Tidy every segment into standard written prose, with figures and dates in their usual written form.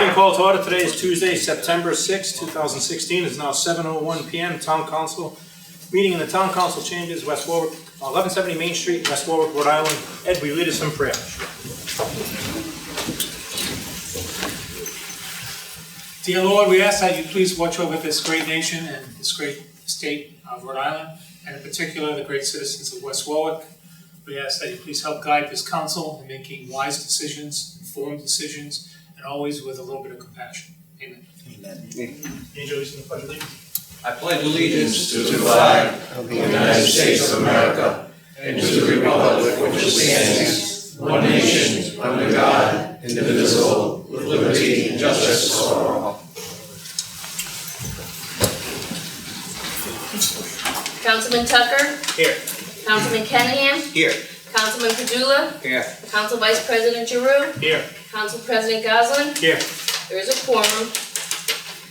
Meeting called to order. Today is Tuesday, September 6, 2016. It's now 7:01 PM. Town Council meeting in the Town Council chambers, West Warwick, 1170 Main Street, West Warwick, Rhode Island. Ed, will you lead us in prayer? Dear Lord, we ask that you please watch over this great nation and this great state of Rhode Island, and in particular the great citizens of West Warwick. We ask that you please help guide this council in making wise decisions, informed decisions, and always with a little bit of compassion. Amen. Angel, lead us in the pledge of allegiance. I pledge allegiance to the flag of the United States of America and to the republic for which it stands, one nation, under God, indivisible, with liberty and justice for all. Councilman Tucker, Here. Councilman Kennahan, Here. Councilman Padula, Here. Council Vice President Giroux, Here. Council President Goslin. Here. There is a quorum.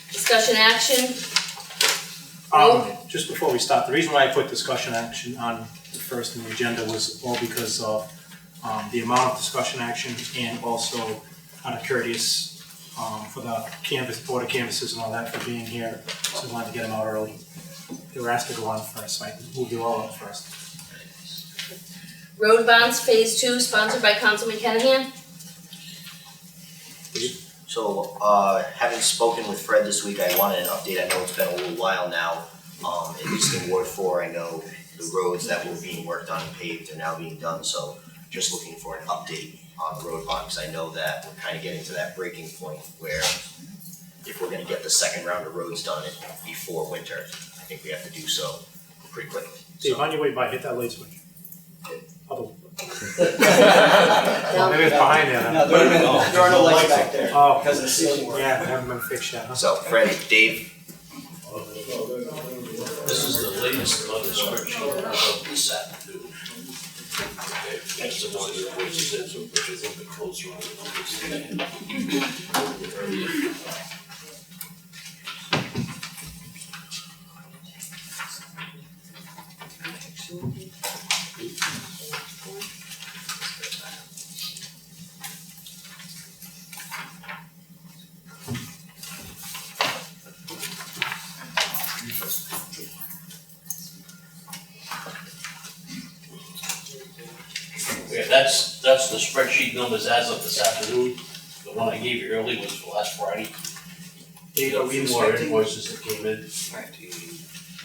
Discussion action. Just before we start, the reason why I put discussion action on the first in the agenda was all because of the amount of discussion action and also out of courteous for the board of canvassers and all that for being here. So I wanted to get them out early. They were asked to go on first, so I moved you all up first. Road bonds phase 2, sponsored by Councilman Kennahan. So, having spoken with Fred this week, I wanted an update. I know it's been a little while now, at least in Ward 4, I know the roads that were being worked on and paved are now being done, so just looking for an update on the road bond, because I know that we're kind of getting to that breaking point where if we're gonna get the second round of roads done before winter, I think we have to do so pretty quickly. Dave, on your way by, hit that light switch. Other- No. Maybe it's behind there. No, there are no lights back there Oh, because of the ceiling work. yeah, they haven't been fixed yet, huh? So, Fred, Dave, This is the latest on the spreadsheet of this afternoon. Okay, that's the one that was in, so put your a little bit closer on the numbers. Yeah, that's the spreadsheet numbers as of this afternoon. The one I gave you earlier was for last Friday. Dave, A are we few more expecting? invoices that came in.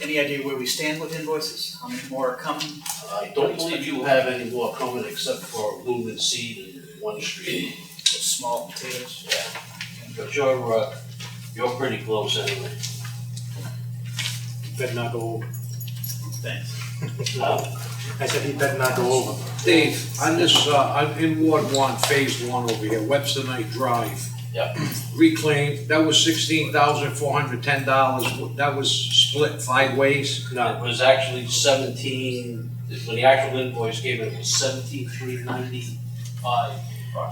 Any idea where we stand with invoices? How many more are coming? I don't believe you have any more coming except for Lumen Seed and One Street. Small potatoes. Yeah. But you're pretty close anyway. Better not go over. Thanks. I said he better not go over. Dave, on this, I'm in Ward 1, Phase 1 over here, Webster Knight Drive. Yep. Reclaimed, that was $16,410, that was split 5 ways. It was actually 17, when the actual invoice came in, it was 17,395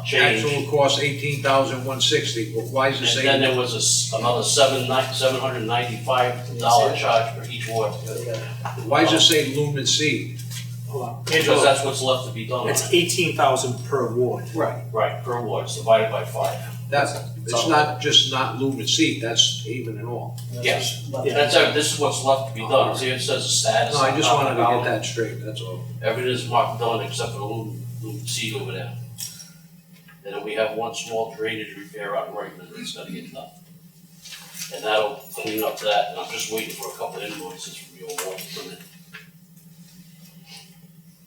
change. Actual cost $18,160, but why is it And then saying? there was another $795 charge for each ward. Why does it say Lumen Seed? Hold on. Because Angela, that's what's left to be done on it's it. 18,000 per ward. Right. Right, per ward, it's divided by 5. It's not just not Lumen Seed, that's even and all. Yes, Yeah. this is what's left to be done. See, it says a status. No, I just on top wanted of to it. get that straight, that's all. Everything is marked done except for the Lumen Seed over there. And then we have one small drainage repair on Reitman that's gotta get done. And that'll clean up that, and I'm just waiting for a couple invoices from your ward to come in.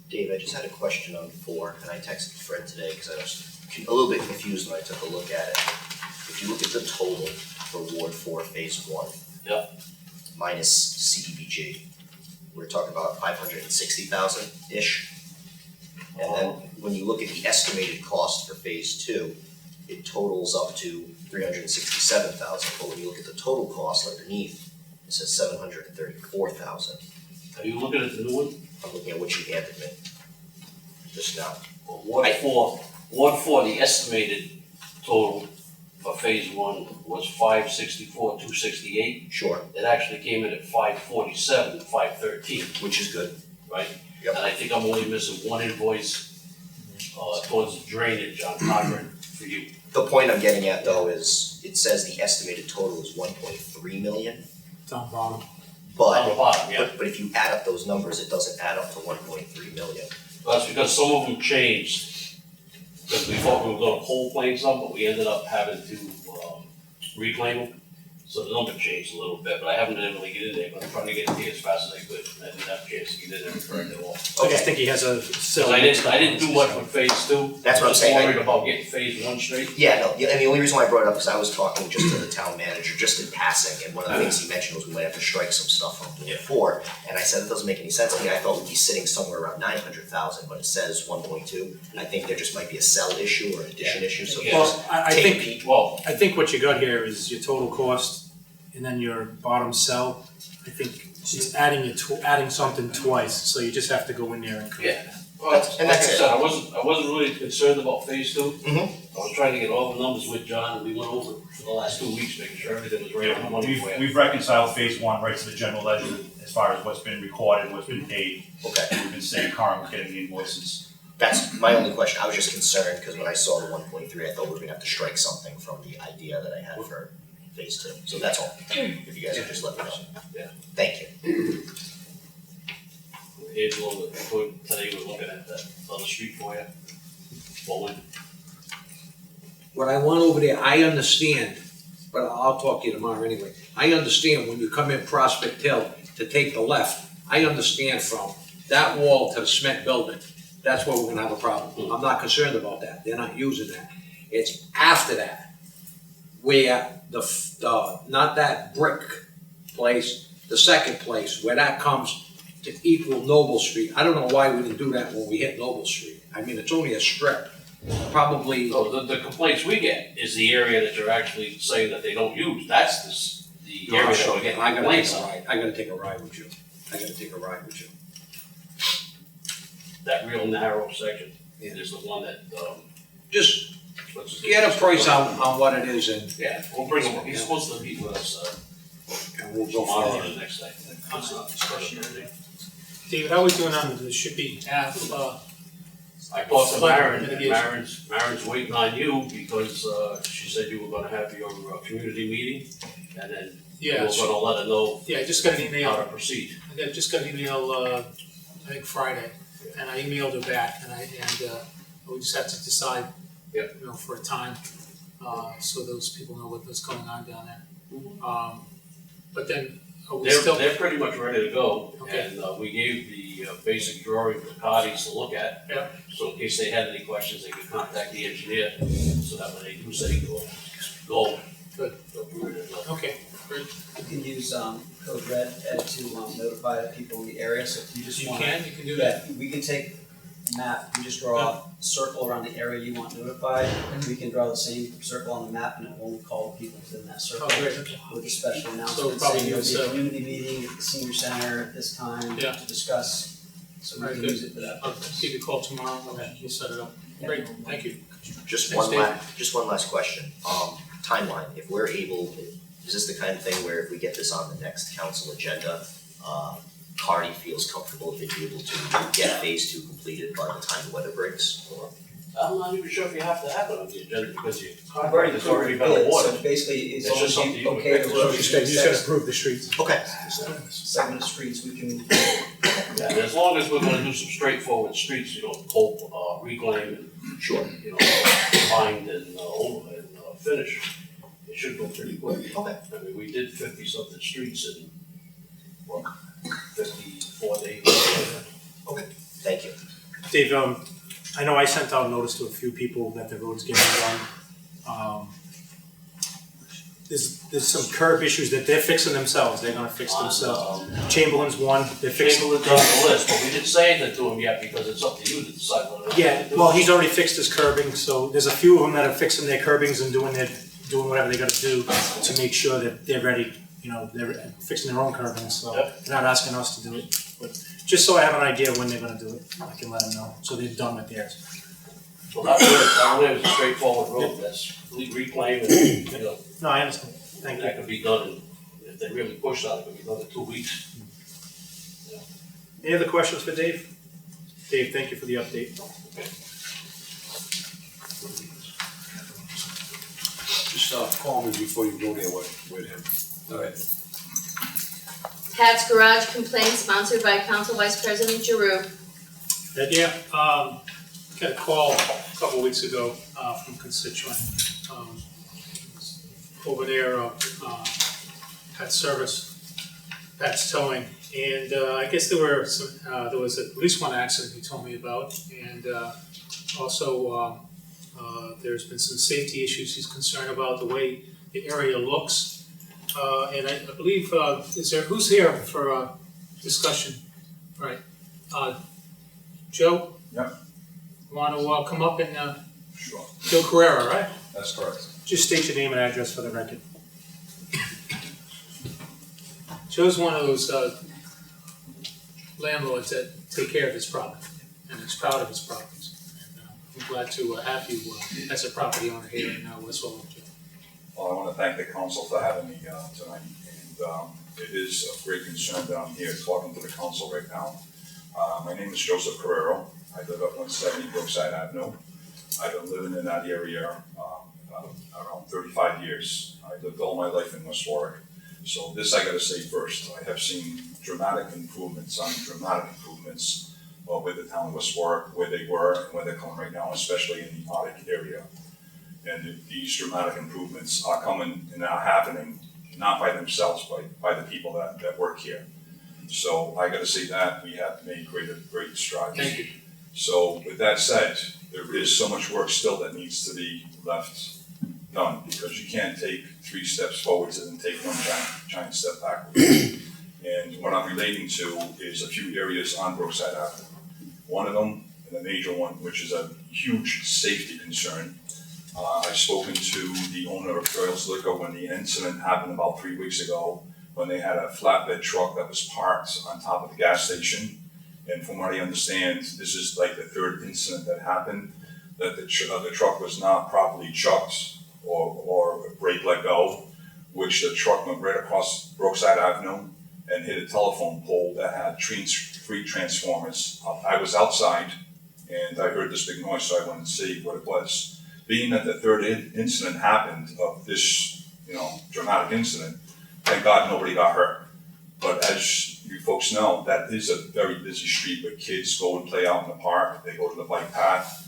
Dave, I just had a question on 4, and I texted Fred today because I was a little bit confused when I took a look at it. If you look at the total for Ward 4, Phase 1. Yep. Minus CDBG, we're talking about 560,000-ish. And then when you look at the estimated cost for Phase 2, it totals up to 367,000. But when you look at the total cost underneath, it says 734,000. Are you looking at the new one? I'm looking at what you handed me just now. Ward 4, the estimated total for phase 1 was 564,268. Sure, It actually came in at 547,513, which is good. right? Yep. And I think I'm only missing one invoice towards the drainage on Concord for you. The point I'm getting at though is it says the estimated total is 1.3 million, Down bottom. On the but, bottom, yeah. but if you add up those numbers, it doesn't add up to 1.3 million. That's because some of them changed, because we thought we were gonna cold plane some, but we ended up having to, reclaim them. So the number changed a little bit, but I haven't been able to get in there, but I'm trying to get in there as fast as I could, and I didn't have a chance to get in there and correct it all. I just think he has a Cause silly. I didn't do much with phase two. That's what I'm saying. I was worried about getting phase one straight. Yeah, no, yeah, and the only reason why I brought it up is I was talking just to the town manager, just in passing, and one of the things he mentioned was we might have to strike some stuff from Blue 4, and I said it doesn't make any sense to me, I thought we'd be sitting somewhere around 900,000, but it says 1.2, and I think there just might be a cell issue or an addition issue, so Yeah. just Well, I take think, Pete. Well, I think what you got here is your total cost and then your bottom cell. I think it's adding something twice, so you just have to go in there and correct it. well, That's- and like I that's it. said, I wasn't really concerned about phase two. Mhm. I was trying to get all the numbers with John, and we went over it for the last 2 weeks, making sure everything was right on the money way. We've reconciled phase one right to the general ledger as far as what's been recorded, what's been paid. Okay, We've been staying current with getting the invoices. that's my only question, I was just concerned, cause when I saw the 1.3, I thought we were gonna have to strike something from the idea that I had for phase 2, so that's all, if you guys would just let me know. Yeah. Thank you. Angelo, today we're looking at that other street for you. Bowling. What I want over there, I understand, but I'll talk to you tomorrow anyway. I understand when you come in Prospect Hill to take the left, I understand from that wall to the cement building, that's where we're gonna have a problem. I'm not concerned about that, they're not using that. It's after that, where the, not that brick place, the second place, where that comes to equal Noble Street. I don't know why we didn't do that when we hit Noble Street. I mean, it's only a strip, probably. So the complaints we get is the area that you're actually saying that they don't use, that's the area that we're getting I gotta take complaints a on. ride, I gotta take a ride with you. I gotta take a ride with you. That real narrow section Yeah. is the one that, Just what's his get a name? price on what it is and Yeah, we'll bring him, he's supposed to meet with us, we'll go tomorrow from or there. the next day. That's not discussion. David, how are we doing on the Shippey Ave, I talked to Flood Maren, and mitigation. Maren's waiting on you because, she said you were gonna have your, community meeting, and then you yeah, were gonna let her know yeah, I just got an how email, to proceed. I just got an email, I think Friday, and I emailed her back, and we just have to decide, Yep. you know, for a time, so those people know what's going on down there. But then, are we still? They're pretty much ready to go, Okay. and, we gave the, basic drawing to Cotties to look at. Yeah. So in case they had any questions, they could contact the engineer, so that when they do say go. Good. We're ready to go. Okay, great. You can use code red Ed to notify the people in the area, so if you just You wanna. can do that. Yeah, we can take a map, you just draw a circle around the area you want notified, and we can draw the same circle on the map and it will only call people within that circle. Oh, great, okay. With a special So announcement probably saying there'll be use, a community meeting at the senior center at this time Yeah. to discuss, so we Very can good. use it for that I'll purpose. give you a call tomorrow, okay, we'll set it up. Great, thank you. Just Thanks, one last question, timeline, if we're able, is this the kind of thing where if we get this on the next council agenda, Cardy feels comfortable if they'd be able to get phase 2 completed by the time the weather breaks? I'm not even sure if you have to have it on the agenda, because your I've already contract has already approved been it, so awarded. basically it's It's just only something you okay can to fix. road You just gotta approve the streets. Okay, segment of streets, we can Yeah, and as long as we're gonna do some straightforward streets, cope, reclaim, sure, and, bind and, finish, it should go pretty quick. Okay. I mean, we did 50-something streets in, 54 days. thank you. Dave, I know I sent out notice to a few people that the road's getting done. There's some curb issues that they're fixing themselves, they're gonna fix themselves. Chamberlain's one, they're fixing. Chamberlain's on the list, but we didn't say anything to him yet because it's up to you to decide whether or not Yeah, to do well, it. he's already fixed his curbing, so there's a few of them that are fixing their curbings and doing whatever they gotta do to make sure that they're ready, they're fixing their own curbings, so Yep. they're not asking us to do it. But just so I have an idea when they're gonna do it, I can let them know, so they're done with theirs. Well, that way is a straightforward road, that's reclaim and, No, I understand, thank you. that could be done in, if they really push on it, could be done in 2 weeks. Any other questions for Dave? Dave, thank you for the update. Just call me before you go there with him. All right. Pat's Garage complaint sponsored by Council Vice President Giroux. Got a call a couple weeks ago, from constituent, over there, Pat's Service, Pat's Towing. And, I guess there was at least one accident he told me about, and, also, there's been some safety issues he's concerned about, the way the area looks. And I believe, who's here for, discussion? Right, Joe? Yep. Want to, come up and, Sure, Joe Carrera, right? that's correct. Just state your name and address for the record. Joe's one of those, landlords that take care of his property, and is proud of his properties. And, I'm glad to, have you, as a property owner here in, West Warwick, Joe. Well, I want to thank the council for having me tonight, and it is of great concern that I'm here talking to the council right now. My name is Joseph Carrero. I live at 170 Brookside Avenue. I've been living in that area around 35 years. I lived all my life in West Warwick. So this I gotta say first, I have seen dramatic improvements with the town of West Warwick, where they were and where they're coming right now, especially in the Arctic area. And these dramatic improvements are coming and are happening, not by themselves, but by the people that work here. So I gotta say that we have made great strides. Thank you. So with that said, there is so much work still that needs to be left done, because you can't take 3 steps forwards and then take one giant step backwards. And what I'm relating to is a few areas on Brookside Avenue. One of them, and a major one, which is a huge safety concern. I've spoken to the owner of Trails Liquor when the incident happened about 3 weeks ago, when they had a flatbed truck that was parked on top of the gas station. And from what I understand, this is like the 3rd incident that happened, that the truck was not properly chucked or brake let go, which the truck went right across Brookside Avenue and hit a telephone pole that had 3 transformers. I was outside and I heard this big noise, so I went to see what it was. Being that the 3rd incident happened of this, dramatic incident, thank God nobody got hurt. But as you folks know, that is a very busy street where kids go and play out in the park, they go to the bike path.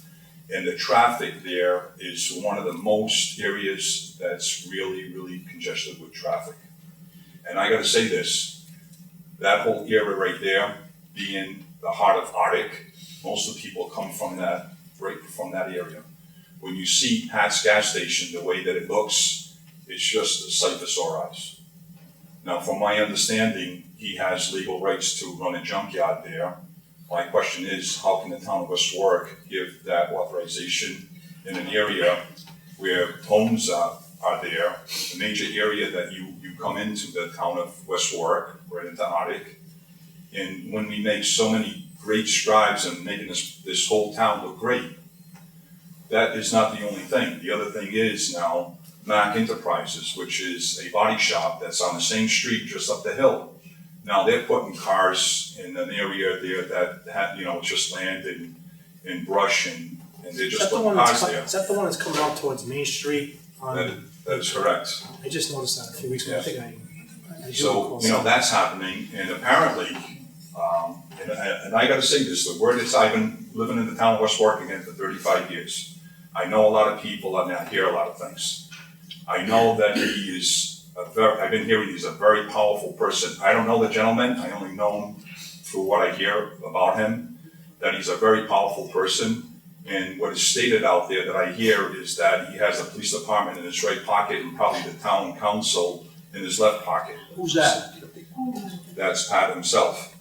And the traffic there is one of the most areas that's really, really congested with traffic. And I gotta say this, that whole area right there, being the heart of Arctic, most of the people come from that area. When you see Pat's gas station, the way that it looks, it's just a sight for sore eyes. Now, from my understanding, he has legal rights to run a junkyard there. My question is, how can the town of West Warwick give that authorization in an area where homes are there, a major area that you come into the town of West Warwick, right into Arctic, and when we make so many great strides in making this whole town look great, that is not the only thing. The other thing is now Mac Enterprises, which is a body shop that's on the same street just up the hill. Now they're putting cars in an area there that had, just land and brush and they're just putting cars there. Is that the one that's coming out towards Main Street? That is correct. I just noticed that a few weeks ago. I think I do So, recall seeing that's happening, and apparently, and I gotta say this, the word is, I've been living in the town of West Warwick again for 35 years. I know a lot of people, and I hear a lot of things. I know that he is I've been hearing he's a very powerful person. I don't know the gentleman, I only know him through what I hear about him, that he's a very powerful person. And what is stated out there that I hear is that he has a police department in his right pocket and probably the town council in his left pocket. Who's that? That's Pat himself.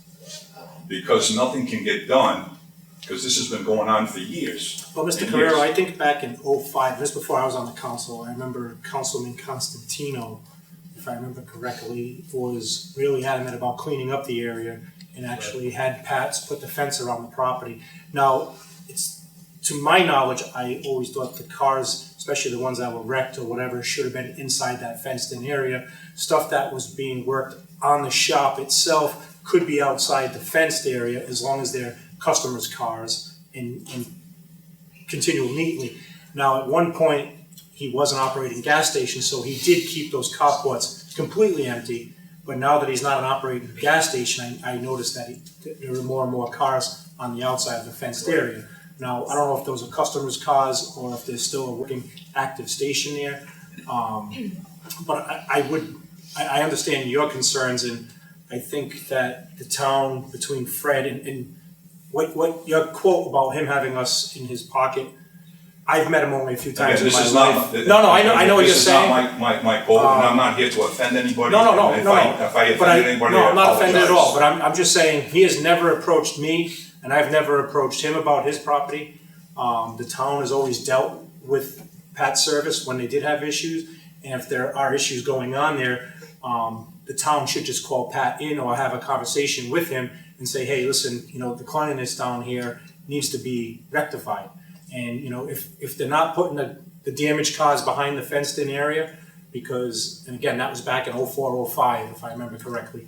Because nothing can get done, because this has been going on for years. Well, Mr. and Carrero, years. I think back in '05, just before I was on the council, I remember Councilman Constantino, if I remember correctly, was really adamant about cleaning up the area and actually had Pat's put the fence around the property. Now, to my knowledge, I always thought the cars, especially the ones that were wrecked or whatever, should have been inside that fenced-in area. Stuff that was being worked on the shop itself could be outside the fenced area as long as they're customers' cars and continue neatly. Now, at one point, he wasn't operating gas stations, so he did keep those carports completely empty. But now that he's not an operating gas station, I noticed that there were more and more cars on the outside of the fenced area. Now, I don't know if those are customers' cars or if there's still a working active station there. But I understand your concerns, and I think that the town, between Fred and what your quote about him having us in his pocket, I've met him only a few times Again, in this my is life. not. I know what you're saying. This is not my quote, and I'm not here to offend anybody. No. If I But offended anybody, I I'm not offended at all, apologize. but I'm just saying, he has never approached me, and I've never approached him about his property. The town has always dealt with Pat Service when they did have issues, and if there are issues going on there, the town should just call Pat in or have a conversation with him and say, hey, listen, the cleanliness down here needs to be rectified. And, if they're not putting the damaged cars behind the fenced-in area, because, and again, that was back in 04, 05, if I remember correctly,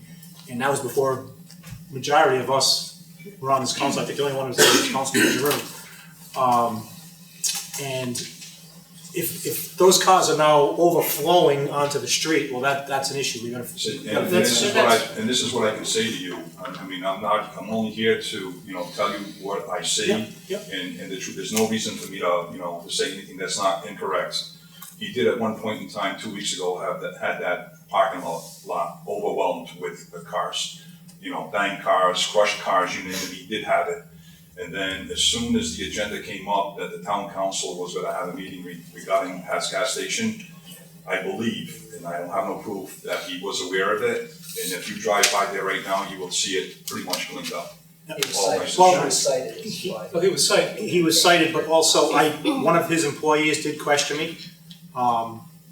and that was before majority of us were on this council. I think the only one who was on this council was Drew. And if those cars are now overflowing onto the street, well, that's an issue. We gotta. And this is what I can say to you. I mean, I'm only here to, tell you what I see. Yep. And the truth, there's no reason for me to, to say anything that's not incorrect. He did at one point in time, 2 weeks ago, had that parking lot overwhelmed with the cars. Banged cars, crushed cars, you name it, he did have it. And then as soon as the agenda came up that the town council was gonna have a meeting regarding Pat's gas station, I believe, and I don't have no proof, that he was aware of it. And if you drive by there right now, you will see it pretty much cleaned up. All nice and shiny. He was cited. He was cited, but also one of his employees did question me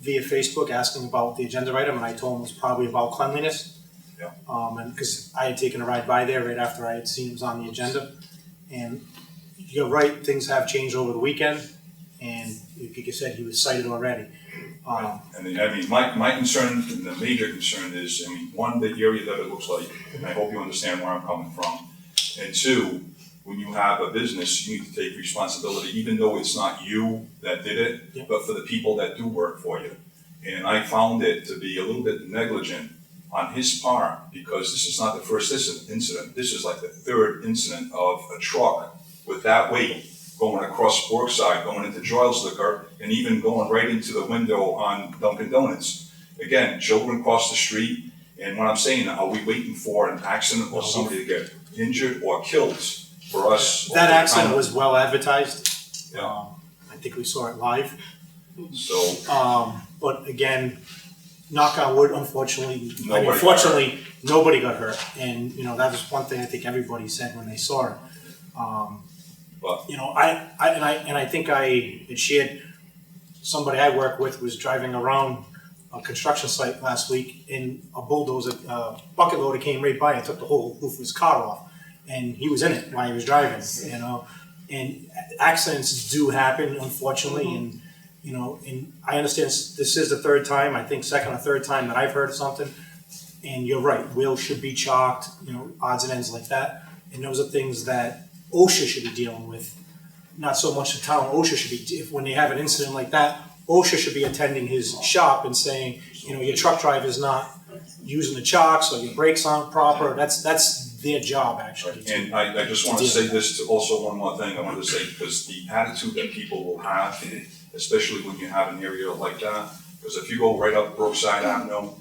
via Facebook asking about the agenda item, and I told him it was probably about cleanliness. Yeah. And because I had taken a ride by there right after I had seen it was on the agenda. And you're right, things have changed over the weekend, and like you said, he was cited already. And my concern, and the major concern is, one, the area that it looks like, and I hope you understand where I'm coming from. And two, when you have a business, you need to take responsibility, even though it's not you that did it, Yeah. but for the people that do work for you. And I found it to be a little bit negligent on his part, because this is not the first incident. This is like the third incident of a truck with that weight going across Brookside, going into Joy's Liquor, and even going right into the window on Dunkin' Donuts. Again, children cross the street, and what I'm saying, are we waiting for an accident or somebody to get injured or killed for us? That accident was well advertised. Yeah. I think we saw it live. So, But again, knock on wood, unfortunately, Nobody nobody got hurt. And, that was one thing I think everybody said when they saw it. But- I think I had shared, somebody I work with was driving around a construction site last week, and a bulldozer, bucket loader came right by and took the whole roof of his car off. And he was in it while he was driving, and accidents do happen, unfortunately, and I understand this is the third time, I think second or third time that I've heard of something. And you're right, wheels should be chalked, odds and ends like that. And those are things that OSHA should be dealing with. Not so much the town, OSHA should be, when they have an incident like that, OSHA should be attending his shop and saying, your truck driver's not using the chocks, or your brakes aren't proper. That's their job, actually. and I just want to say this to also one more thing I wanted to say, because the attitude that people will have, especially when you have an area like that, because if you go right up Brookside Avenue,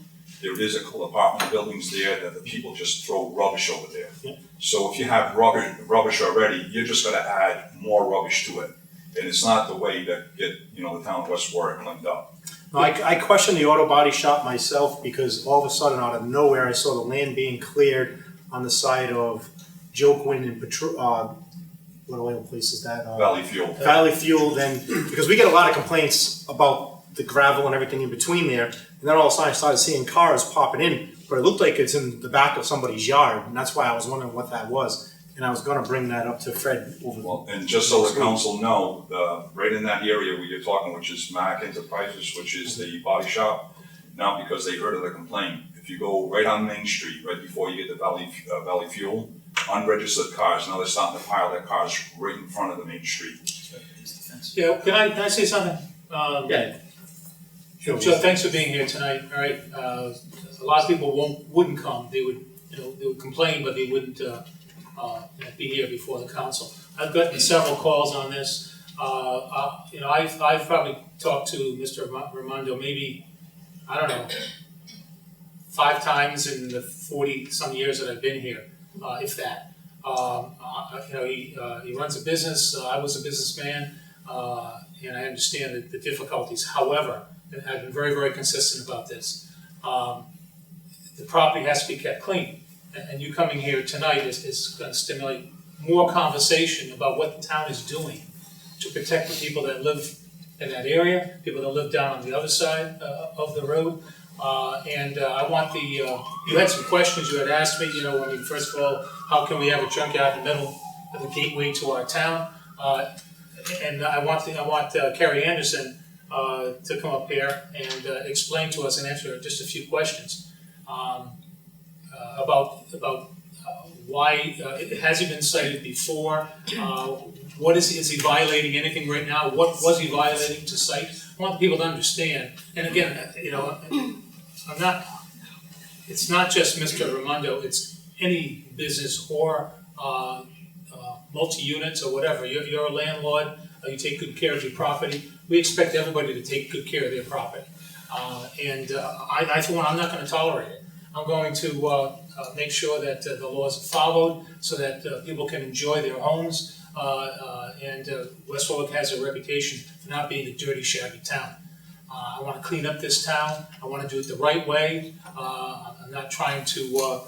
there is a couple apartment buildings there that the people just throw rubbish over there. Yeah. So if you have rubbish already, you're just gonna add more rubbish to it. And it's not the way to get, the town of West Warwick cleaned up. No, I questioned the auto body shop myself, because all of a sudden, out of nowhere, I saw the land being cleared on the side of Joquin and what oil place is that? Valley Fuel. Valley Fuel, then, because we get a lot of complaints about the gravel and everything in between there, and then all of a sudden I started seeing cars popping in, but it looked like it's in the back of somebody's yard, and that's why I was wondering what that was, and I was gonna bring that up to Fred over. Well, and just so the council know, right in that area where you're talking, which is Mac Enterprises, which is the body shop, now because they heard of the complaint, if you go right on Main Street, right before you get to Valley Fuel, unregistered cars, now they're starting to pile their cars right in front of the main street. Yeah, can I say something? Yeah. Joe, thanks for being here tonight, all right? A lot of people wouldn't come, they would, they would complain, but they wouldn't, be here before the council. I've gotten several calls on this. I've probably talked to Mr. Raimondo maybe, I don't know, 5 times in the 40-some years that I've been here, if that. He runs a business, I was a businessman, and I understand the difficulties. However, and I've been very, very consistent about this. The property has to be kept clean. And you coming here tonight is gonna stimulate more conversation about what the town is doing to protect the people that live in that area, people that live down on the other side of the road. I want you had some questions you had asked me, first of all, how can we have a junkyard in the middle of the gateway to our town? And I want Kerry Anderson to come up here and explain to us and answer just a few questions about why has he been cited before? What is he violating anything right now? What was he violating to cite? I want the people to understand. And again, it's not just Mr. Raimondo, it's any business or multi-units or whatever. You're a landlord, you take good care of your property. We expect everybody to take good care of their property. I for one, I'm not gonna tolerate it. I'm going to make sure that the laws are followed so that people can enjoy their homes. West Warwick has a reputation for not being a dirty, shabby town. I want to clean up this town. I want to do it the right way. I'm not trying to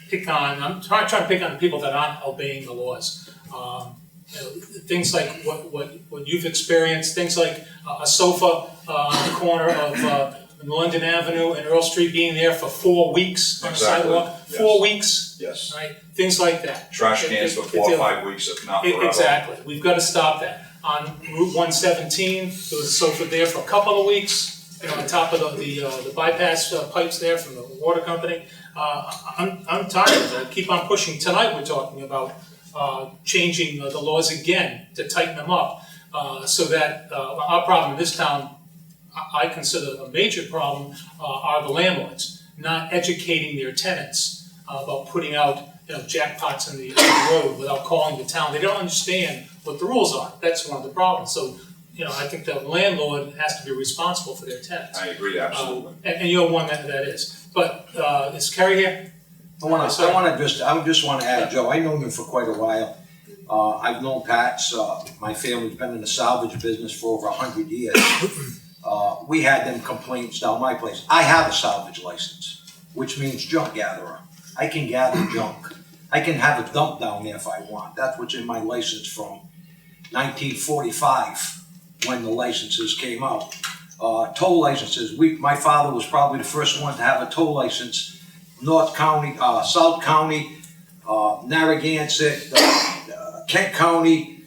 pick on. I'm trying to pick on the people that aren't obeying the laws. Things like what you've experienced. Things like a sofa on the corner of London Avenue and Earl Street being there for 4 weeks on the sidewalk. Yes. 4 weeks. Yes. Right. Things like that. Trash cans for 4 or 5 weeks, if not forever. Exactly. We've got to stop that. On Route 117, there was a sofa there for a couple of weeks, on top of the bypass pipes there from the water company. I'm tired of it. I keep on pushing. Tonight we're talking about changing the laws again to tighten them up so that our problem in this town, I consider a major problem, are the landlords not educating their tenants about putting out jackpots in the road without calling the town. They don't understand what the rules are. That's one of the problems. So, I think the landlord has to be responsible for their tenants. I agree, absolutely. And you're one that is. But is Kerry here? I just want to add, Joe, I've known him for quite a while. I've known Pat's, my family's been in the salvage business for over 100 years. We had them complaints down my place. I have a salvage license, which means junk gatherer. I can gather junk. I can have a dump down there if I want. That's what's in my license from 1945, when the licenses came out. Tow licenses, my father was probably the first one to have a tow license. North County, South County, Narragansett, Kent County,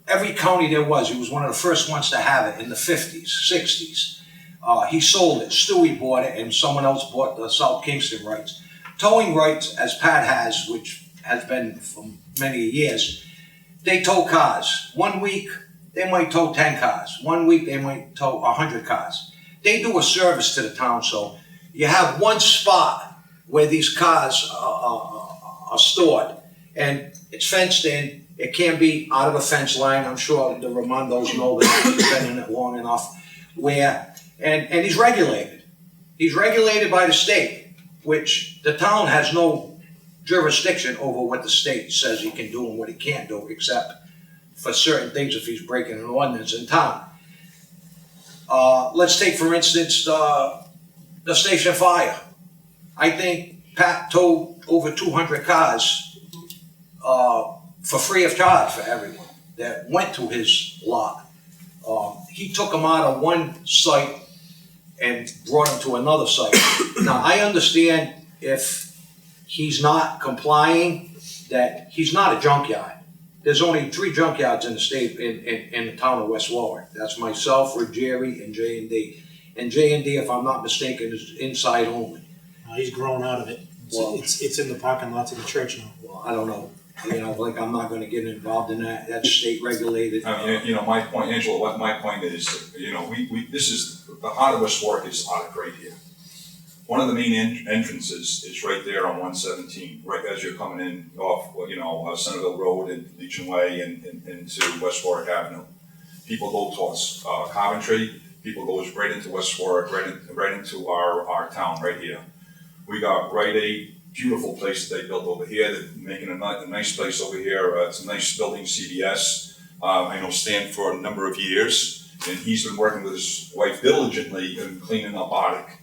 every county there was, he was one of the first ones to have it in the 50s, 60s. He sold it, Stewie bought it, and someone else bought the South Kingston rights. Towing rights, as Pat has, which has been for many years, they tow cars. 1 week, they might tow 10 cars. 1 week, they might tow 100 cars. They do a service to the town, so you have one spot where these cars are stored, and it's fenced in. It can't be out of a fence line. I'm sure the Raimondos know that he's been in it long enough. And he's regulated. He's regulated by the state, which the town has no jurisdiction over what the state says he can do and what he can't do, except for certain things if he's breaking an ordinance in town. Let's take, for instance, the station fire. I think Pat towed over 200 cars for free of charge for everyone that went to his lot. He took them out of one site and brought them to another site. Now, I understand if he's not complying, that he's not a junkyard. There's only 3 junkyards in the state, in the town of West Warwick. That's myself, Ruggieri, and J&D. And J&D, if I'm not mistaken, is inside only. He's grown out of it. Well- It's in the parking lots of the church now. Well, I don't know. You know, like I'm not gonna get involved in that, that's state regulated. I mean, you know, my point, Angela, what my point is, you know, this is, the heart of West Warwick is out right here. One of the main entrances is right there on 117, right as you're coming in off, you know, Centerville Road and Legion Way and into West Warwick Avenue. People go towards Coventry, people goes right into West Warwick, right into our town right here. We got Rite Aid, beautiful place that they built over here. They're making a nice place over here. It's a nice building, CVS. I know Stan for a number of years, and he's been working with his wife diligently in cleaning up Arctic.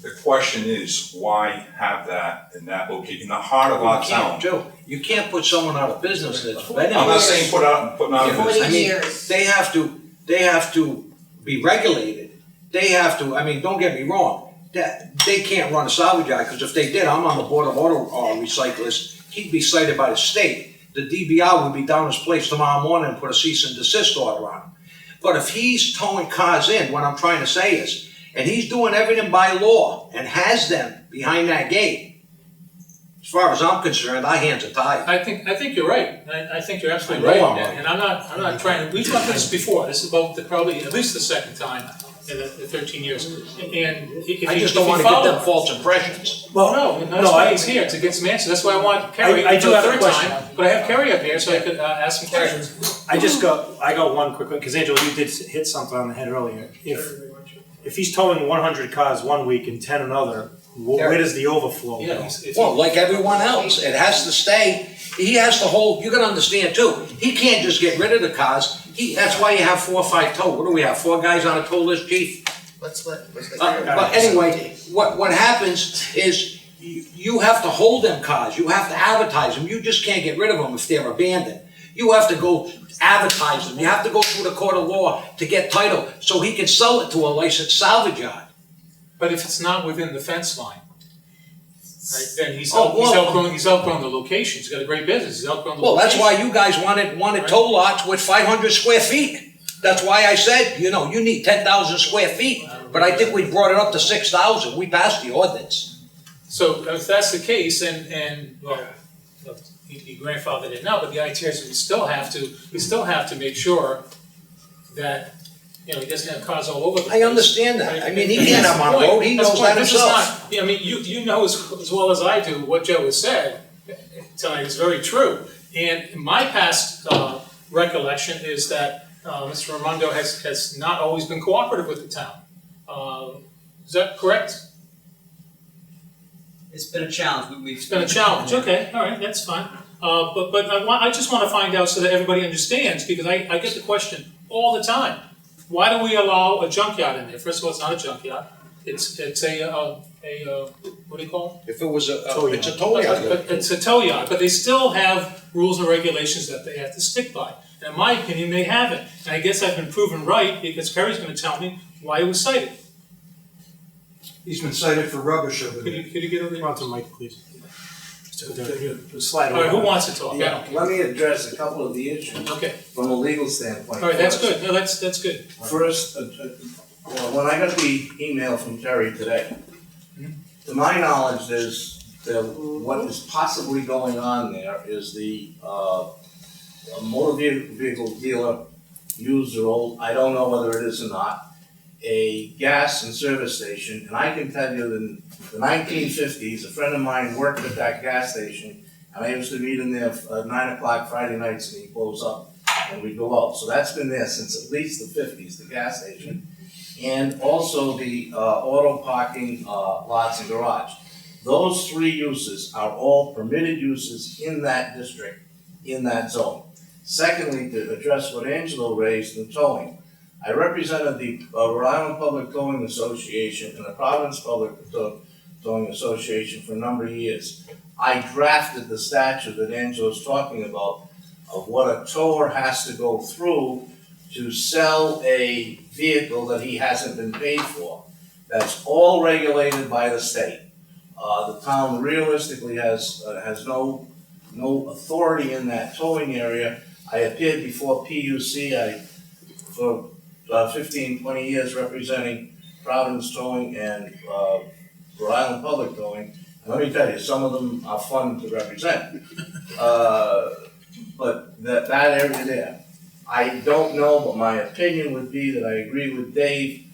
The question is, why have that in that location, in the heart of our town? Joe, you can't put someone out of business that's been in I'm not business. saying putting out of business. I mean, they have to be regulated. They have to, I mean, don't get me wrong, that, they can't run a salvage yard, because if they did, I'm on the board of auto recyclists, he'd be cited by the state. The DBR would be down his place tomorrow morning and put a cease and desist order on him. But if he's towing cars in, what I'm trying to say is, and he's doing everything by law and has them behind that gate, as far as I'm concerned, our hands are tied. I think you're right. I think you're absolutely I right know on I'm that. right. And I'm not trying to, we've done this before. This is about probably at least the second time in the 13 years. And if I you, just if don't you want to give follow. them false impressions. Well, no, that's why he's here, to get some answers. That's why I want Kerry I for do the have a third question. time. But I have Kerry up here so I could ask some questions. I got one quick, because Angela, you did hit something on the head earlier. If he's towing 100 cars one week and 10 another, where does the overflow Yeah, go? if Well, you, like everyone else, it has to stay, he has to hold, you gotta understand too, he can't just get rid of the cars, that's why you have 4 or 5 tow, what do we have, 4 guys on a tow list, chief? But anyway, what happens is, you have to hold them cars, you have to advertise them, you just can't get rid of them if they're abandoned. You have to go advertise them, you have to go through the court of law to get title, so he can sell it to a licensed salvage yard. but if it's not within the fence line, right, then he's outgrown the location. He's got a great business. He's outgrown the Well, location. that's why you guys wanted tow lots with 500 square feet. That's why I said, you know, you need 10,000 square feet, but I think we brought it up to 6,000, we passed the ordinance. So if that's the case, and well, he grandfathered it now, but the idea is we still have to make sure that, you know, he doesn't have cars all over the place. I understand that, I mean, he And can't that's have on the the point. road, he That's the knows point. that This is himself. not- I mean, you know as well as I do what Joe has said tonight is very true. And my past recollection is that Mr. Raimondo has not always been cooperative with the town. Is that correct? It's been a challenge, It's been a challenge, okay, all right, that's fine. But I just wanna find out so that everybody understands, because I get the question all the time. Why do we allow a junkyard in there? First of all, it's not a junkyard, it's a what do you call it? If it was Tow it's a yard. tow yard. But it's a tow yard, but they still have rules and regulations that they have to stick by. And in my opinion, they haven't. And I guess I've been proven right, because Kerry's gonna tell me why it was cited. He's been cited for rubbish over Could there. you get over there? Come on to the mic, please. Slide All right, over. who wants to talk? Yeah, let me address a couple of the issues Okay, from a legal standpoint. all right, that's first. good, no, that's good. First, when I got the email from Terry today, to my knowledge, what is possibly going on there is a motor vehicle dealer used their old, I don't know whether it is or not, a gas and service station, and I can tell you that in the 1950s, a friend of mine worked at that gas station, and I used to meet him there at 9 o'clock Friday nights, and he'd close up, and we'd go out. So that's been there since at least the 50s, the gas station. And also the auto parking lots and garage. Those 3 uses are all permitted uses in that district, in that zone. Secondly, to address what Angelo raised, the towing. I represented the Rhode Island Public Towing Association and the Providence Public Towing Association for a number of years. I drafted the statute that Angelo's talking about of what a tower has to go through to sell a vehicle that he hasn't been paid for. That's all regulated by the state. The town realistically has no authority in that towing area. I appeared before PUC, for 15, 20 years representing Providence Towing and Rhode Island Public Towing. Let me tell you, some of them are fun to represent. But that area there, I don't know, but my opinion would be that I agree with Dave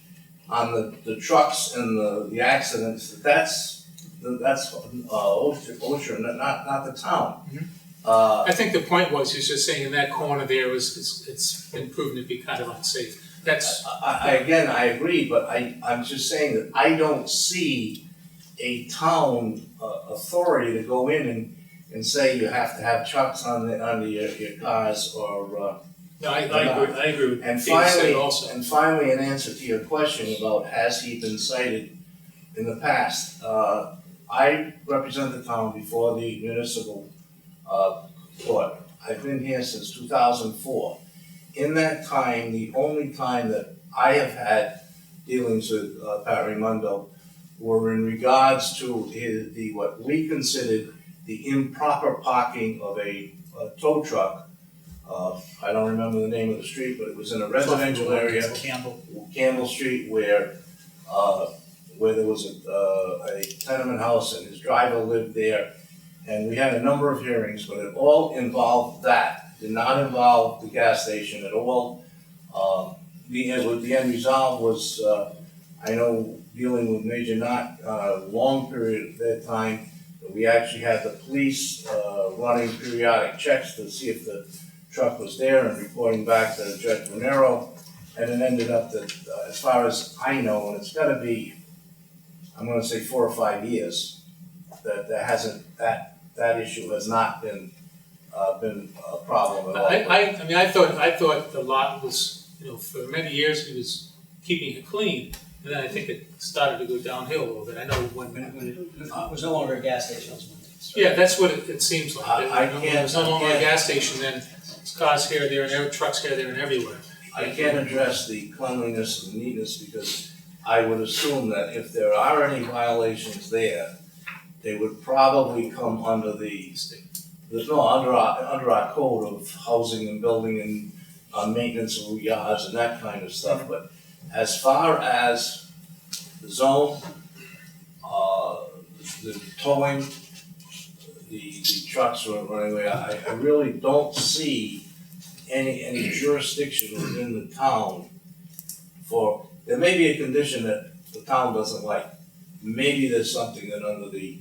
on the trucks and the accidents, that's OSHA, not the town. I think the point was, he's just saying in that corner there it's been proven to be kind of unsafe. That's, Again, I agree, but I'm just saying that I don't see a town authority to go in and say you have to have trucks under your cars or, no, I agree with and Dave said finally, also. and finally, in answer to your question about has he been cited in the past, I represent the town before the municipal court. I've been here since 2004. In that time, the only time that I have had dealings with Pat Raimondo were in regards to what we considered the improper parking of a tow truck. I don't remember the name of the street, but it was in a residential area, Campbell Street, where there was a tenement house and his driver lived there. And we had a number of hearings, but it all involved that, did not involve the gas station at all. The end result was, I know dealing with Major Knott, long period at that time, we actually had the police running periodic checks to see if the truck was there and reporting back to Judge Monero. And it ended up that, as far as I know, and it's gotta be, I'm gonna say 4 or 5 years, that issue has not been a problem at all. I thought the lot was, for many years he was keeping it clean, and then I think it started to go downhill a little bit. I know when It was no longer a gas station, it was one of these. yeah, that's what it seems like. I When can't- it's no longer I a can't- gas station, then it's cars here, there, and trucks here, there, and everywhere. I can't address the cleanliness and neatness because I would assume that if there are any violations there, they would probably come under under our code of housing and building and maintenance of yards and that kind of stuff. But as far as the zone, the towing, the trucks or anyway, I really don't see any jurisdiction within the town for, there may be a condition that the town doesn't like. Maybe there's something that under the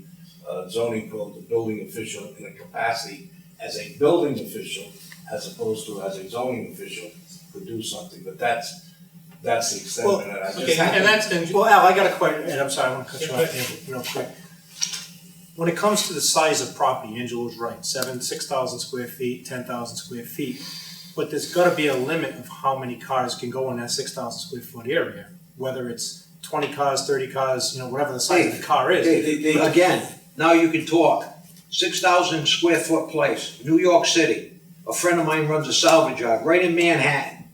zoning code, the building official in a capacity as a building official, as opposed to as a zoning official, could do something, but that's the extent of it. I just Okay, have and to- that's, Well, Al, I got a question, and I'm sorry, I want to cut you off there real quick. When it comes to the size of property, Angelo's right, 6,000 square feet, 10,000 square feet. But there's gotta be a limit of how many cars can go in that 6,000 square foot area. Whether it's 20 cars, 30 cars, whatever the size of the car is. Again, now you can talk. 6,000 square foot place, New York City. A friend of mine runs a salvage yard right in Manhattan.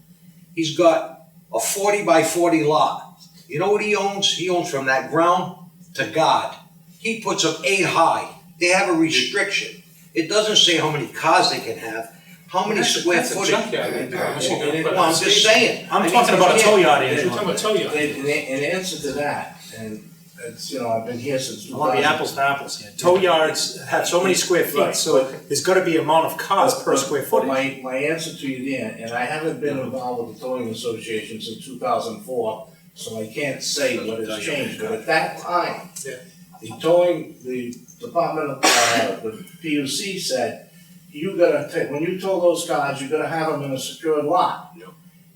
He's got a 40 by 40 lot. You know what he owns? He owns from that ground to God. He puts them 8 high. They have a restriction. It doesn't say how many cars they can have, how many square that's a footage. junkyard right there, unless you're gonna put Well, I'm just saying. I'm talking about a tow yard, You're Angelo. talking about tow yard. In answer to that, and it's, I've been here since 2000. I want to be apples to apples here. Tow yards have so many square feet, Right, so but- there's gotta be amount of cars per But- square but footage. My answer to you there, and I haven't been involved with the towing association since 2004, so I can't say what has changed, but at that time, Yeah. the department of, the PUC said, when you tow those cars, you gotta have them in a secured lot.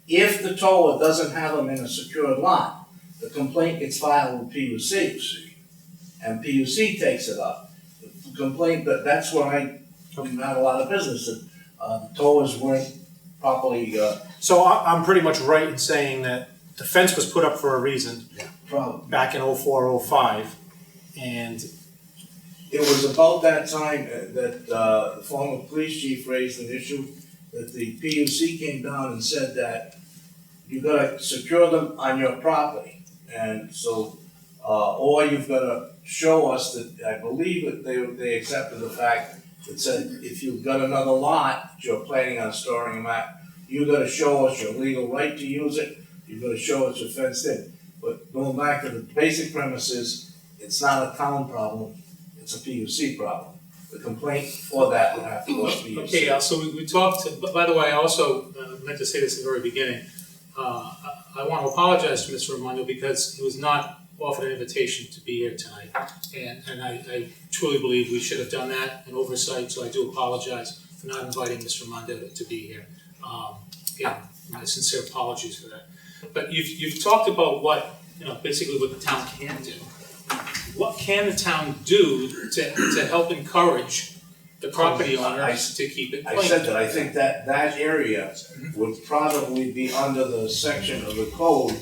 If the tower doesn't have them in a secured lot, the complaint gets filed with PUC. And PUC takes it up. The complaint, that's where I had a lot of business, the towers weren't properly, So I'm pretty much right in saying that the fence was put up for a reason back in 04, 05, and it was about that time that the former police chief raised an issue that the PUC came down and said that you gotta secure them on your property. And so, or you've gotta show us that, I believe that they accepted the fact that said, if you've got another lot that you're planning on storing them at, you gotta show us your legal right to use it, you've gotta show us you're fenced in. But going back to the basic premises, it's not a town problem, it's a PUC problem. The complaint for that would have to go to PUC. Okay, Al, so we talked, by the way, I also meant to say this at the very beginning. I want to apologize to Mr. Raimondo because he was not offered an invitation to be here tonight. And I truly believe we should have done that, an oversight, so I do apologize for not inviting Mr. Raimondo to be here. Again, my sincere apologies for that. But you've talked about what, basically what the town can do. What can the town do to help encourage the property owners to keep it clean? I said that, I think that area would probably be under the section of the code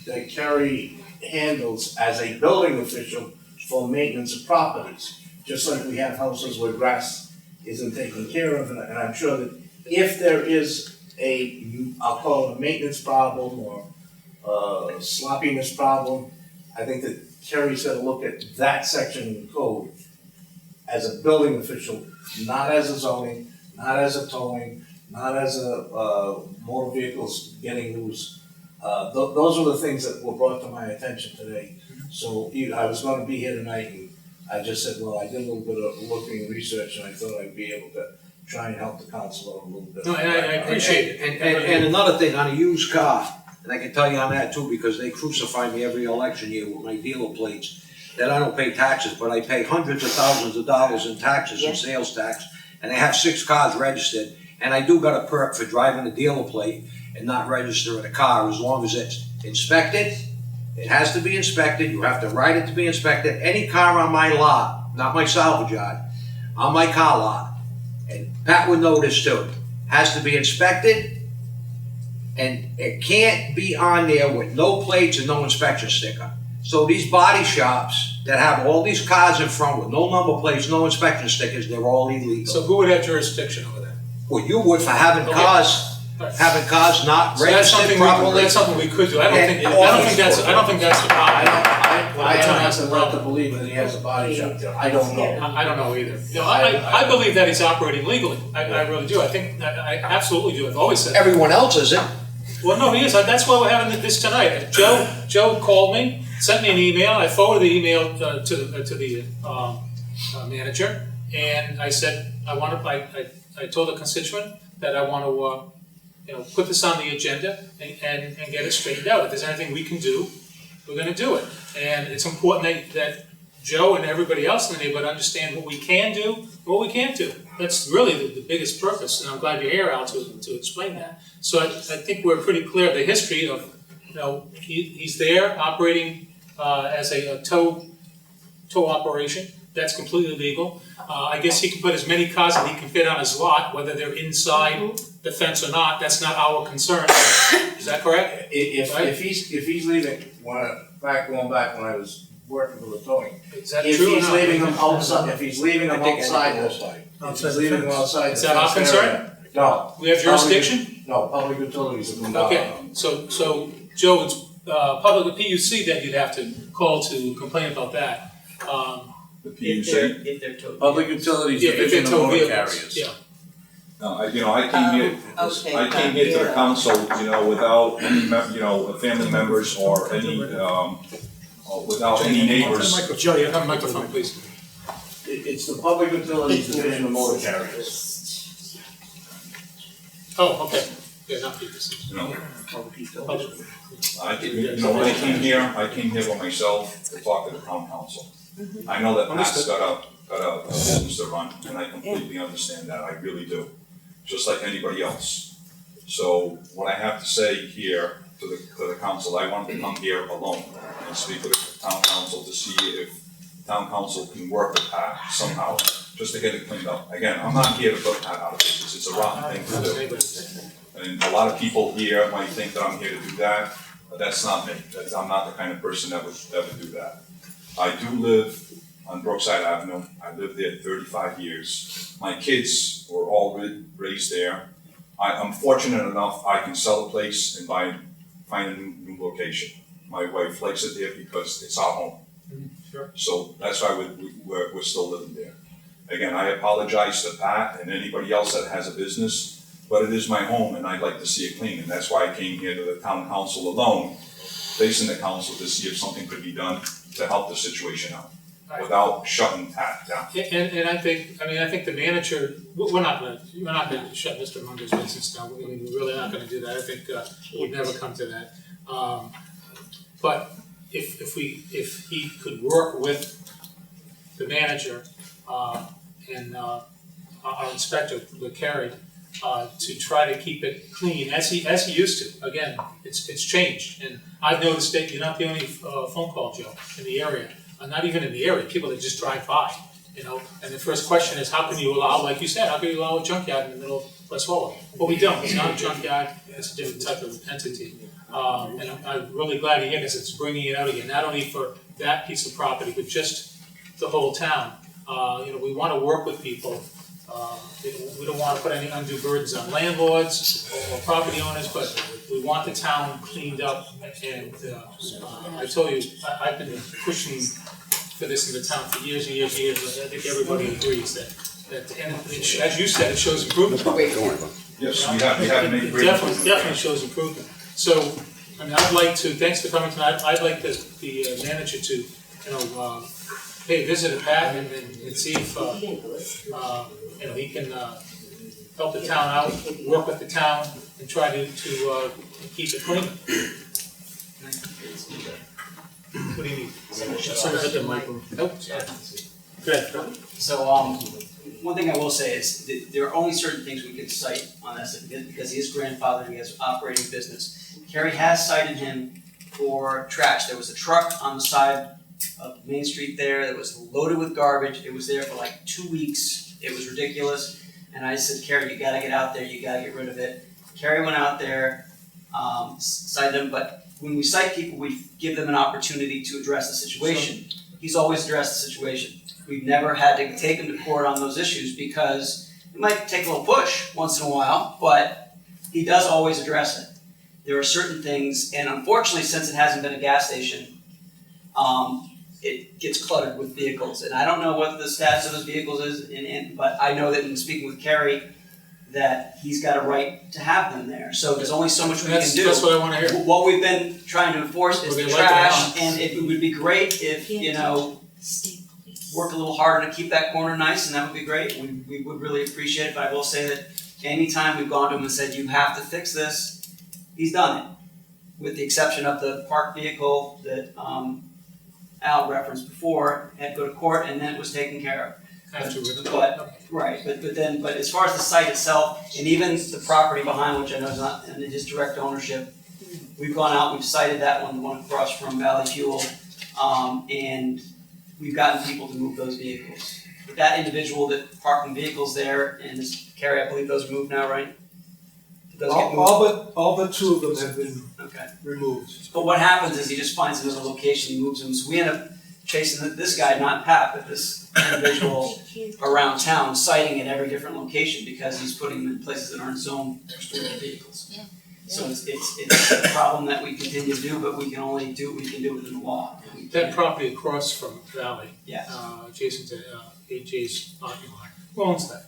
that Kerry handles as a building official for maintenance of properties. Just like we have houses where grass isn't taken care of, and I'm sure that if there is I'll call it a maintenance problem or a sloppiness problem, I think that Kerry's gotta look at that section of the code as a building official, not as a zoning, not as a towing, not as a motor vehicles getting loose. Those are the things that were brought to my attention today. So I was gonna be here tonight and I just said, well, I did a little bit of looking and research and I thought I'd be able to try and help the council out a little bit. No, and I appreciate it. And another thing, on a used car, and I can tell you on that too, because they crucify me every election year with my dealer plates, that I don't pay taxes, but I pay hundreds of thousands of dollars in taxes and sales tax, and I have 6 cars registered, and I do got a perk for driving a dealer plate and not registering a car, as long as it's inspected. It has to be inspected, you have to write it to be inspected. Any car on my lot, not my salvage yard, on my car lot, and Pat would know this too, has to be inspected, and it can't be on there with no plates and no inspection sticker. So these body shops that have all these cars in front with no number plates, no inspection stickers, they're all illegal. So who would have jurisdiction over that? Well, you would for having cars not So that's registered something properly. that's something we could do. I don't think that's the problem. I am not to believe that he has a body shop there, I don't know. I don't know either. I believe that he's operating legally. I really do. I think, I absolutely do. I've always said that. Everyone else isn't. Well, no, he is. That's why we're having this tonight. Joe called me, sent me an email. I forwarded the email to the manager, and I said I told the constituent that I want to put this on the agenda and get it straightened out. If there's anything we can do, we're going to do it. And it's important that Joe and everybody else in the neighborhood understand what we can do and what we can't do. That's really the biggest purpose, and I'm glad you're here, Al, to explain that. So I think we're pretty clear of the history of, he's there operating as a tow operation. That's completely legal. I guess he can put as many cars as he can fit on his lot, whether they're inside the fence or not. That's not our concern. Is that correct? If he's leaving, going back when I was working for the towing, Is that if true or he's not? leaving them outside, if he's leaving them I think outside, if he's leaving them outside. Is the that our fenced concern? area, No. We have jurisdiction? No, public utilities have come down. Okay, so Joe, it's public PUC that you'd have to call to complain about that. The PUC, If they're towed. Public utilities, Yeah, if division they're of tow motor vehicles, carriers. yeah. I came here to the council, without any, family members or any, without any neighbors. Joe, you have a microphone, please. It's the public utilities division of motor carriers. Oh, okay, yeah, not PUC. You know, Public utilities. when I came here by myself to talk to the town council. I know that Pat's got a business to run, and I completely understand that, I really do, just like anybody else. So what I have to say here to the council, I wanted to come here alone and speak with the town council to see if town council can work with Pat somehow, just to get it cleaned up. Again, I'm not here to put Pat out of business, it's a rotten thing to do. And a lot of people here might think that I'm here to do that, but that's not me. I'm not the kind of person that would do that. I do live on Brookside Avenue. I lived there 35 years. My kids were all raised there. I'm fortunate enough I can sell the place and find a new location. My wife likes it there because it's our home. Sure. So that's why we're still living there. Again, I apologize to Pat and anybody else that has a business, but it is my home and I'd like to see it clean. And that's why I came here to the town council alone, facing the council to see if something could be done to help the situation out. without shutting that down. And I think the manager, we're not gonna shut Mr. Munder's business down, we're really not gonna do that, I think, it would never come to that. But if he could work with the manager, and, our inspector, Carrie, to try to keep it clean, as he used to, again, it's changed, and I've noticed that you're not the only, phone call, Joe, in the area. Not even in the area, people that just drive by, and the first question is, how can you allow, like you said, how can you allow a junkyard in the middle of West Warwick? Well, we don't, it's not a junkyard, it's a different type of entity. And I'm really glad to hear this, it's bringing it out again, not only for that piece of property, but just the whole town. We wanna work with people, we don't wanna put any undue burdens on landlords or property owners, but we want the town cleaned up, and, I told you, I've been pushing for this in the town for years and years and years, and I think everybody agrees that, and as you said, it shows improvement. Yes, we have made great improvement. Definitely shows improvement. So, I'd like to, thanks for coming tonight, I'd like the manager to, hey, visit Pat and see if, he can, help the town out, work with the town, and try to keep it clean. What do you need? Someone hit the microphone. Nope. Good. So, one thing I will say is that there are only certain things we can cite on this, because he is grandfathered, he has operating business. Kerry has cited him for trash. There was a truck on the side of Main Street there that was loaded with garbage. It was there for like 2 weeks. It was ridiculous. And I said, Kerry, you gotta get out there, you gotta get rid of it. Kerry went out there, cited him, but when we cite people, we give them an opportunity to address the situation. He's always addressed the situation. We've never had to take him to court on those issues because it might take a little push once in a while, but he does always address it. There are certain things, and unfortunately, since it hasn't been a gas station, it gets cluttered with vehicles. And I don't know what the status of those vehicles is, but I know that in speaking with Kerry, that he's got a right to have them there. So there's only so much we can do. That's what I wanna hear. What we've been trying to enforce is Well, the they like trash, it. and it would be great if, work a little harder to keep that corner nice, and that would be great. We would really appreciate it, but I will say that anytime we've gone to him and said, you have to fix this, he's done it. With the exception of the parked vehicle that, Al referenced before, had to go to court, and then it was taken care of. But as far as the site itself, and even the property behind, which I know is not in his direct ownership, we've gone out, we've cited that one, the one across from Valley Fuel, and we've gotten people to move those vehicles. But that individual that parked the vehicles there, and Carrie, I believe those are moved now, right? Did those get moved? All but two of them have been Okay. removed. But what happens is he just finds another location, he moves them, so we end up chasing this guy, not Pat, but this individual around town, citing at every different location because he's putting them in places that aren't zoned for their vehicles. Yeah. So it's a problem that we continue to do, but we can only do what we can do within the law. And we That can't- property across from Valley, Yes, adjacent to AJ's parking lot, who owns that?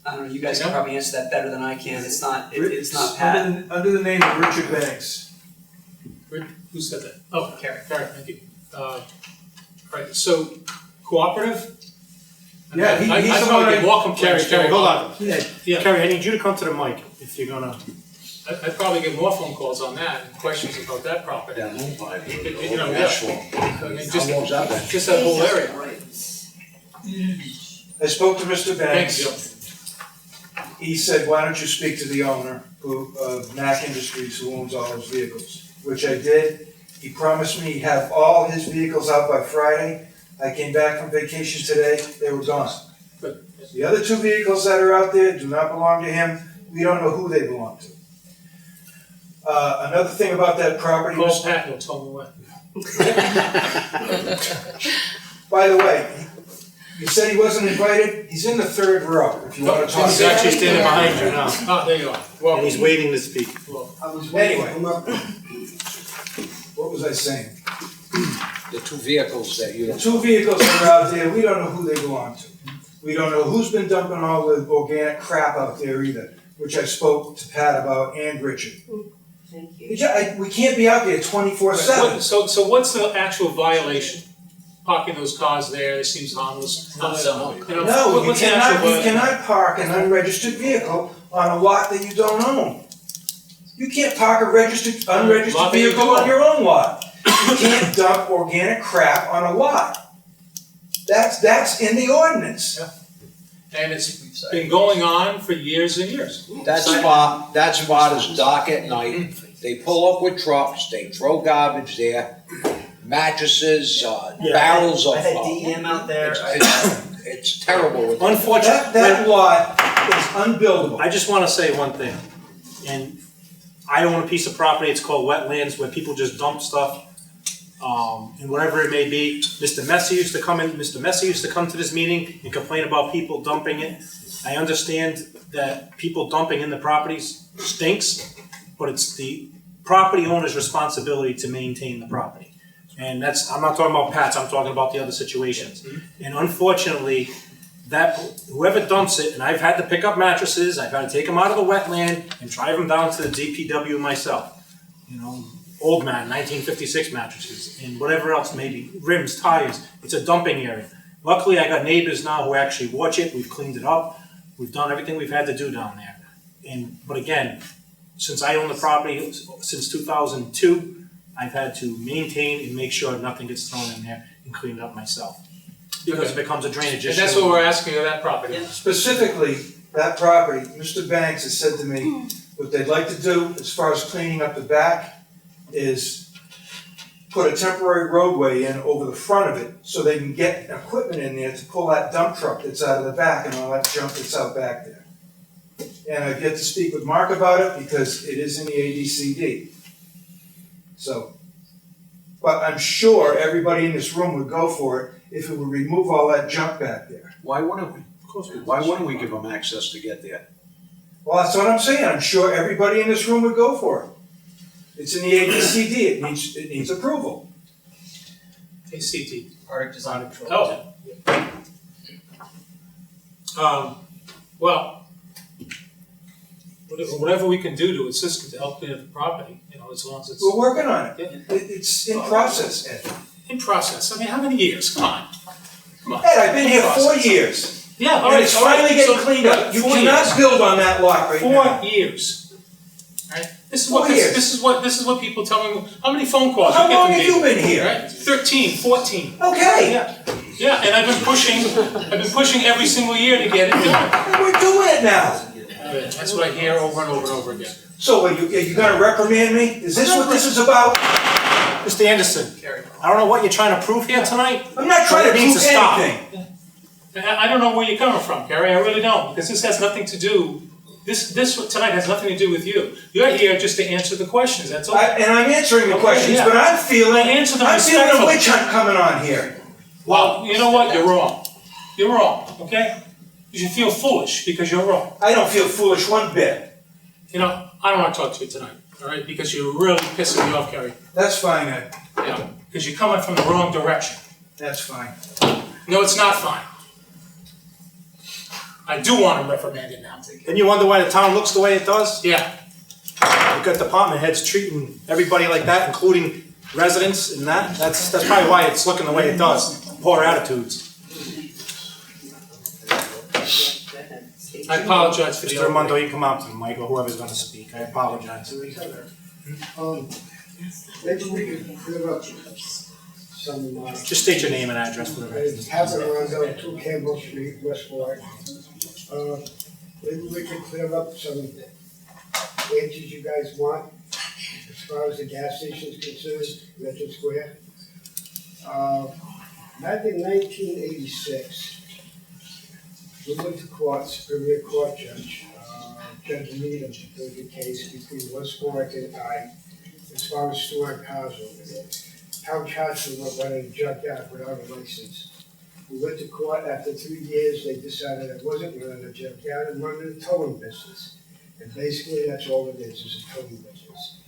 I don't know, you guys can probably answer that better than I can, it's not It's Pat. under the name of Richard Banks. Who said that? Oh, Carrie. Thank you. Right, so cooperative? Yeah, he's the I one probably I- get more from Kerry, Hold on. Yeah. Kerry, I need you to come to the mic if you're gonna. I'd probably get more phone calls on that and questions about that property. That loan pipe, You know, asphalt. I mean, How long's that been? just that whole area. I spoke to Mr. Thanks, Banks. Joe. He said, why don't you speak to the owner of Mack Industries who owns all those vehicles, which I did. He promised me he'd have all his vehicles out by Friday. I came back from vacation today, they were gone. Good. The other two vehicles that are out there do not belong to him, we don't know who they belong to. Another thing about that property, Call Pat, he'll tell me what. by the way, you said he wasn't invited, he's in the third row, if you wanna talk. He's actually standing behind you now, Oh, there you are. Well, and he's waiting to speak. Anyway. What was I saying? The two vehicles that you The don't. two vehicles that are out there, we don't know who they belong to. We don't know who's been dumping all the organic crap out there either, which I spoke to Pat about and Richard. Thank you. We can't be out there 24/7. So what's the actual violation? parking those cars there, it seems harmless. Not so. You know, No, you what's the actual word? cannot park an unregistered vehicle on a lot that you don't own. You can't park a unregistered Lot that you vehicle do on own. your own lot. You can't dump organic crap on a lot. That's in the ordinance. And it's been going on for years and years. That spot is dark at night. They pull up with trucks, they throw garbage there, mattresses, barrels of. I had DEM out there. It's terrible. Unfortunately, That lot is unbuildable. I just wanna say one thing, and I own a piece of property, it's called wetlands, where people just dump stuff, and whatever it may be. Mr. Messi used to come to this meeting and complain about people dumping it. I understand that people dumping in the properties stinks, but it's the property owner's responsibility to maintain the property. And I'm not talking about Pat's, I'm talking about the other situations. And unfortunately, that whoever dumps it, and I've had to pick up mattresses, I've had to take them out of the wetland and drive them down to the DPW myself. You know, old man, 1956 mattresses, and whatever else, maybe rims, tires, it's a dumping area. Luckily, I got neighbors now who actually watch it, we've cleaned it up, we've done everything we've had to do down there. But again, since I own the property since 2002, I've had to maintain and make sure nothing gets thrown in there and clean it up myself. Because it becomes a drainage issue. And that's what we're asking of that property. Specifically, that property, Mr. Banks has said to me, what they'd like to do as far as cleaning up the back is put a temporary roadway in over the front of it so they can get equipment in there to pull that dump truck that's out of the back and all that junk that's out back there. And I get to speak with Mark about it because it is in the ADCD. So, but I'm sure everybody in this room would go for it if it would remove all that junk back there. Why wouldn't we? Of course we do. Why wouldn't we give them access to get there? Well, that's what I'm saying. I'm sure everybody in this room would go for it. It's in the ABCD. It needs approval. ACT. Arctic Design Control. Oh. Well, whatever we can do to assist to help clean up the property, you know, as long as it's We're working on it. Yeah. It's in process, Ed. in process. I mean, how many years? Come on. Ed, I've been here 4 years. Yeah, all And right. it's all right, finally getting so- cleaned up. You 4 cannot years. build on that lot right now. 4 years. Right? This is 4 what years. this is what people tell me. How many phone calls How you get long from have me? you been here? Right? 13, 14. Okay. Yeah, and I've been pushing every single year to get it done. And we're doing it now. That's what I hear over and over and over again. So are you gonna reprimand me? Is this what this is about? Mr. Anderson, I don't know what you're trying to prove here tonight. I'm not trying but to it needs prove to stop. anything. And I don't know where you're coming from, Gary, I really don't, because this has nothing to do, this tonight has nothing to do with you. You're here just to answer the questions, that's all. And I'm answering the Okay, questions, yeah. but I'm feeling I answer them a respectfully. witch hunt coming on here. Well, you know what, you're wrong. You're wrong, okay? You should feel foolish because you're wrong. I don't feel foolish one bit. You know, I don't wanna talk to you tonight, all right, because you're really pissing me off, Gary. That's fine, Ed. Yeah, because you're coming from the wrong direction. That's fine. No, it's not fine. I do want to reprimand it now. And you wonder why the town looks the way it does? Yeah, You've got department heads treating everybody like that, including residents and that. That's probably why it's looking the way it does. Poor attitudes. I apologize for the Mr. Armando, you come out to the mic or whoever's gonna speak. I apologize. Maybe we can clear up some, Just state your name and address for the record. it's happening around 2 Campbell Street, West Warwick. Maybe we can clear up some answers you guys want as far as the gas station is concerned, Metro Square. Back in 1986, we went to court, Superior Court Judge, Judge Needham, heard the case between West Warwick and I, as far as storing cars over there. Town council were running a junkyard without a license. We went to court, after 3 years, they decided it wasn't running a junkyard and running a towing business. And basically, that's all it is a towing business.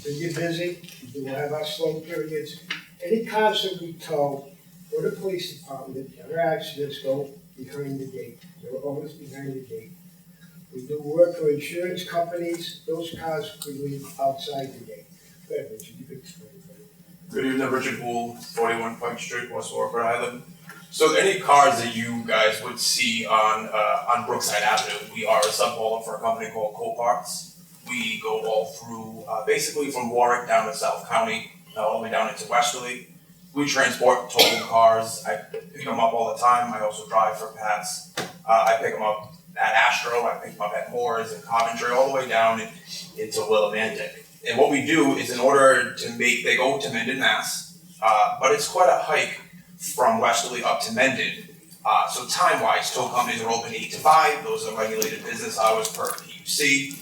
We've been busy, we do have our slow periods. Any cars that we tow, or the police department, other accidents go behind the gate. They're always behind the gate. We do work for insurance companies, those cars could leave outside the gate. Go ahead, Richard, you could explain it. Good evening, Richard Poole, 41 Pike Street, West Warwick, Rhode Island. So any cars that you guys would see on Brookside Avenue, we are a sub-hauler for a company called Coparts. We go all through, basically from Warwick down to South County, all the way down into Westerly. We transport totaled cars. I pick them up all the time. I also drive for Pat's. I pick them up at Astro. I pick them up at Moore's and Coventry, all the way down into Willimantic. And what we do is, in order to they go to Mendon, Mass. But it's quite a hike from Westerly up to Mendon. So time-wise, tow companies are open 8 to 5. Those are regulated business hours per PUC.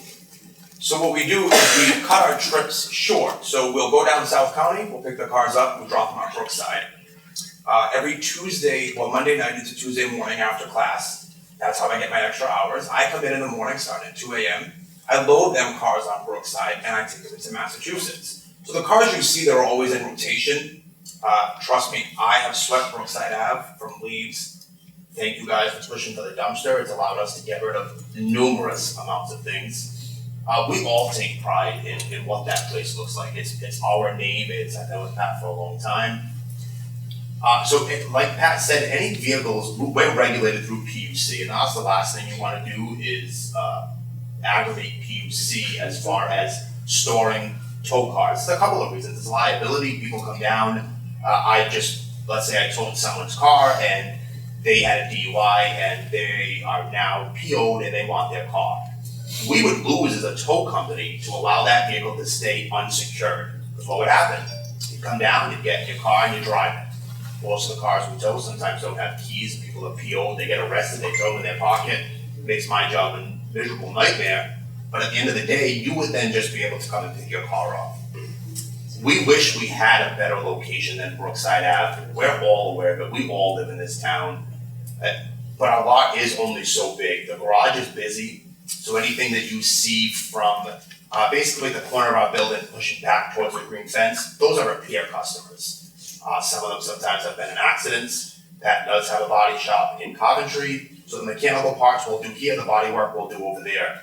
So what we do is we cut our trips short. So we'll go down to South County, we'll pick the cars up, we'll drop them on Brookside. Every Tuesday, Monday night into Tuesday morning after class, that's how I get my extra hours. I come in the morning, starting at 2 a.m. I load them cars on Brookside and I take them into Massachusetts. So the cars you see that are always in rotation, trust me, I have swept Brookside Ave from leaves. Thank you guys for pushing to the dumpster. It's allowed us to get rid of numerous amounts of things. We all take pride in what that place looks like. It's our name. I've been with Pat for a long time. Like Pat said, any vehicles, we're regulated through PUC, and that's the last thing you want to do is aggravate PUC as far as storing tow cars. There's a couple of reasons. It's liability. People come down. Let's say I towed someone's car and they had a DUI and they are now PO'd and they want their car. We would lose as a tow company to allow that vehicle to stay unsecured. Because what would happen? You come down, you get your car and you drive it. Most of the cars we tow sometimes don't have keys, people are PO'd, they get arrested, they throw them in their pocket. It makes my job a miserable nightmare. But at the end of the day, you would then just be able to come and pick your car up. We wish we had a better location than Brookside Ave. We're all aware of it, we all live in this town. But our lot is only so big. The garage is busy. So anything that you see from basically the corner of our building pushing back towards the green fence, those are repair customers. Some of them sometimes have been in accidents. Pat does have a body shop in Coventry, so the mechanical parts we'll do here, the body work we'll do over there.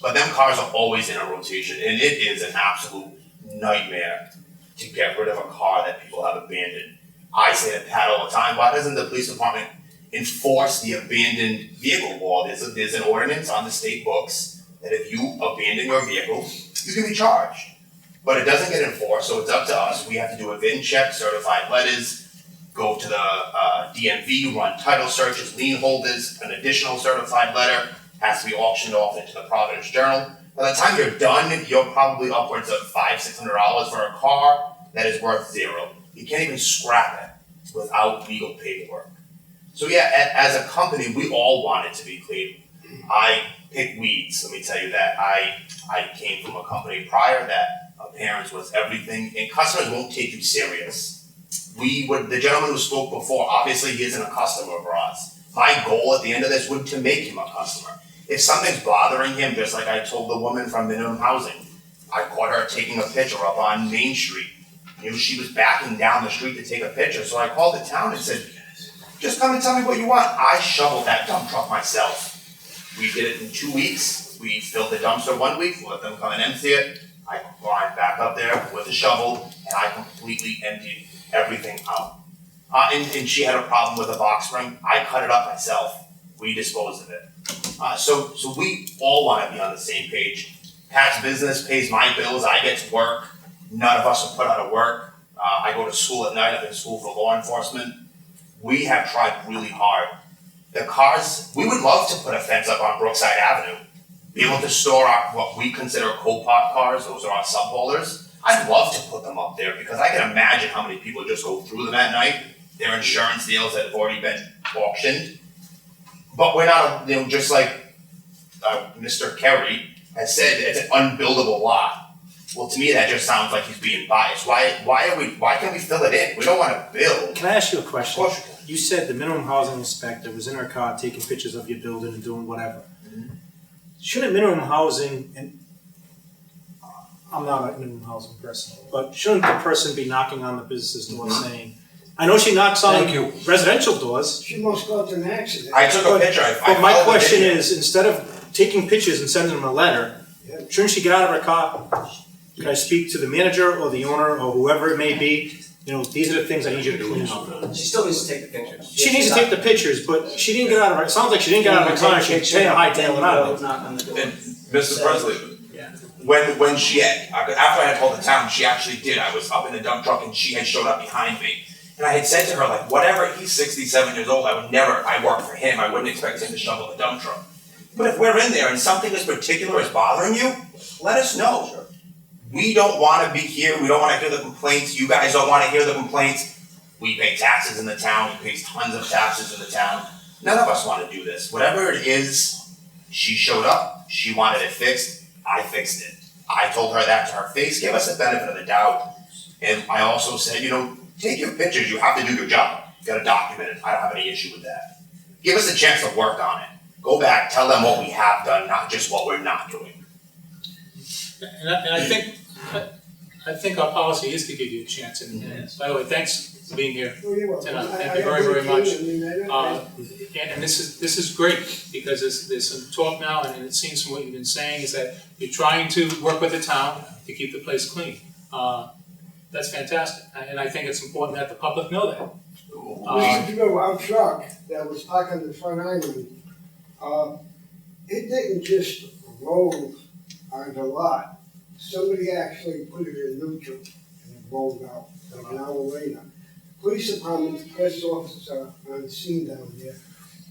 But them cars are always in a rotation, and it is an absolute nightmare to get rid of a car that people have abandoned. I say to Pat all the time, why doesn't the police department enforce the abandoned vehicle law? There's an ordinance on the state books that if you abandon your vehicle, you can be charged. But it doesn't get enforced, so it's up to us. We have to do a VIN check, certified letters, go to the DMV, run title searches, lien holders, an additional certified letter has to be auctioned off into the Providence Journal. By the time you're done, you're probably upwards of $500-600 for a car that is worth $0. You can't even scrap it without legal paperwork. So yeah, as a company, we all want it to be clean. I pick weeds, let me tell you that. I came from a company prior that appearance was everything, and customers won't take you serious. The gentleman who spoke before, obviously he isn't a customer of ours. My goal at the end of this would to make him a customer. If something's bothering him, just like I told the woman from minimum housing, I caught her taking a picture up on Main Street. She was backing down the street to take a picture, so I called the town and said, just come and tell me what you want. I shoveled that dump truck myself. We did it in 2 weeks. We filled the dumpster 1 week, let them come and empty it. I climbed back up there with a shovel, and I completely emptied everything out. And she had a problem with a box spring. I cut it up myself. We disposed of it. So we all want to be on the same page. Pat's business pays my bills. I get to work. None of us are put out of work. I go to school at night. I'm in school for law enforcement. We have tried really hard. The cars, we would love to put a fence up on Brookside Avenue, be able to store what we consider Copart cars. Those are our subholders. I'd love to put them up there because I can imagine how many people just go through them at night. Their insurance deals that have already been auctioned. But we're not, just like Mr. Kerry has said, it's an unbuildable lot. Well, to me, that just sounds like he's being biased. Why can't we fill it in? We don't want to build. Can I ask you a question? Of course you can. You said the minimum housing inspector was in her car taking pictures of your building and doing whatever. Shouldn't minimum housing, and I'm not a minimum housing person, but shouldn't the person be knocking on the business's door saying, I know she knocks on residential doors. She must go to an accident. I took a picture. But my question is, instead of taking pictures and sending them a letter, shouldn't she get out of her car, could I speak to the manager or the owner or whoever it may be? You know, these are the things I need you to clean up. She still needs to take the pictures. She needs to take the pictures, but she didn't get out of her, it sounds like she didn't get out of her car, she paid a high tail out of it. Knock on the door. And Mr. Presley, Yeah. when she had, after I had told the town, she actually did, I was up in the dump truck and she had showed up behind me. And I had said to her, like, whatever, he's 67 years old, I work for him, I wouldn't expect him to shovel the dump truck. But if we're in there and something as particular is bothering you, let us know. We don't wanna be here, we don't wanna hear the complaints, you guys don't wanna hear the complaints. We pay taxes in the town, he pays tons of taxes in the town. None of us wanna do this. Whatever it is, she showed up, she wanted it fixed, I fixed it. I told her that to her face, give us the benefit of the doubt. And I also said, take your pictures, you have to do your job. You gotta document it, I don't have any issue with that. Give us a chance to work on it. Go back, tell them what we have done, not just what we're not doing. And I think our policy is to give you a chance, and by the way, thanks for being here Well, you're welcome. tonight, I- thank I you very, very much. appreciate it. I mean, And this is great, because there's some talk now, and it seems from what you've been saying, is that you're trying to work with the town to keep the place clean. That's fantastic, and I think it's important that the public know that. Mr. DeVille, our truck that was parked on the front island, it didn't just roll on the lot. Somebody actually put it in neutral and it rolled out like an hour later. Police department, the press officer on the scene down there,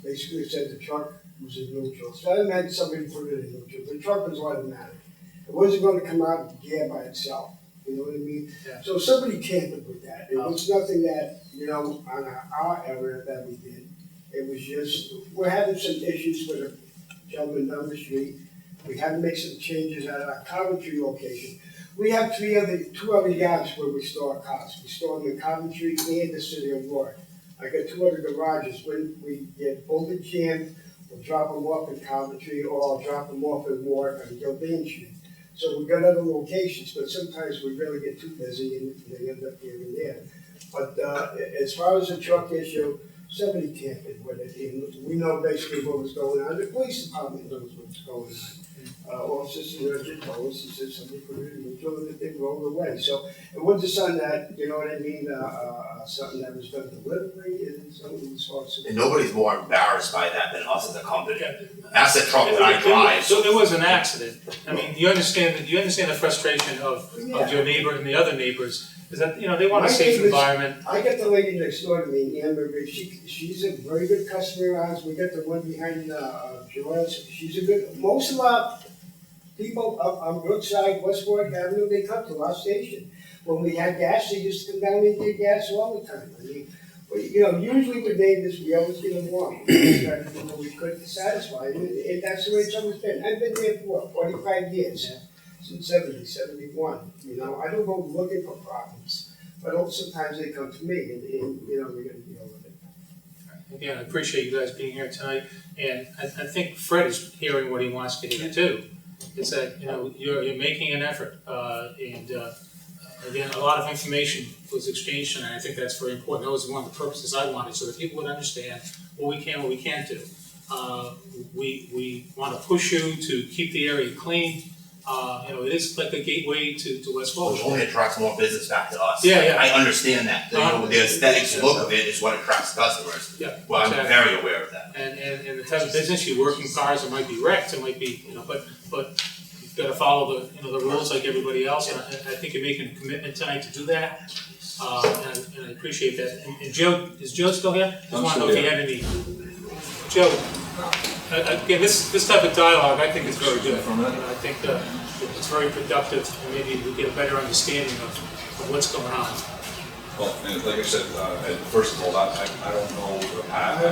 basically said the truck was in neutral. So I imagine somebody put it in neutral. The truck was automatic. It wasn't gonna come out of gear by itself. You know what I mean? Yeah. So somebody tampered with that. It was nothing that, on our area that we did. It was just, we're having some issues with a gentleman down the street. We had to make some changes at our Coventry location. We have two other yards where we store cars. We store them in Coventry and the city of Warwick. I got 2 other garages. When we get overjammed, we'll drop them off in Coventry or I'll drop them off in Warwick on Gilbane Street. So we've got other locations, but sometimes we really get too busy and they end up here and there. But as far as the truck issue, somebody tampered with it, and we know basically what was going on. The police department knows what's going on. Officers told us, he said somebody put it in neutral and it rolled away. So it wasn't something that, you know what I mean, something that was done deliberately, and something was supposed to. And nobody's more embarrassed by that than us as a company. That's the truck that I drive. So it was an accident. I mean, you understand the frustration of your neighbor and the other neighbors, is that, they want a safe environment. I got the lady next door to me, Anne Marie, she's a very good customer of ours. We got the one behind Joel's, she's a good, most of our people up on Brookside, West Warwick Avenue, they come to our station. When we had gas, they used to come down and get gas all the time. I mean, usually with neighbors, we always get along. We couldn't satisfy them, and that's the way it's always been. I've been there for 45 years, since 71. I don't go looking for problems, but sometimes they come to me, and we're gonna deal with it. Again, I appreciate you guys being here tonight, and I think Fred is hearing what he wants to hear too. Is that, you're making an effort, and again, a lot of information was exchanged tonight. I think that's very important. That was one of the purposes I wanted, so that people would understand what we can, what we can't do. We want to push you to keep the area clean. It is like a gateway to West Warwick. Which only attracts more business back to us. Yeah. I understand that. The aesthetics look of it is what attracts customers. Yeah. Well, I'm exactly. very aware of that. And in the type of business, you work in cars, it might be wrecked, it might be, but you've got to follow the rules like everybody else, and I think you're making a commitment tonight to do that. And I appreciate that. And Joe, is Joe still here? I just want to know if you had any. Joe, again, this type of dialogue, I think is very good. I think it's very productive, and maybe we get a better understanding of what's going on. Well, and like I said, first of all, I don't know the path.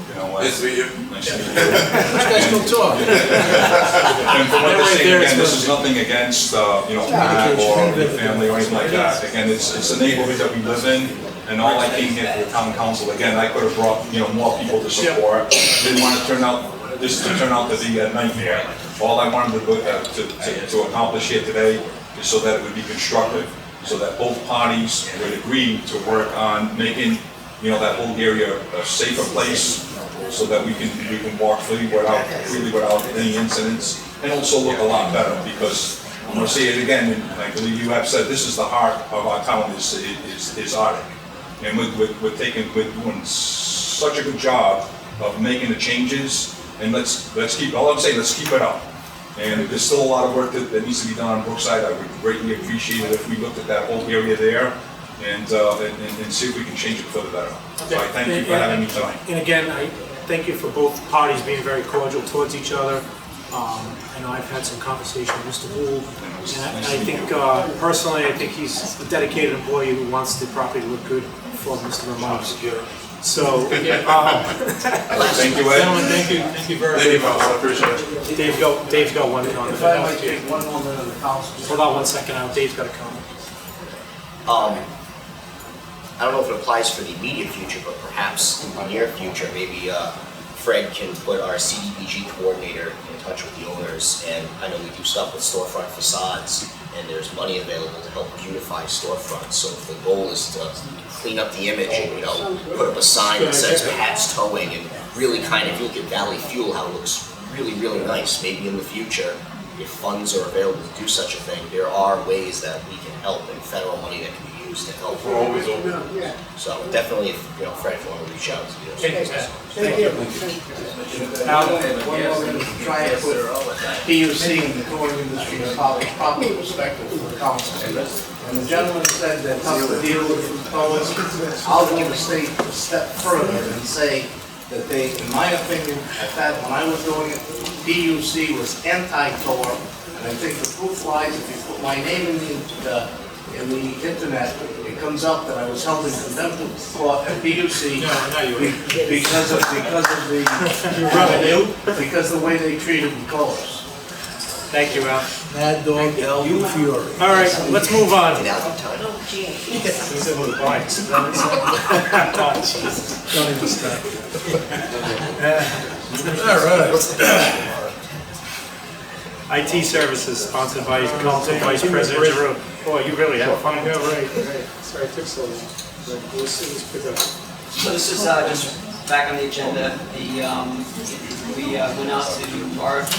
Nice to meet you. Nice to meet you. These guys don't talk. And from what they're saying, again, this is nothing against, Pat or your family or anything like that. Again, it's a neighborhood that we live in, and all I came here for the town council. Again, I could have brought, more people to support. Didn't want to turn out to be a nightmare. All I wanted to accomplish here today is so that it would be constructive, so that both parties would agree to work on making, that whole area a safer place, so that we can walk freely without any incidents, and also look a lot better, because I'm gonna say it again, and I believe you have said, this is the heart of our town is Arctic. And we're doing such a good job of making the changes, and let's keep, all I'm saying, let's keep it up. And there's still a lot of work that needs to be done on Brookside. I would greatly appreciate it if we looked at that whole area there and see if we can change it for the better. So I thank you for having me tonight. And again, I thank you for both parties being very cordial towards each other. I know I've had some conversation with Mr. Gould, and I think, personally, I think he's a dedicated employee who wants the property to look good for Mr. Ramon. So, Thank you, Ed. gentlemen, thank you very much. Thank you, folks, I appreciate it. Dave's got one comment. If I might take one more minute of the council. Hold on 1 second now, Dave's got a comment. I don't know if it applies for the immediate future, but perhaps in the near future, maybe Fred can put our CDBG coordinator in touch with the owners. And I know we do stuff with storefront facades, and there's money available to help beautify storefronts. So if the goal is to clean up the image and, put up a sign that says Pat's Towing, and really kind of, if you look at Valley Fuel, how it looks really, really nice. Maybe in the future, if funds are available to do such a thing, there are ways that we can help, and federal money that can be used to help. We're always open. So definitely, if, Fred, if you want to reach out to you. Thank you. One more minute to try and put PUC and the touring industry in proper perspective for the council. And the gentleman said that tough to deal with towers. I'll go to state a step further and say that they, in my opinion, at that, when I was doing it, PUC was anti-tower. And I think the proof lies, if you put my name in the internet, it comes up that I was held in contempt of court at PUC because of the revenue, because of the way they treated the towers. Thank you, Al. Mad Dog L. Fury. All right, let's move on. Get out of time. Don't even start. IT services sponsored by Council Vice President Giroux. Boy, you really have fun. Yeah, right. Sorry it took so long. But let's pick up. So this is just back on the agenda. We went out to RFQ.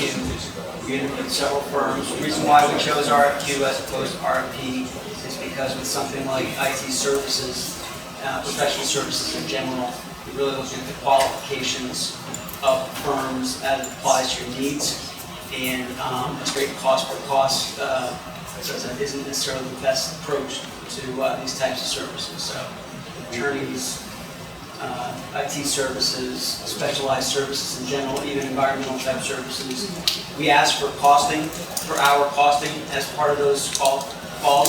We interviewed several firms. The reason why we chose RFQ as opposed to RFP is because with something like IT services, professional services in general, we really look at the qualifications of firms as it applies to your needs. And a straight cost per cost, so that isn't necessarily the best approach to these types of services. So attorneys, IT services, specialized services in general, even environmental type services. We ask for costing, per hour costing as part of those calls,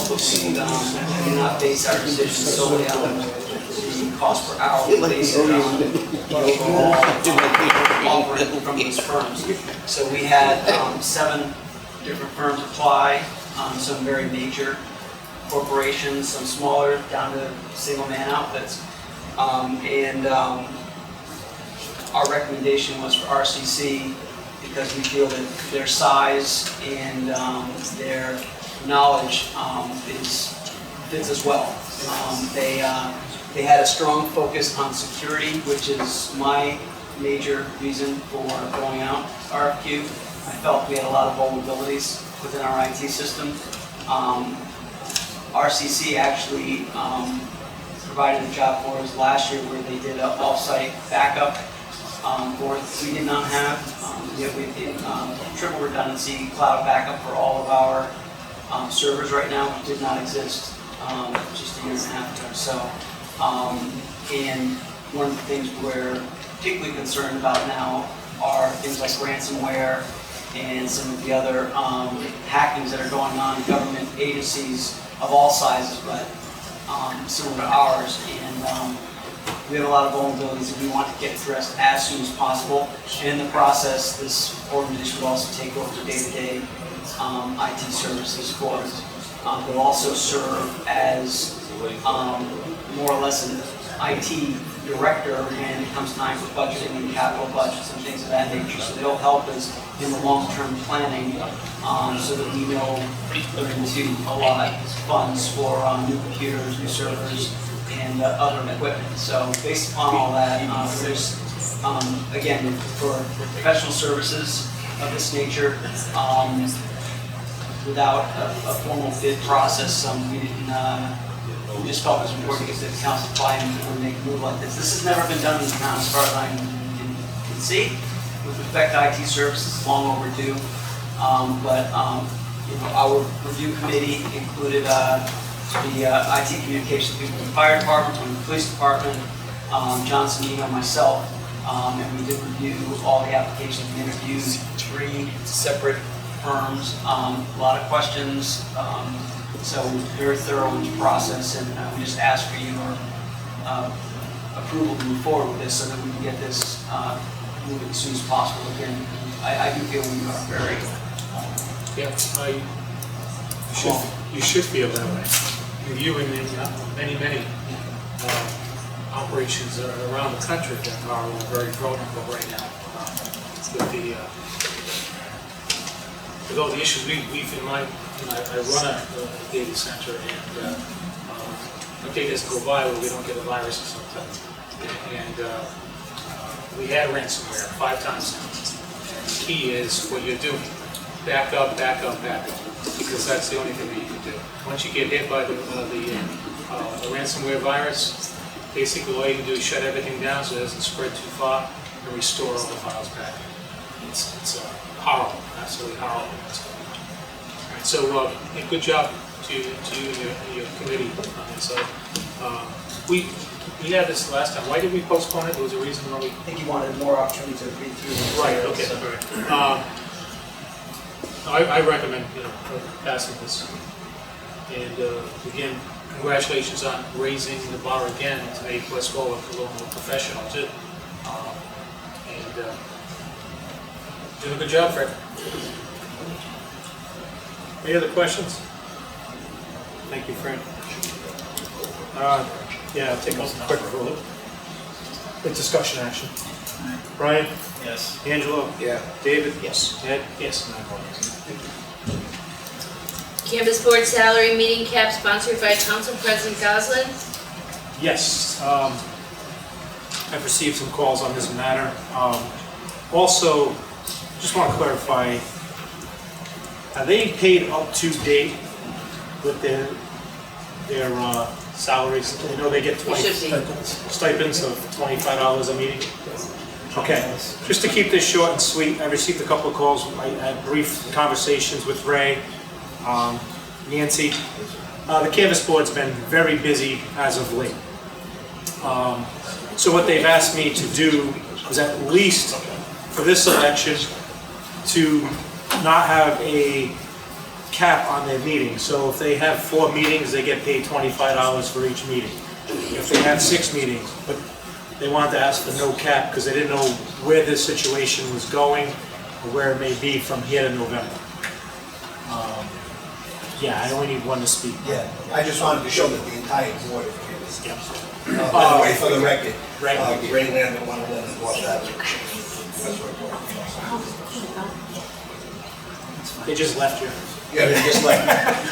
but we do not base our decisions solely on the cost per hour. We base it on the overall offering from these firms. So we had 7 different firms apply, some very major corporations, some smaller, down to single man outfits. Our recommendation was for RCC because we feel that their size and their knowledge fits us well. They had a strong focus on security, which is my major reason for going out RFQ. I felt we had a lot of vulnerabilities within our IT system. RCC actually provided a job for us last year where they did an off-site backup for us. We did not have. We did triple redundancy cloud backup for all of our servers right now, which did not exist just a year and a half ago. So, and one of the things we're particularly concerned about now are things like ransomware and some of the other hackings that are going on in government agencies of all sizes, but similar to ours, and we have a lot of vulnerabilities that we want to get addressed as soon as possible. And in the process, this organization will also take over the day-to-day IT services for us. They'll also serve as more or less an IT director when it comes time for budgeting and capital budgets and things of that nature. So they'll help us in the long-term planning so that we know we're into a lot of funds for new computers, new servers, and other equipment. So based upon all that, there's, again, for professional services of this nature, without a formal bid process. We didn't, we just felt it was important to get the council buy-in before we make a move like this. This has never been done in the town as far as I can see. With respect to IT services, long overdue. Our review committee included the IT communications people from the fire department, from the police department, Johnson, Eno, myself, and we did review all the applications. We interviewed 3 separate firms, a lot of questions, so very thorough in the process, and we just ask for your approval to move forward with this so that we can get this moving as soon as possible. Again, I do feel we are very you should feel that way. Reviewing the many operations around the country that are very vulnerable right now. With all the issues we've in mind, I run a data center, and a day doesn't go by where we don't get a virus or something. And we had ransomware 5 times now. The key is what you're doing. Back up, because that's the only thing that you can do. Once you get hit by the ransomware virus, basically all you can do is shut everything down so it doesn't spread too far and restore all the files back. It's horrible, absolutely horrible. All right, so good job to you and your committee on this. So we had this last time. Why did we postpone it? There was a reason why we. I think you wanted more opportunity to read through the Right. materials. Okay. I recommend passing this. And again, congratulations on raising the bar again to make West Warwick a little more professional too. Doing a good job, Fred. Any other questions? Thank you, Fred. Yeah, I'll take a quick vote. It's discussion action. Brian? Yes. Angelo? Yeah. David? Yes. Ed? Yes. And I vote yes. Canvas Board Salary Meeting Cap sponsored by Council President Goslin. Yes, I've received some calls on this matter. Also, just want to clarify, are they paid up to date with their salaries? I know they get stipends of $25 a meeting. Okay, just to keep this short and sweet, I received a couple of calls. I had brief conversations with Ray, Nancy. The Canvas Board's been very busy as of late. So what they've asked me to do is at least for this election to not have a cap on their meetings. So if they have 4 meetings, they get paid $25 for each meeting. If they have 6 meetings, but they wanted to ask for no cap because they didn't know where this situation was going or where it may be from here to November. Yeah, I only need one to speak. Yeah, I just wanted to show that the entire board is here. Yep. By the way, for the record, Ray Land at 111 North Avenue. They just left you. Yeah, they just left.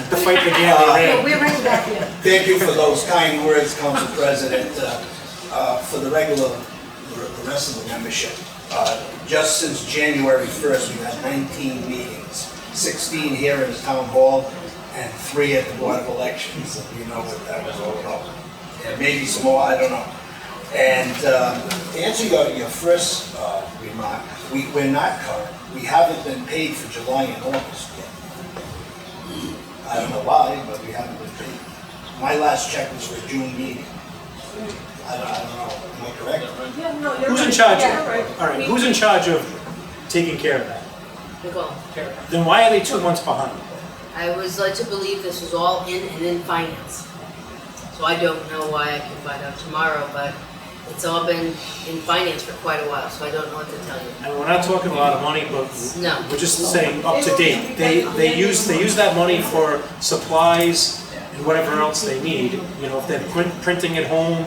The fight began, they ran. We're right back here. Thank you for those kind words, Council President. For the rest of the membership, just since January 1st, we've had 19 meetings, 16 here in the town hall, and 3 at the Board of Elections. You know what that was all about. And maybe some more, I don't know. And to answer your first remark, we're not current. We haven't been paid for July and August yet. I don't know why, but we haven't been paid. My last check was for June meeting. I don't know, am I correct? Yeah, no, you're Who's in right. charge Yeah, of, right. all right, who's in charge of taking care of that? Nicole, Then why are they 2 months behind? I was led to believe this was all in finance. So I don't know why. I can find out tomorrow, but it's all been in finance for quite a while, so I don't know what to tell you. I mean, we're not talking a lot of money, but No. we're just saying up to date. They use that money for supplies and whatever else they need. You know, if they're printing at home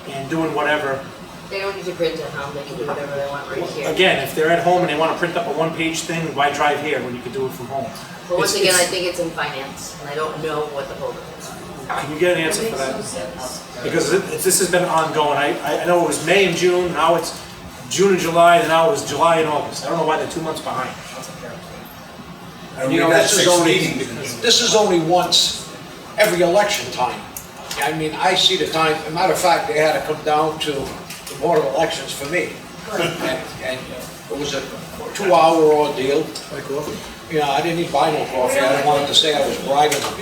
and doing whatever. They don't need to print at home, they can do whatever they want right here. Again, if they're at home and they want to print up a 1-page thing, why drive here when you can do it from home? But once again, I It's- think it's in finance, and I don't know what the holdup is. Can you get an answer for that? Because this has been ongoing. I know it was May and June, now it's June and July, and now it was July and August. I don't know why they're 2 months behind. You know, this is only once every election time. I mean, I see the time, as a matter of fact, they had to come down to the Board of Elections for me. And it was a 2-hour ordeal. You know, I didn't even buy no coffee, I didn't want them to say I was bribing them.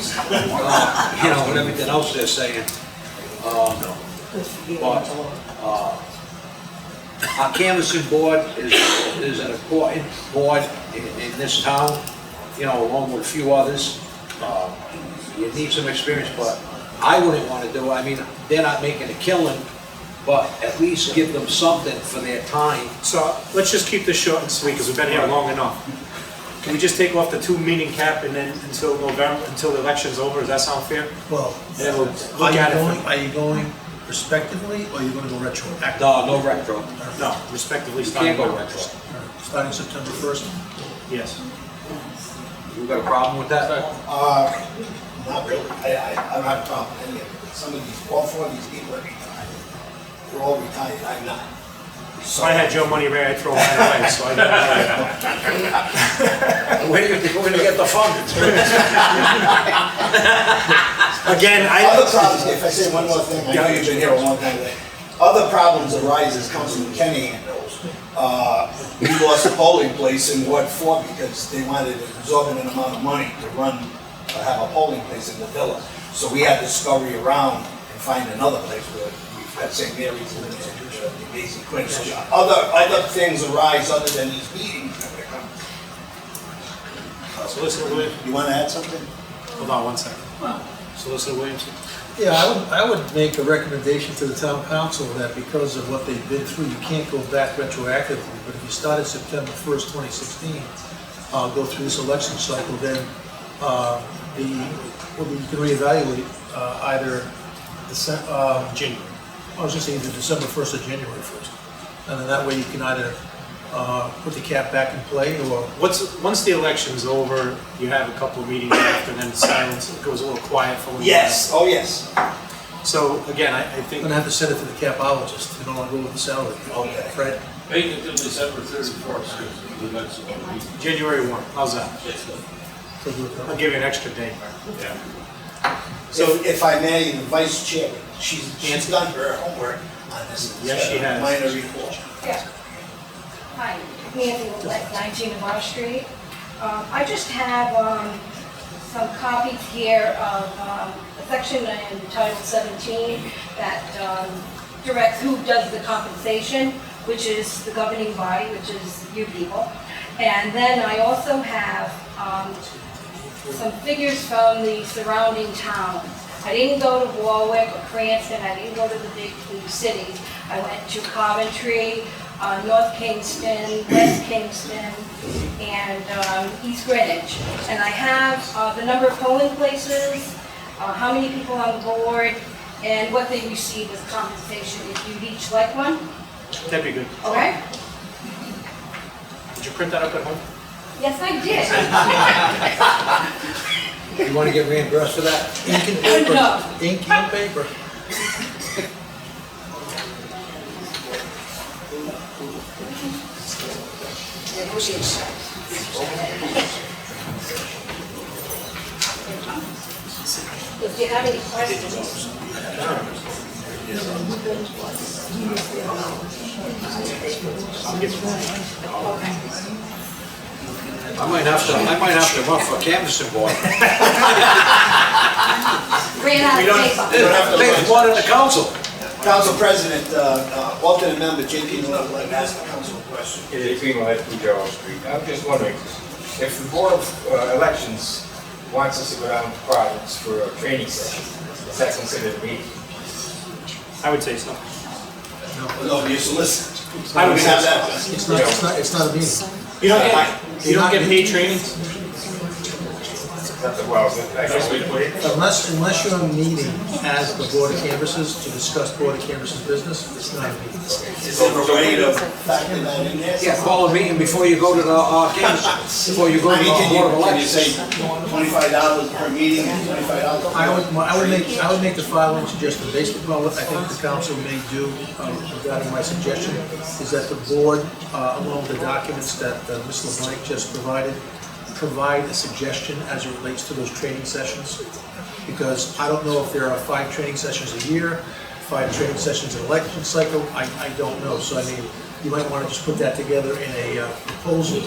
You know, and everything else they're saying. But, our canvassing board is an important board in this town, you know, along with a few others. You need some experience, but I wouldn't want to do it. I mean, they're not making a killing, but at least give them something for their time. So let's just keep this short and sweet, because we've been here long enough. Can we just take off the 2-meeting cap and then until November, until the election's over? Does that sound fair? Well, And then we'll look at it. are you going prospectively, or are you gonna go retroactive? No retro. No, respectively You starting. can't go retro. Starting September 1st? Yes. You got a problem with that? Not really, I don't have a problem with any of it. Some of these, all 4 of these people are retired. They're all retired, I'm not. If I had Joe Money Ray, I'd throw mine away, so I don't. Where do you think we're gonna get the funds? Again, Other problems, if I say one more thing, I know you've been here a long time, other problems arise as Councilman Kenny knows. We lost a polling place in Ward 4 because they wanted an exorbitant amount of money to have a polling place in the villa. So we had to scurry around and find another place where we've got St. Mary's and the Amazing Queen. So other things arise other than these meetings that we're coming. Solicitor Williams? You want to add something? Hold on 1 second. Solicitor Williamson? Yeah, I would make a recommendation to the town council that because of what they've been through, you can't go back retroactively. But if you started September 1st, 2016, go through this election cycle, then you can reevaluate either January. I was just saying either December 1st or January 1st. And then that way you can either put the cap back in play or... Once the election's over, you have a couple of meetings after, and then silence, it goes a little quiet for a little while. Yes, oh yes. So again, I I'm think. gonna have to send it to the capologist, you don't wanna go with the salary. Okay. Fred? Make it till December 31st. January 1, how's that? I'll give you an extra day. So if I may, the vice chair, she's done her homework on this. Yes, she has. Minor report. Yeah. Hi, Nancy Willett, 19 Water Street. I just have some copies here of a section in Title 17 that directs who does the compensation, which is the governing body, which is you people. And then I also have some figures from the surrounding towns. I didn't go to Warwick or Cranston, I didn't go to the big cities. I went to Coventry, North Kingston, West Kingston, and East Greenwich. And I have the number of polling places, how many people on the board, and what they receive as compensation, if you'd each like one. That'd be good. Okay? Did you print that up at home? Yes, I did. You wanna get reimbursed for that? Ink and paper. No. Ink and paper. If you have any questions. I might have to run for canvassing board. Ran out of paper. You don't have to Take one in the council. Council President, alternate member J.P. Miller would like to ask the council a question. J.P. Millett, 2 Gerald Street. I'm just wondering, if the Board of Elections wants us to go down to Providence for a training session, is that considered a meeting? I would say so. No, you solicit. I would have say that. It's not a meeting. You don't get paid trainings? I guess we put it. Unless you're meeting as the Board of Canvassers to discuss Board of Canvassers business, it's not a meeting. Is there a way to factor that in there? Yeah, call a meeting before you go to the canvass, before you go to the Board of Can you Elections. say $25 per meeting and $25? I would make the following suggestion, based upon what I think the council may do regarding my suggestion, is that the board, along with the documents that Ms. LeBlanc just provided, provide a suggestion as it relates to those training sessions. Because I don't know if there are 5 training sessions a year, 5 training sessions in election cycle, I don't know. So I mean, you might want to just put that together in a proposal,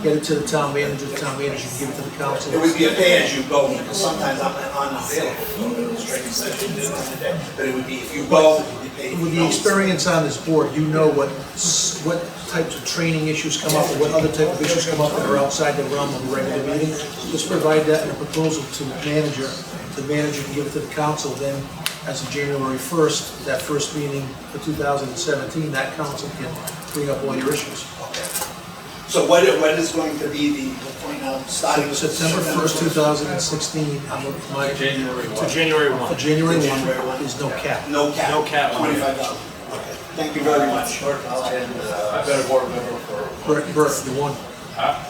get it to the town manager can give it to the council. It would be a pay-as-you-go, because sometimes I'm unavailable for those training sessions during the day. But it would be, if you go, you pay. With the experience on this board, you know what types of training issues come up, or what other type of issues come up that are outside the realm of a regular meeting. Just provide that in a proposal to the manager. The manager can give it to the council, then as of January 1st, that first meeting for 2017, that council can bring up all your issues. So when is going to be the point now, starting? September 1st, 2016, my January 1. To January 1. For January 1, there's no cap. No cap? No cap. $25. Okay, thank you very much. I've been a board member for. Bert, you won.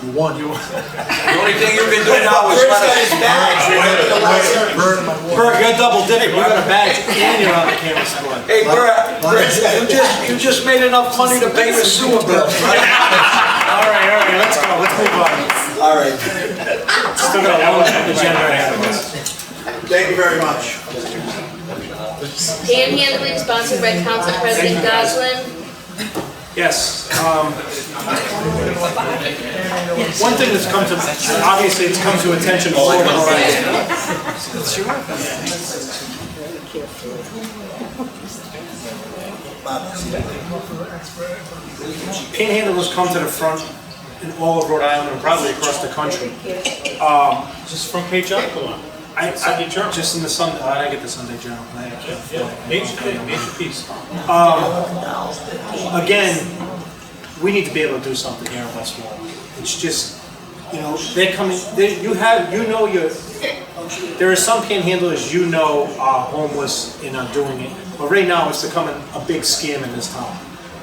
You won. The only thing you can do now is Bert's got his badge, remember the last hearing? Bert, you're double dipping. You got a badge and you're on the camera squad. Hey, Bert, you just made enough money to pay your sewer bill. All right, let's go, let's move on. All right. Still got a long agenda ahead of us. Thank you very much. Panhandling sponsored by Council President Goslin. Yes, one thing that's come to, obviously it's come to attention all over Panhandlers come to the front in all of Rhode Island and probably across the country. Is this front page article? Sunday Journal. Just in the Sunday, I get the Sunday Journal. Major piece. Again, we need to be able to do something here in West Warwick. It's just, they're coming, there are some panhandlers are homeless and are doing it, but right now it's becoming a big scam in this town.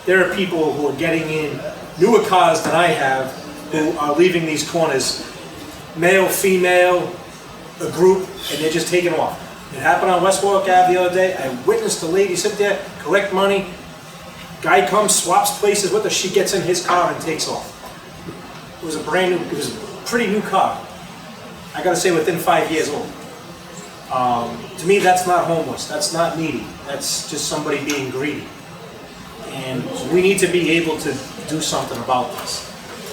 There are people who are getting in newer cars than I have, who are leaving these corners, male, female, a group, and they're just taking off. It happened on West Warwick Ave the other day. I witnessed a lady sit there, collect money. Guy comes, swaps places with her. She gets in his car and takes off. It was a pretty new car. I gotta say, within 5 years old. To me, that's not homeless. That's not needy. That's just somebody being greedy. And we need to be able to do something about this.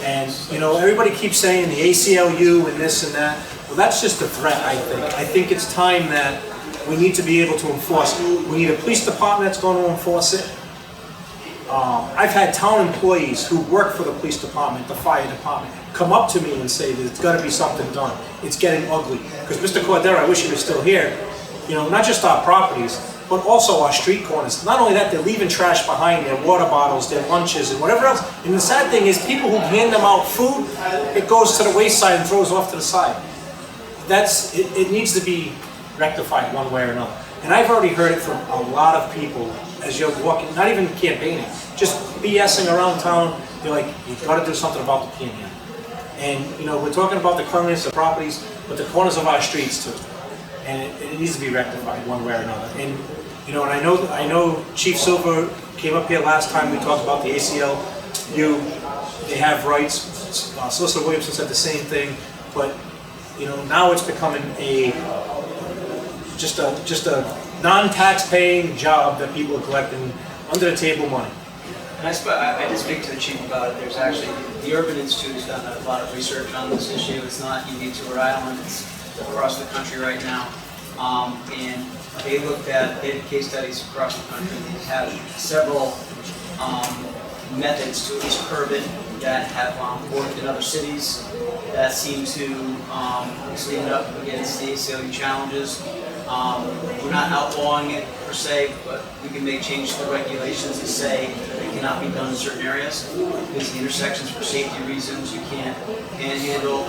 And, everybody keeps saying the ACLU and this and that. Well, that's just a threat, I think. I think it's time that we need to be able to enforce. We need a police department that's going to enforce it. I've had town employees who work for the police department, the fire department, come up to me and say there's got to be something done. It's getting ugly. Because Mr. Cordero, I wish he was still here, not just our properties, but also our street corners. Not only that, they're leaving trash behind, their water bottles, their lunches, and whatever else. And the sad thing is, people who hand them out food, it goes to the wayside and throws off to the side. It needs to be rectified one way or another. And I've already heard it from a lot of people as you're walking, not even campaigning, just BSing around town. They're like, you've got to do something about the panhandle. And, we're talking about the cleanliness of properties, but the corners of our streets too. And it needs to be rectified one way or another. And, and I know Chief Silver came up here last time, we talked about the ACLU, they have rights. Solicitor Williamson said the same thing, but now it's becoming just a non-tax-paying job that people are collecting under the table money. And I did speak to the chief about it. There's actually, the Urban Institute has done a lot of research on this issue. It's not unique to Rhode Island, it's across the country right now. And they did case studies across the country. They have several methods to at least curb it that have worked in other cities that seem to stand up against the ACLU challenges. We're not outlawing it per se, but we can make changes to the regulations to say that it cannot be done in certain areas. Because the intersections for safety reasons, you can't panhandle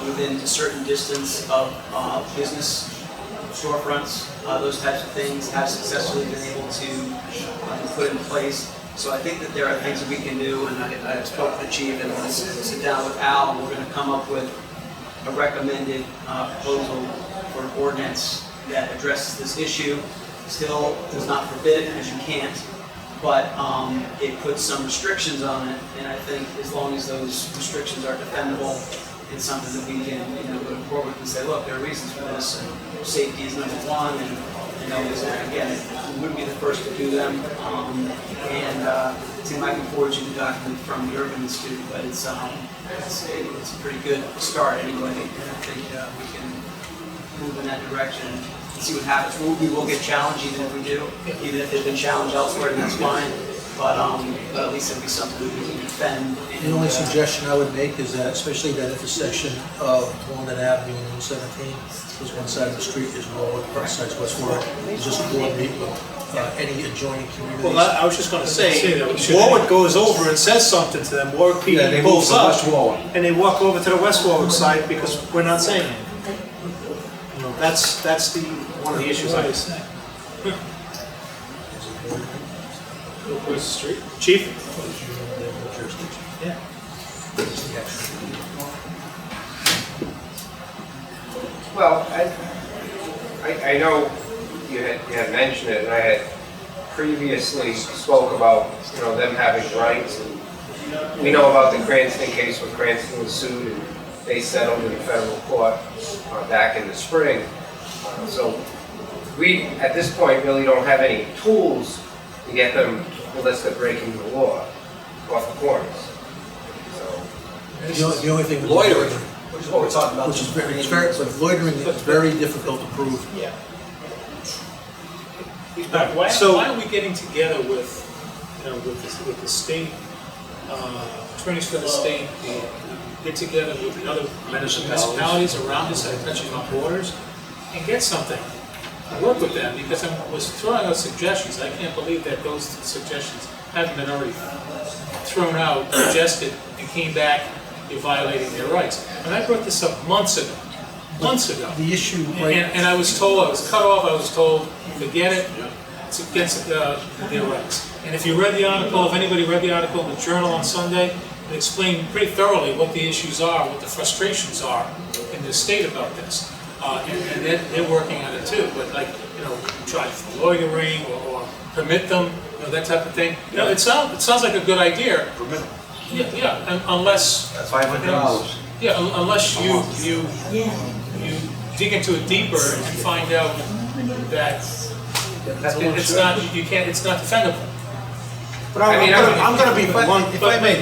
within a certain distance of business storefronts. Those types of things have successfully been able to be put in place. So I think that there are things that we can do, and I spoke to the chief, and we'll sit down with Al, and we're going to come up with a recommended proposal for an ordinance that addresses this issue. Still does not forbid it, because you can't, but it puts some restrictions on it, and I think as long as those restrictions are defendable, it's something that we can, go forward and say, look, there are reasons for this, and safety is number one, and, again, we wouldn't be the first to do them, Tim, I can forward you the document from the Urban Institute, but it's a pretty good start anyway, and I think we can move in that direction and see what happens. We will get challenged even if we do, even if they've been challenged elsewhere, then that's fine, but at least it'll be something we can defend. The only suggestion I would make is that, especially that intersection of Walnut Avenue and 117, because one side of the street is Warwick, one side is West Warwick, just coordinate with any adjoining communities. Well, I was just gonna say, Warwick goes over and says something to them, Warwick PD Yeah, they move pulls to up, West Warwick. and they walk over to the West Warwick side because we're not saying anything. That's one of the issues I was saying. Where's the street? Chief? Yeah. Well, I know you had mentioned it, and I had previously spoke about, them having rights, and we know about the Cranston case where Cranston was sued, and they settled in the federal court back in the spring. So we, at this point, really don't have any tools to get them, unless they're breaking the law, off the corners. The only thing. Loitering. Which is what we're talking about. Which is very, but loitering is very difficult to prove. Yeah. Why So- are we getting together with the state, attorneys for the state, get together with the other municipalities around us that are touching our borders, and get something, work with them, because I was throwing out suggestions. I can't believe that those suggestions haven't been already thrown out, suggested, and came back, you're violating their rights. And I brought this up months ago. The issue, And I was told, I was cut off, I was told, forget it, it's against their rights. And if you read the article, if anybody read the article in the Journal on Sunday, it explained pretty thoroughly what the issues are, what the frustrations are in the state about this. And they're working on it too, but charge for loitering or permit them, that type of thing. It sounds like a good idea. Permit them. Yeah, unless. That's $500. Yeah, unless you dig into it deeper and find out that it's not defendable. But I'm gonna be blunt, if I may.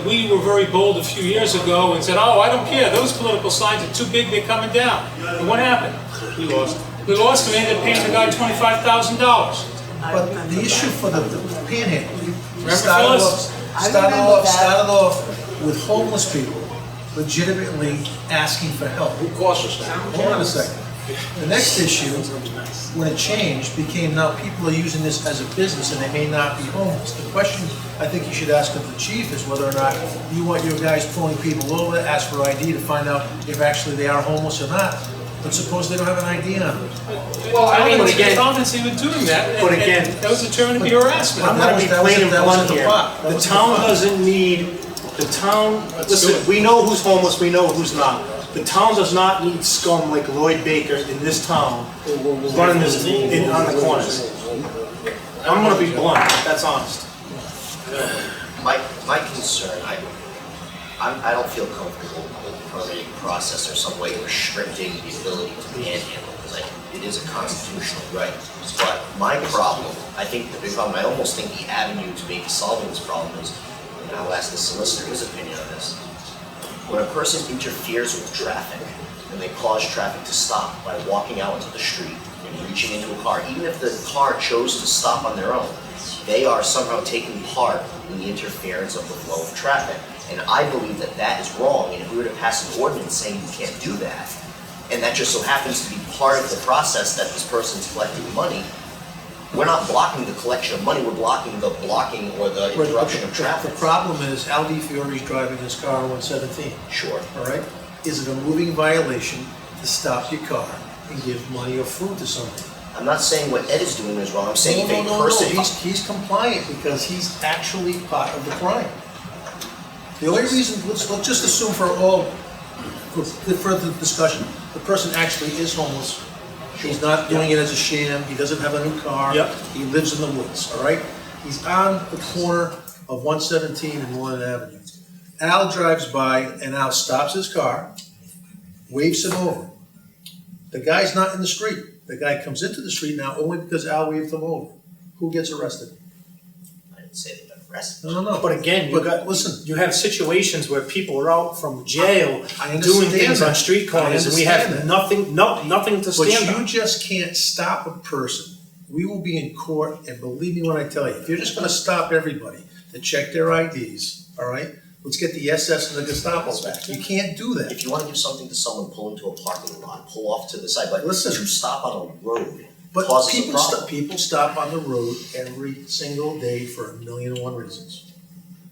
We were very bold a few years ago and said, oh, I don't care, those political signs are too big, they're coming down. And what happened? We lost. We lost, and we ended up paying the guy $25,000. But the issue for the panhandle, Remember, started Phyllis? off with homeless people legitimately asking for help. Who cost us that? Hold on a second. The next issue, when it changed, became now people are using this as a business and they may not be homeless. The question I think you should ask of the chief is whether or not you want your guys pulling people over, ask for ID to find out if actually they are homeless or not. But suppose they don't have an ID on them. Well, I mean, again- he was doing that, But and again- that was determined to be harassment. I'm gonna be That was plain and that was blunt in the here. pot. That The was in the town pot. doesn't need, listen, we know who's homeless, we know who's not. The town does not need scum like Lloyd Baker in this town running this on the corners. I'm gonna be blunt, that's honest. My concern, I don't feel comfortable with the permitting process or some way restricting the ability to panhandle, because it is a constitutional right. But my problem, I think the big problem, I almost think the avenue to maybe solving this problem is, and I'll ask the solicitor his opinion on this. When a person interferes with traffic and they cause traffic to stop by walking out into the street and reaching into a car, even if the car chose to stop on their own, they are somehow taking part in the interference of the flow of traffic. And I believe that that is wrong, and if we were to pass an ordinance saying you can't do that, and that just so happens to be part of the process that this person's collecting money, we're not blocking the collection of money, we're blocking the blocking or the interruption of traffic. The problem is Al DiFiore's driving his car on 117. Sure. All right? Is it a moving violation to stop your car and give money or food to somebody? I'm not saying what Ed is doing is wrong, I'm saying if a person... He's compliant because he's actually part of the crime. The only reason, let's just assume for further discussion, the person actually is homeless. He's not doing it as a sham, he doesn't have a new car. He lives in the woods, all right? He's on the corner of 117 and Walnut Avenue. Al drives by and Al stops his car, waves him over. The guy's not in the street. The guy comes into the street now only because Al waved him over. Who gets arrested? I didn't say they got arrested. No. But again, listen, you have situations where people are out from jail I doing understand things that. on street corners, and we I have understand nothing to but stand on. you just can't stop a person. We will be in court, and believe me when I tell you, if you're just gonna stop everybody to check their IDs, all right? Let's get the SS and the Gestapo back. You can't do that. If you wanna do something to someone, pull into a parking lot, pull off to the side, but Listen. to stop on a road But causes a people problem. people stop on the road every single day for 1,000,001 reasons.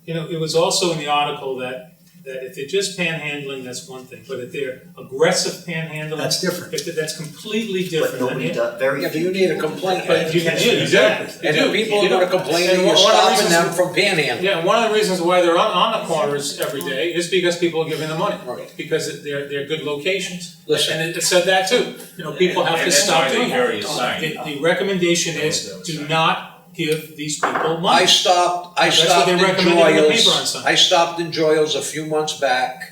You know, it was also in the article that if they're just panhandling, that's one thing, but if they're aggressive panhandling. That's different. That's completely But different. nobody And does, very Yeah, but few you need a people do complaint. that. But you can, exactly. And You if do. people You are gonna do. complain, And then you're one of the stopping reasons- them from panhandling. Yeah, and one of the reasons why they're on the corners every day is because people are giving them money. Right. Because they're good locations. Listen. And it said that too. You know, people have to And that's stop why they doing carry it. a sign. The recommendation is do not give these people money. I stopped That's what in they recommended in the paper on Joyles, Sunday. I stopped in Joyles a few months back.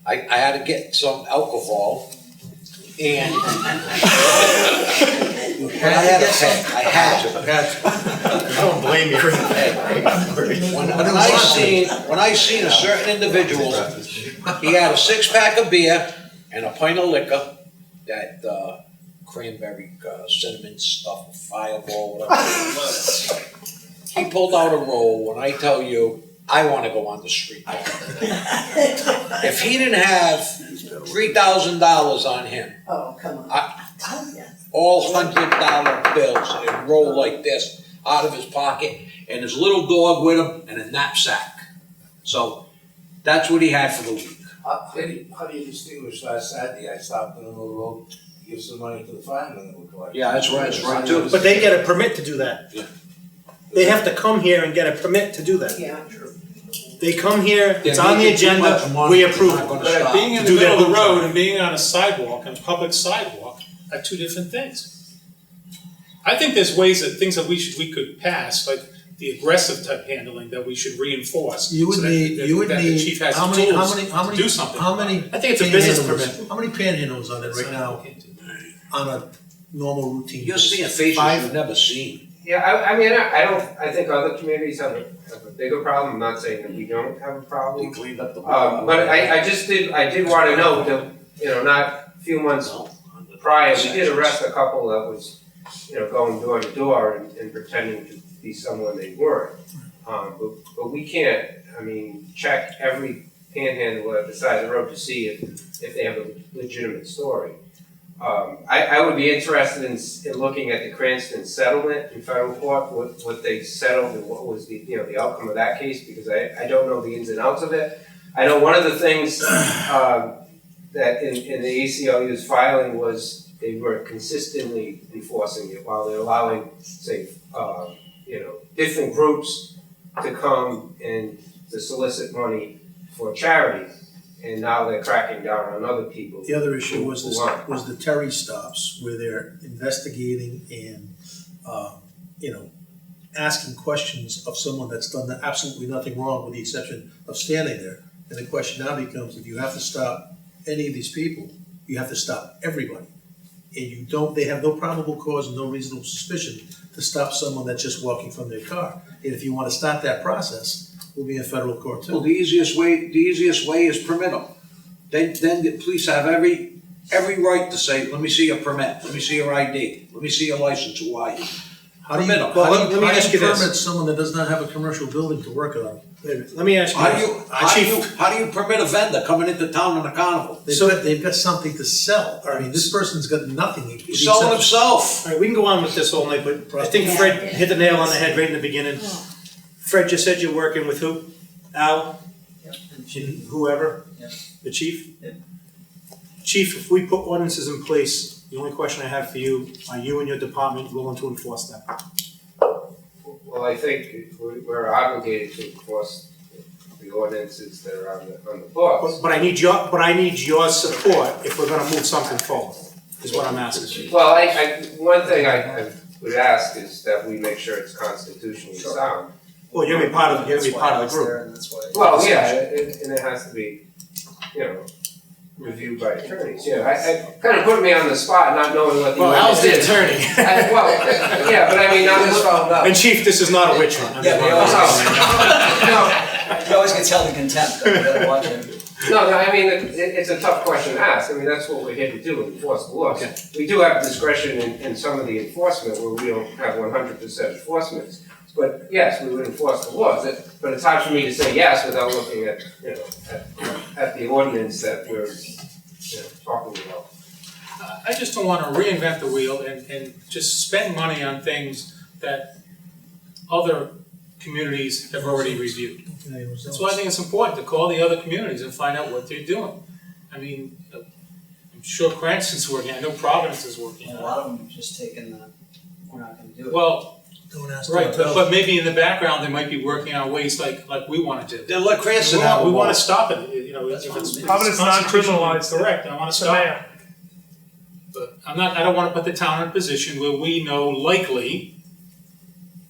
I had to get some alcohol, and I had to. I don't blame you. When I seen a certain individual, he had a 6-pack of beer and a pint of liquor, that cranberry cinnamon stuff, Fireball, whatever it was. He pulled out a roll. When I tell you, I want to go on the street. If he didn't have $3,000 on him, Oh, come on. all $100 bills, and it rolled like this out of his pocket, and his little dog with him, and a knapsack. So that's what he had for the week. How do you distinguish last Saturday, I stopped in the middle of the road, to give some money to the firemen that were collecting? Yeah, that's right too. But they get a permit to do that. Yeah. They have to come here and get a permit to do that. Yeah, true. They come here, it's They're on the making too agenda, much money, we they're approve not it. gonna But stop. being in the Do their middle of the hoop road job. and being on a sidewalk, and public sidewalk, are two different things. I think there's things that we could pass, like the aggressive type handling that we should reinforce. You would so that- need, that- you would that the need, chief has how the many, tools how to do something. many I think it's a business panhandlers- permit. How many panhandlers are there right now on a normal routine? You're seeing faces Five? you've never seen. Yeah, I mean, I think other communities have a bigger problem, I'm not saying that we don't have a problem. They cleaned up the. But I did wanna note that, you know, not a few months prior, we did arrest a couple that was, you know, going door to door and pretending to be someone they weren't. But we can't, I mean, check every panhandler at the side of the road to see if they have a legitimate story. I would be interested in looking at the Cranston settlement in federal court, what they settled and what was the outcome of that case, because I don't know the ins and outs of it. I know one of the things that in the ACLU's filing was they were consistently enforcing it while they're allowing, say, different groups to come and to solicit money for charity. And now they're cracking down on other people. The other issue was who aren't. the Terry stops, where they're investigating and, asking questions of someone that's done absolutely nothing wrong, with the exception of standing there. And the question now becomes, if you have to stop any of these people, you have to stop everybody. And they have no probable cause and no reasonable suspicion to stop someone that's just walking from their car. And if you want to stop that process, we'll be in federal court too. Well, the easiest way is permit them. Then the police have every right to say, let me see your permit, let me see your ID, let me see your license, who are you? How do you, Permit 'em. well, Let me ask you this. permit someone that does not have a commercial building to work on? Wait a minute, let me ask you How do this. you, how do you permit a vendor coming into town on a carnival? They've got something to sell. I mean, this person's got nothing. He's selling himself. All right, we can go on with this all night, but I think Fred hit the nail on the head right in the beginning. Fred just said you're working with who? Al? Whoever? The chief? Chief, if we put ordinances in place, the only question I have for you, are you and your department willing to enforce that? Well, I think we're obligated to enforce the ordinances that are on the books. But I need your support if we're gonna move something forward, is what I'm asking. Well, one thing I would ask is that we make sure it's constitutionally sound. Well, you're gonna be part of, you're gonna be That's part why of it's the group. there, and that's why. Well, yeah, and it has to be, you know, reviewed by attorneys, yeah, I kind of put me on the spot, not knowing what the. Well, Al's the ordinance is. attorney. Well, yeah, but I mean, not. Just found out. And chief, this is not a witch hunt. Yeah, we always No, You always get held in contempt, though, you gotta watch it. no, I mean, it's a tough question to ask, I mean, that's what we're here to do, enforce the laws. Okay. We do have discretion in some of the enforcement where we don't have 100% enforcement. But yes, we would enforce the laws, but it's hard for me to say yes without looking at, you know, at the ordinance that we're, you know, talking about. I just don't wanna reinvent the wheel and just spend money on things that other communities have already reviewed. That's why I think it's important to call the other communities and find out what they're doing. I mean, I'm sure Cranston's working, I know Providence is working And on a it. lot of them just taking the, we're not gonna do it. Well, Don't ask right, them. but maybe in the background, they might be working on ways like we wanna do. Then let Cranston have We them wanna all. stop it, you know, if it's Providence constitutionally non-criminalized correct, I wanna stop it. But I don't wanna put the town in a position where we know likely,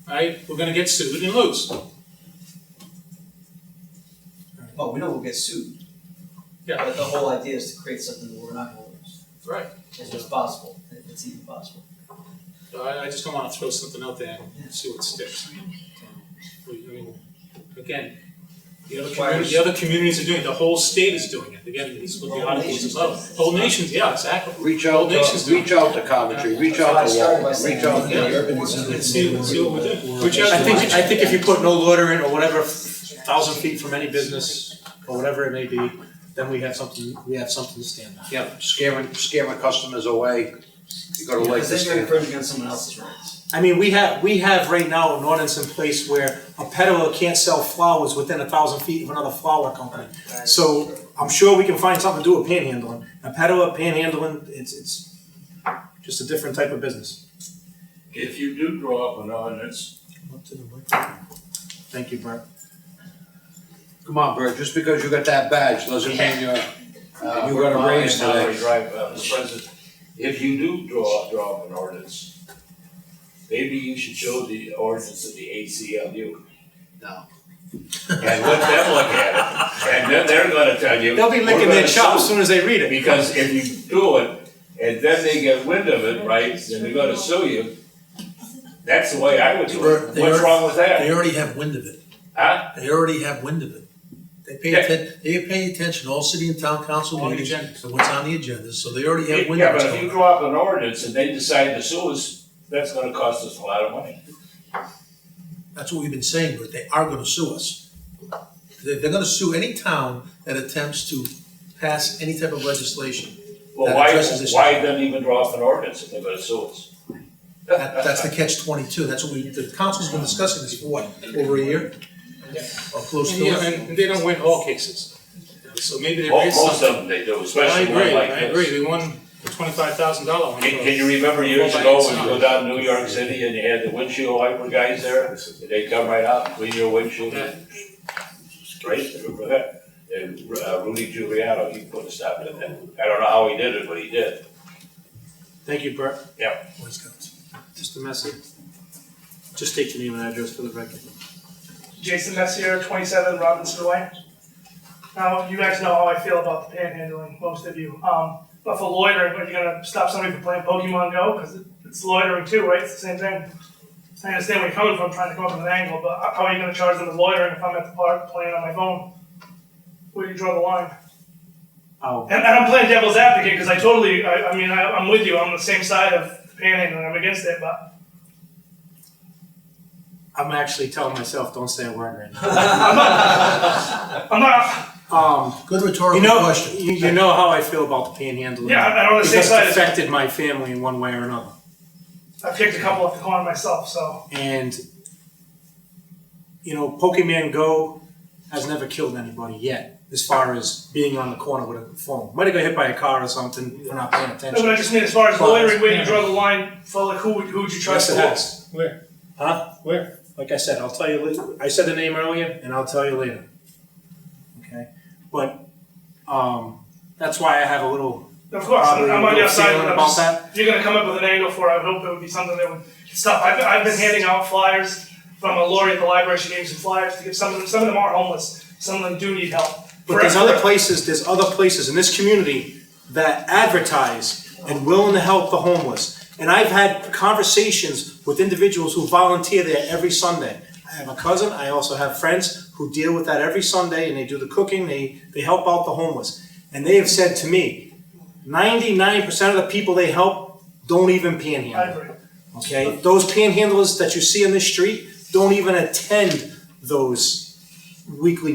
right, we're gonna get sued and lose. Oh, we know we'll get sued. Yeah. But the whole idea is to create something that we're not gonna lose, Right. as much as possible, if it's even possible. So I just don't wanna throw something out there and see what sticks. I mean, again, the other communities are doing it, the whole state is doing it, again, this is what the article is about. Whole nations, yeah, exactly. Reach out to Coventry, reach out to Walton, reach out Yeah. to. Let's see what we're doing. Which I think if you put no loitering or whatever, 1,000 feet from any business, or whatever it may be, then we have something to stand on. Yeah, scaring customers away, you gotta like Because this. then you're infringing on someone else's rights. I mean, we have right now an ordinance in place where a peddler can't sell flowers within 1,000 feet of another flower company. So I'm sure we can find something to do with panhandling. A peddler, panhandling, it's just a different type of business. If you do draw up an ordinance, Thank you, Bert. Come on, Bert, just because you got that badge doesn't mean you got a raise today. Mr. President, if you do draw up an ordinance, maybe you should show the ordinance of the ACLU. No. And let them look at it, and then they're gonna tell you. They'll be licking "We're their gonna chops as sue." soon as they read it. Because if you do it, and then they get wind of it, right, then they're gonna sue you. That's the way I would do it. What's wrong with that? They already have wind of it. Huh? They already have wind of it. They pay attention, all city and town council On the meetings, agenda. to what's on the agenda, so they already have wind Yeah, of what's but if going you on. draw up an ordinance and they decide to sue us, that's gonna cost us a lot of money. That's what we've been saying, but they are gonna sue us. They're gonna sue any town that attempts to pass any type of legislation. Well, that why addresses this why issue. then even draw up an ordinance if they're gonna sue us? That's the catch-22, that's what the council's been discussing this for what, over a year? Or close to Yeah, it? and they don't win all cases. So maybe there is Most something. of them they do, I especially one agree, like I this. agree, they won the $25,000 one. Can you remember years ago when you go down to New York City and you had the windshield wiper guys there? And they'd come right out, clean your windshield. Yeah. Right, remember that? And Rudy Giuliano, he put a stop to that. I don't know how he did it, but he did. Thank you, Bert. Yep. Just a message. Just state your name and address for the record. Jason Messier, 27 Robinson Way. Now, you guys know how I feel about the panhandling, most of you. But for loitering, are you gonna stop somebody from playing Pokemon Go? Because it's loitering too, right? It's the same thing. I understand where you're coming from, trying to come up with an angle, but how are you gonna charge them with loitering if I'm at the park playing on my phone? Where do you draw the line? Oh. And I'm playing devil's advocate because I'm with you. I'm on the same side of the panhandling. I'm against it, but I'm actually telling myself, don't say a word right now. I'm not. Good rhetorical question. You know how I feel about the panhandling. Yeah, I'm on the same because side it as- affected my family in one way or another. I've kicked a couple off the corner myself, so. And, Pokemon Go has never killed anybody yet, as far as being on the corner with a phone. Might have got hit by a car or something for not paying No, attention. but I just mean as far as But- loitering, where you draw the line for like who would you trust? Yes, it for? has. Where? Huh? Where? Like I said, I'll tell you later. I said the name earlier, and I'll tell you later. Okay? But, that's why I have a little. Of course, I'm on little your side, feeling but I'm about just, if you're gonna come up with an angle for it, I would hope it would be something that would stop. I've been handing out flyers from a lawyer at the library, she gave me some flyers to give some of them are homeless, some of them do need help. But there's other places in this community that advertise and willing to help the homeless. And I've had conversations with individuals who volunteer there every Sunday. I have a cousin, I also have friends who deal with that every Sunday, and they do the cooking, they help out the homeless. And they have said to me, 99% of the people they help don't even panhandle. I agree. Okay, those panhandlers that you see in the street don't even attend those weekly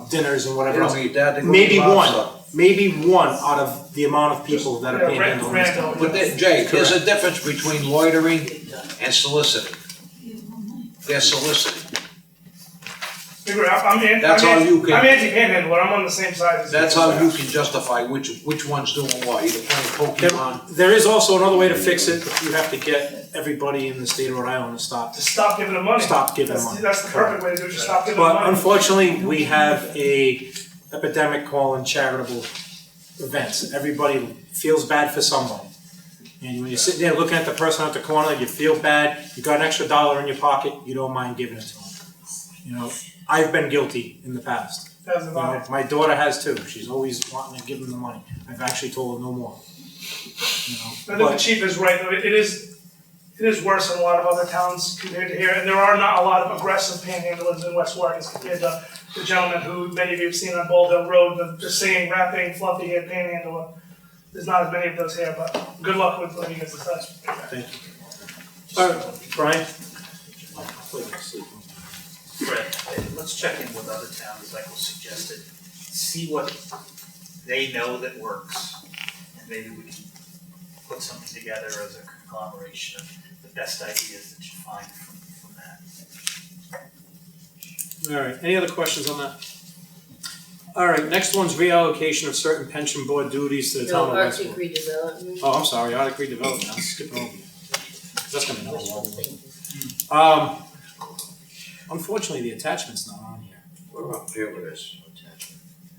dinners and whatever They else. don't eat that, they go Maybe eat lobster. maybe one out of the amount of people that are panhandling in this town. But Jay, there's a difference between loitering and soliciting. They're soliciting. That's how you can- I'm anti-panhandler, I'm on the same side as you. That's how you can justify which one's doing what, either playing Pokemon. There is also another way to fix it, but you have to get everybody in the state of Rhode Island to stop. To stop giving them money. Stop giving them money. That's the perfect way to do it, just stop giving them But money. unfortunately, we have a epidemic calling charitable events. Everybody feels bad for somebody. And when you're sitting there looking at the person at the corner, you feel bad, you got an extra $1 in your pocket, you don't mind giving it to them. You know, I've been guilty in the past. That's You know, my daughter has too. She's always wanting to give them the money. I've actually told her no more. You know, I think the chief is right, though, it is worse in a lot of other towns compared to here, and there are not a lot of aggressive panhandlers in West Warwick as compared to the gentleman who many of you have seen on Bald Hill Road, the singing, rapping, fluffy haired panhandler. There's not as many of those here, but good luck with what you guys decide. Thank you. All right, Brian? Fred, let's check in with other towns like was suggested, see what they know that works, and maybe we can put something together as a conglomeration of the best ideas that you find from that. All right, any other questions on that? All right, next one's reallocation of certain pension board duties to the town of Arctic Westport. redevelopment. Oh, I'm sorry, Arctic redevelopment, I was skipping over you. That's gonna be another long one. Unfortunately, the attachment's not on here. What about here with this?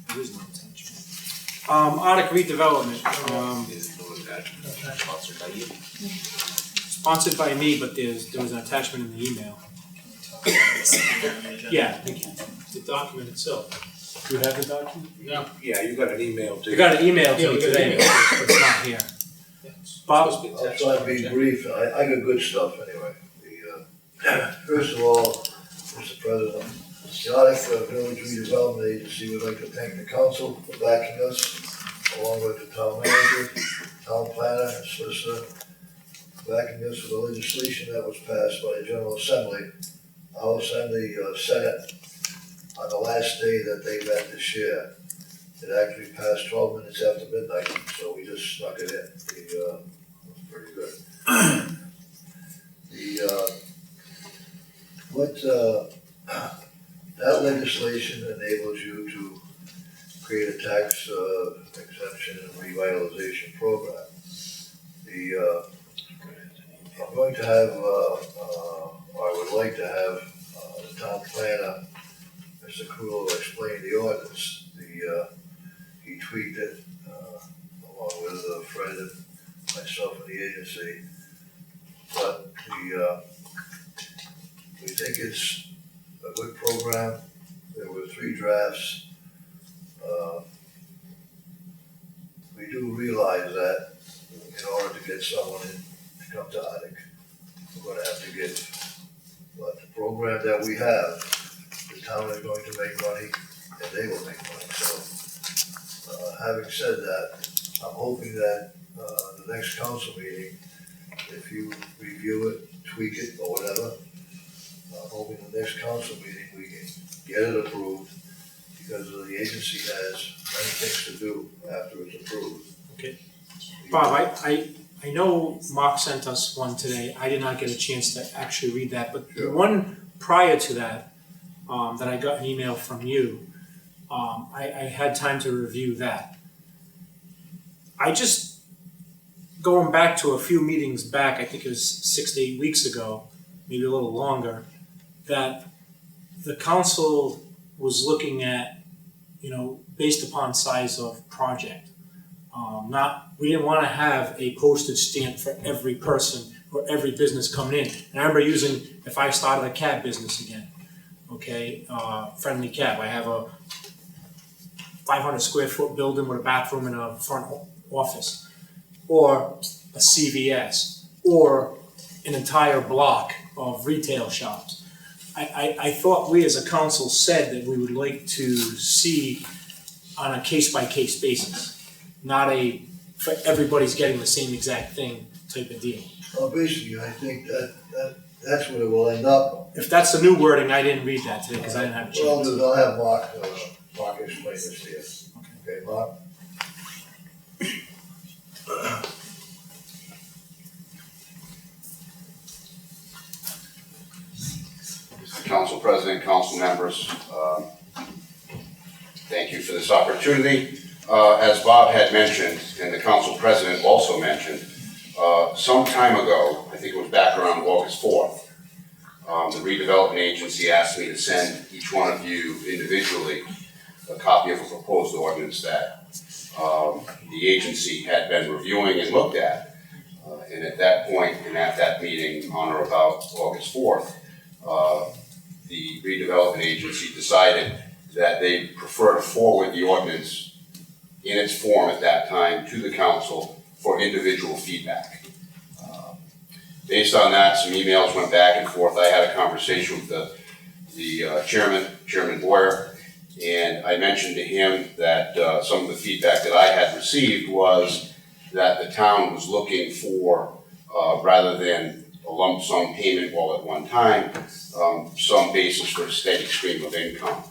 There is no attachment. Arctic redevelopment, Sponsored by you. sponsored by me, but there was an attachment in the email. Yeah, the document itself. Do you have the document? No. Yeah, you got an email too. You got an email Yeah, to me we got an today, email. but it's not here. Bob? I'll try to be brief, I got good stuff anyway. First of all, Mr. President, the Arctic Village Redevelopment Agency would like to thank the council for backing us, along with the town manager, town planner, and solicitor, backing us for the legislation that was passed by the General Assembly, House and the Senate, on the last day that they met this year. It actually passed 12 minutes after midnight, so we just snuck it in. It was pretty good. That legislation enables you to create a tax exemption and revitalization program. I'm going to have, or I would like to have, the town planner, Mr. Krull, explain the ordinance. He tweaked it, along with Fred and myself and the agency. But we think it's a good program. There were 3 drafts. We do realize that in order to get someone in to come to Arctic, we're gonna have to give. But the program that we have, the town is going to make money and they will make money. So, having said that, I'm hoping that, the next council meeting, if you review it, tweak it or whatever, I'm hoping the next council meeting we can get it approved, because the agency has many things to do after it's approved. Okay. Bob, I know Mark sent us one today. I did not get a chance to actually read that, but the one prior to that, that I got an email from you, I had time to review that. I just, going back to a few meetings back, I think it was 6 to 8 weeks ago, maybe a little longer, that the council was looking at, based upon size of project. We didn't want to have a postage stamp for every person for every business coming in. And I remember using, if I started a cab business again, okay, Friendly Cab, I have a 500 square foot building with a bathroom and a front office, or a CVS, or an entire block of retail shops. I thought we as a council said that we would like to see on a case-by-case basis, not a, for everybody's getting the same exact thing type of deal. Well, basically, I think that's what it will end up. If that's the new wording, I didn't read that today because I didn't have a chance. Well, I'll have Mark explain this to you. Okay, Mark? Council President, council members, thank you for this opportunity. As Bob had mentioned, and the council president also mentioned, some time ago, I think it was back around August 4th, the redevelopment agency asked me to send each one of you individually a copy of a proposed ordinance that the agency had been reviewing and looked at. And at that point, and at that meeting on or about August 4th, the redevelopment agency decided that they prefer to forward the ordinance in its form at that time to the council for individual feedback. Based on that, some emails went back and forth. I had a conversation with the Chairman Boyer, and I mentioned to him that some of the feedback that I had received was that the town was looking for, rather than a lump sum payment all at one time, some basis for a steady stream of income.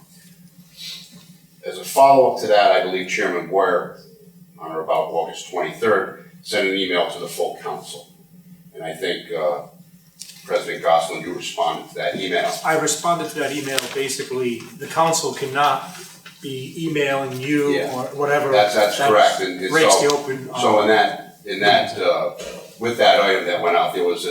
As a follow-up to that, I believe Chairman Boyer, on or about August 23rd, sent an email to the full council. And I think President Gosselin, you responded to that email. I responded to that email. Basically, the council cannot be emailing you or whatever. That's correct. And breaks so, the open. So in that with that item that went out, there was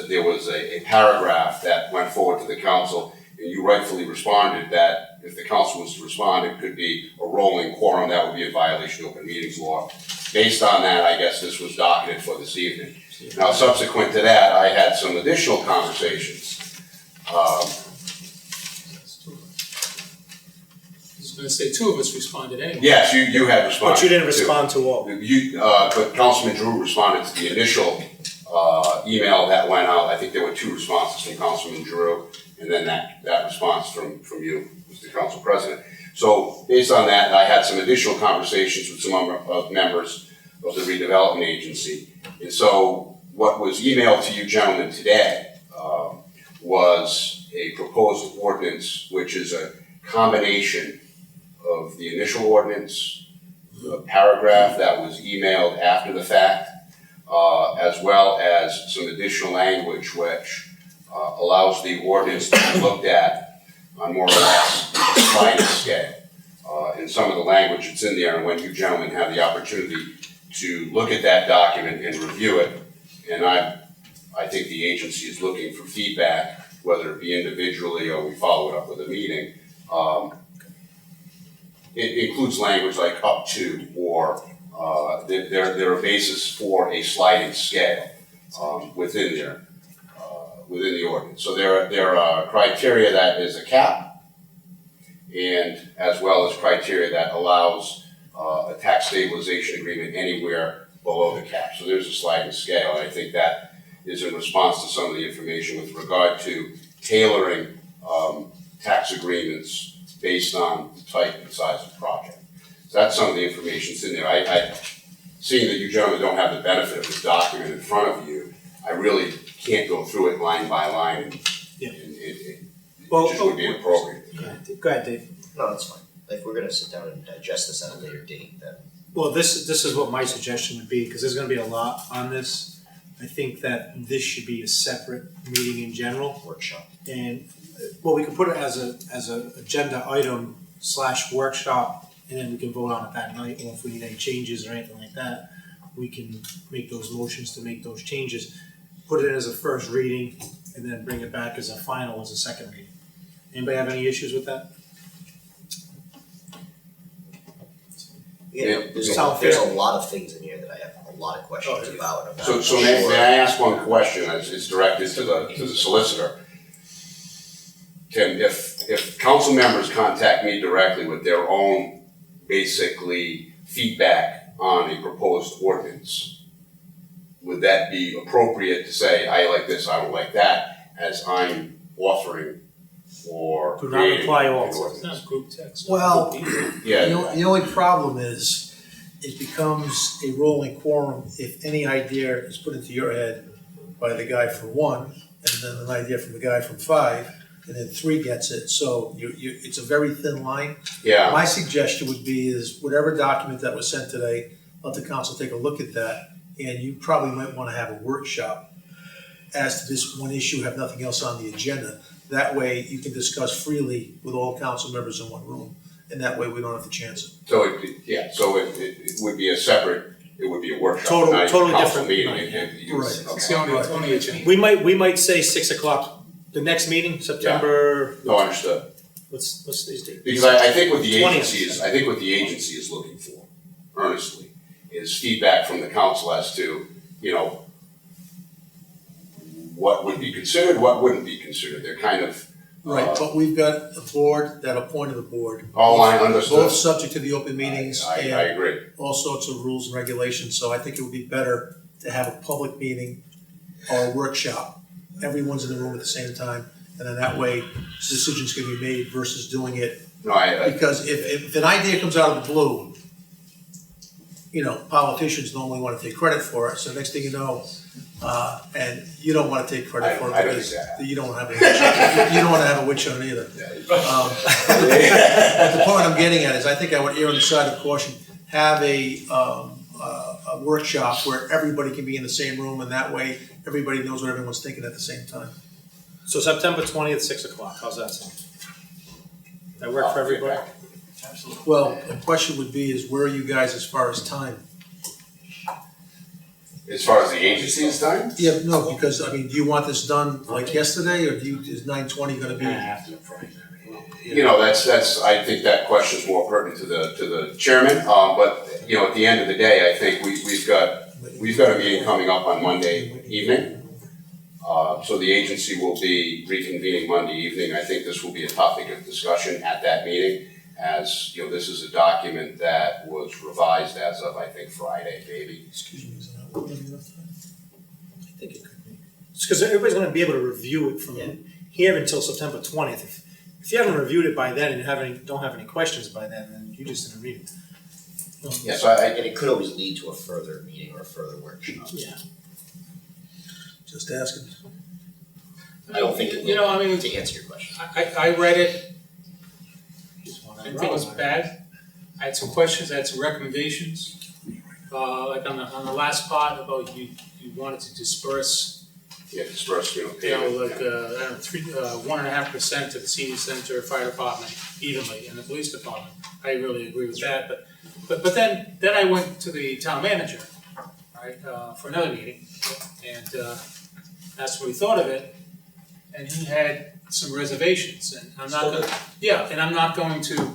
a paragraph that went forward to the council, and you rightfully responded that if the council was to respond, it could be a rolling quorum. That would be a violation of open meetings law. Based on that, I guess this was docketed for this evening. Now, subsequent to that, I had some additional conversations. I was gonna say two of us responded anyway. Yes, you had responded. But you didn't respond to all. But Councilman Drew responded to the initial email that went out. I think there were two responses from Councilman Drew, and then that response from you, Mr. Council President. So based on that, I had some additional conversations with some members of the redevelopment agency. And so what was emailed to you gentlemen today was a proposed ordinance, which is a combination of the initial ordinance, the paragraph that was emailed after the fact, as well as some additional language which allows the ordinance to be looked at on more or less a sliding scale. And some of the language that's in there, and when you gentlemen have the opportunity to look at that document and review it, and I think the agency is looking for feedback, whether it be individually or we follow it up with a meeting. It includes language like up to, or there are bases for a sliding scale within the ordinance. So there are criteria that is a cap, and as well as criteria that allows a tax stabilization agreement anywhere below the cap. So there's a sliding scale, and I think that is in response to some of the information with regard to tailoring tax agreements based on the type and size of the project. So that's some of the information that's in there. Seeing that you gentlemen don't have the benefit of this document in front of you, I really can't go through it line by line, and it just would be inappropriate. Go ahead, Dave. No, that's fine. If we're gonna sit down and digest this at a later date, then. Well, this is what my suggestion would be, because there's gonna be a lot on this. I think that this should be a separate meeting in general. Workshop. And, well, we could put it as a agenda item / workshop, and then we can vote on it that night, or if we need any changes or anything like that, we can make those motions to make those changes. Put it in as a first reading, and then bring it back as a final, as a second reading. Anybody have any issues with that? Yeah, there's a lot of things in here that I have a lot of questions about. and I'm So, not so may sure. I ask one question, it's directed to the solicitor? Tim, if council members contact me directly with their own, basically, feedback on a proposed ordinance, would that be appropriate to say, I like this, I don't like that, as I'm authoring or Do not creating reply an all. ordinance? It's not group text. Well, Yeah. the only problem is, it becomes a rolling quorum if any idea is put into your head by the guy from 1, and then an idea from the guy from 5, and then 3 gets it, so it's a very thin line. Yeah. My suggestion would be is whatever document that was sent today, let the council take a look at that, and you probably might wanna have a workshop as to this one issue, have nothing else on the agenda. That way, you can discuss freely with all council members in one room, and that way we don't have to chance it. So it would be a separate, it would be a workshop, Total- not even a totally council different meeting. night. Right. It's the only agenda. We might say 6 o'clock, the next meeting, September, No, understood. what's these dates? Because I think what the 20th. agency is looking for, earnestly, is feedback from the council as to, what would be considered, what wouldn't be considered. They're kind of, Right, but we've got a board that appointed a board. Oh, I understood. Both subject to the open meetings I and agree. all sorts of rules and regulations, so I think it would be better to have a public meeting or a workshop. Everyone's in the room at the same time, and then that way decisions can be made versus doing it. No, I Because if an idea comes out of the blue, politicians normally wanna take credit for it, so next thing you know, and you don't wanna take credit for it I don't because think that. you don't wanna have a witch hunt. You don't wanna have a witch hunt either. But the point I'm getting at is I think I would err on the side of caution, have a workshop where everybody can be in the same room, and that way, everybody knows what everyone's thinking at the same time. So September 20th, 6 o'clock, how's that sound? That work for everybody? Well, the question would be is where are you guys as far as time? As far as the agency is time? Yeah, no, because, do you want this done like yesterday, or is 9:20 gonna be? I think that question's more pertinent to the chairman, but, at the end of the day, I think we've got a meeting coming up on Monday evening. So the agency will be reconvening Monday evening. I think this will be a topic of discussion at that meeting, as, this is a document that was revised as of, I think, Friday, maybe. Excuse me, is that not enough time? I think it could be. It's because everybody's gonna be able to review it from here until September 20th. If you haven't reviewed it by then and don't have any questions by then you just didn't read it. Yeah, so and it could always lead to a further meeting or a further workshop. Yeah. Just asking. I don't think it will, I mean, to answer your question. I read it, I didn't think it was bad. I had some questions, I had some recommendations. Like on the last part about you wanted to disperse, Disperse, like, I don't know, 1.5% to the senior center, fire department evenly, and the police department. I really agree with that, but then I went to the town manager, right, for another meeting, and asked what he thought of it, and he had some reservations, and I'm not going to,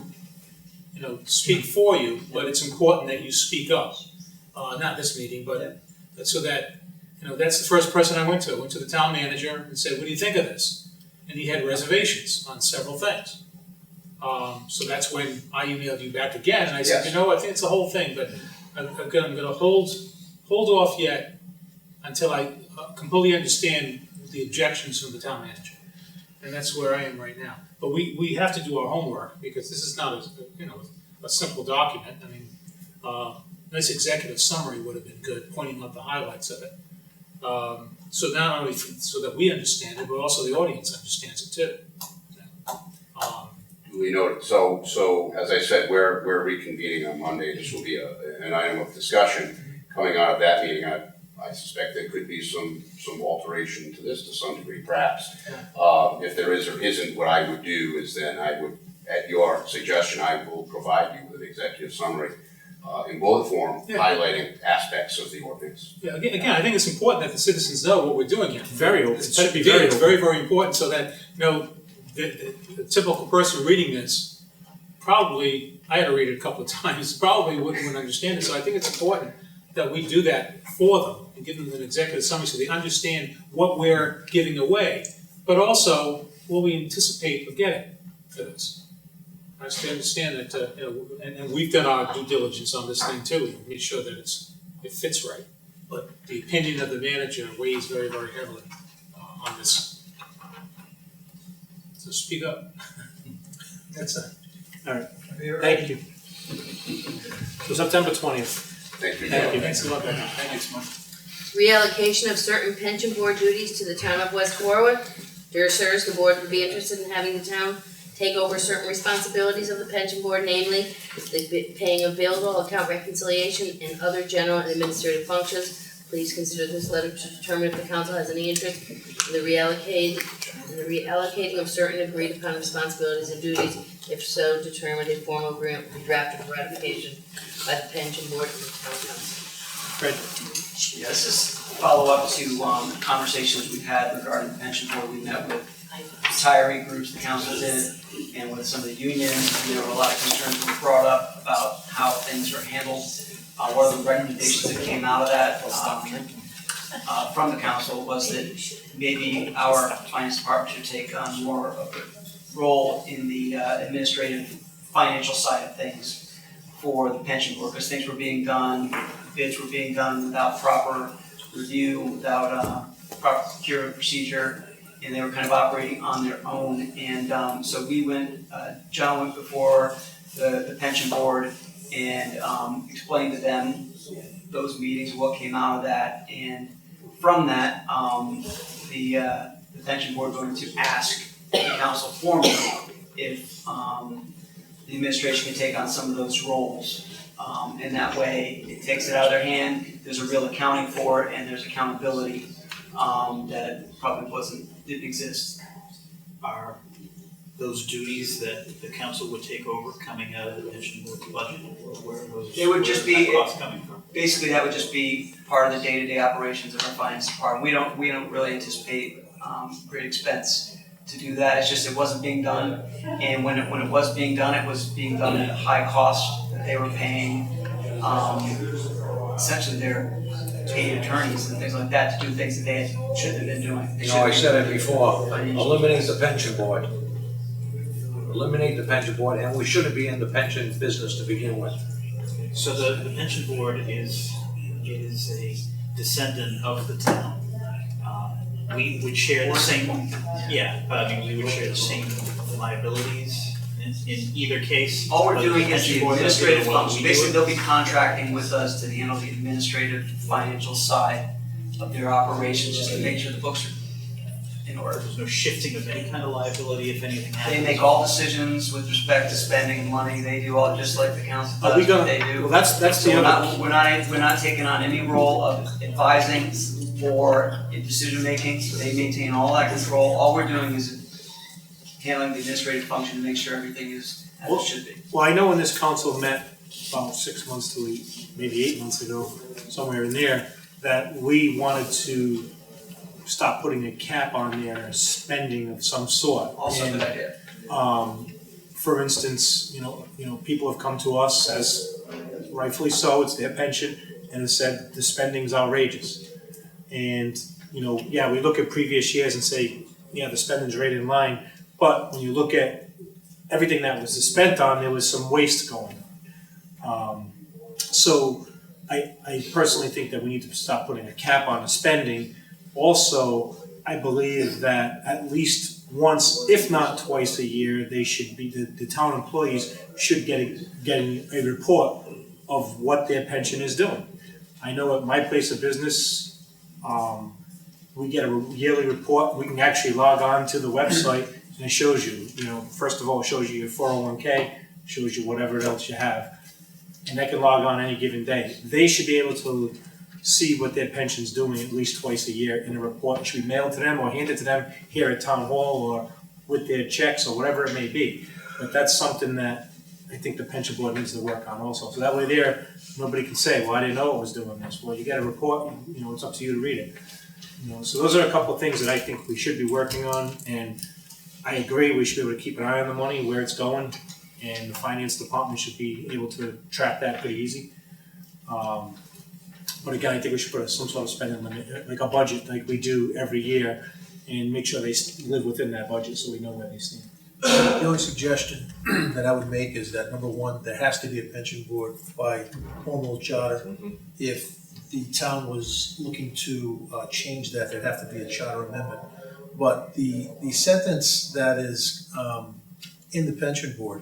speak for you, but it's important that you speak up. Not this meeting, but so that, that's the first person I went to. I went to the town manager and said, what do you think of this? And he had reservations on several things. So that's when I emailed you back again, and I said, Yes. I think it's the whole thing, but I'm gonna hold off yet until I completely understand the objections from the town manager. And that's where I am right now. But we have to do our homework, because this is not a simple document. I mean, nice executive summary would have been good, pointing out the highlights of it. So not only so that we understand it, but also the audience understands it too. Duly noted. So as I said, we're reconvening on Monday. This will be an item of discussion. Coming out of that meeting, I suspect there could be some alteration to this to some degree, perhaps. If there is or isn't, what I would do is then I would, at your suggestion, I will provide you with an executive summary in bullet form, highlighting aspects of the ordinance. Yeah, again, I think it's important that the citizens know what we're doing here. It should be very open. Very, very important, so that, the typical person reading this, probably, I had to read it a couple of times, probably wouldn't understand it, so I think it's important that we do that for them and give them an executive summary so they understand what we're giving away, but also what we anticipate of getting for this. I understand that, and we've done our due diligence on this thing too, and make sure that it fits right. But the opinion of the manager weighs very, very heavily on this. So speak up. That's it. All right. Thank you. So September 20th. Thank you. Thank you. Thanks a lot, Becky. Thank you so much. Reallocation of certain pension board duties to the town of West Warwick. Dear sirs, the board would be interested in having the town take over certain responsibilities of the pension board, namely the paying of bills, all account reconciliation, and other general and administrative functions. Please consider this letter to determine if the council has any interest in the reallocating of certain agreed upon responsibilities and duties. If so, determine a formal agreement will be drafted for ratification by the pension board and the town council. Fred? Yeah, this is follow up to conversations we've had regarding the pension board. We met with retiree groups, the council did, and with some of the unions. There were a lot of concerns that were brought up about how things are handled. One of the recommendations that came out of that from the council was that maybe our finance department should take on more of a role in the administrative financial side of things for the pension board, because things were being done, bids were being done without proper review, without proper procurement procedure, and they were kind of operating on their own. And so we went, John went before the pension board and explained to them those meetings, what came out of that. And from that, the pension board voted to ask the council formally if the administration can take on some of those roles. And that way, it takes it out of their hand, there's a real accounting for it, and there's accountability that probably didn't exist. Are those duties that the council would take over coming out of the pension board budget, or where are those? It would just be, costs coming from? basically that would just be part of the day-to-day operations of our finance department. We don't really anticipate great expense to do that. It's just it wasn't being done, and when it was being done, it was being done at a high cost that they were paying. Essentially, their paid attorneys and things like that to do things that they shouldn't have been doing. You know, I said it before, eliminate the pension board. Eliminate the pension board, and we shouldn't be in the pension business to begin with. So the pension board is a descendant of the town. We would share the same, but I mean, we would share the same liabilities in either case. All we're doing is the administrative function. function. Basically, they'll be contracting with us to handle the administrative financial side of their operations, just to make sure the books are in order. There's no shifting of any kind of liability if anything happens. They make all decisions with respect to spending money. They do all just like the council Are we does gonna- what they do. well, that's So the we're other- not, we're not taking on any role of advising or in decision making. They maintain all that control. All we're doing is handling the administrative function to make sure everything is as it should be. Well, I know when this council met about 6 months to maybe 8 months ago, somewhere in there, that we wanted to stop putting a cap on their spending of some sort. Also a good idea. For instance, you know, people have come to us, as rightfully so, it's their pension, and have said the spending's outrageous. And, we look at previous years and say, yeah, the spending's right in line, but when you look at everything that was spent on, there was some waste going on. So I personally think that we need to stop putting a cap on the spending. Also, I believe that at least once, if not twice a year, they should be, the town employees should getting a report of what their pension is doing. I know at my place of business, we get a yearly report. We can actually log on to the website and it shows you, first of all, it shows you your 401k, shows you whatever else you have. And they can log on any given day. They should be able to see what their pension's doing at least twice a year in a report. It should be mailed to them or handed to them here at town hall or with their checks or whatever it may be. But that's something that I think the pension board needs to work on also. So that way nobody can say, well, I didn't know it was doing this. Well, you get a report, it's up to you to read it. So those are a couple of things that I think we should be working on, and I agree we should be able to keep an eye on the money, where it's going, and the finance department should be able to track that pretty easy. But again, I think we should put some sort of spending limit, like a budget, like we do every year, and make sure they live within that budget, so we know where they stand. The only suggestion that I would make is that, number one, there has to be a pension board by home rule charter. If the town was looking to change that, there'd have to be a charter amendment. But the sentence that is in the pension board,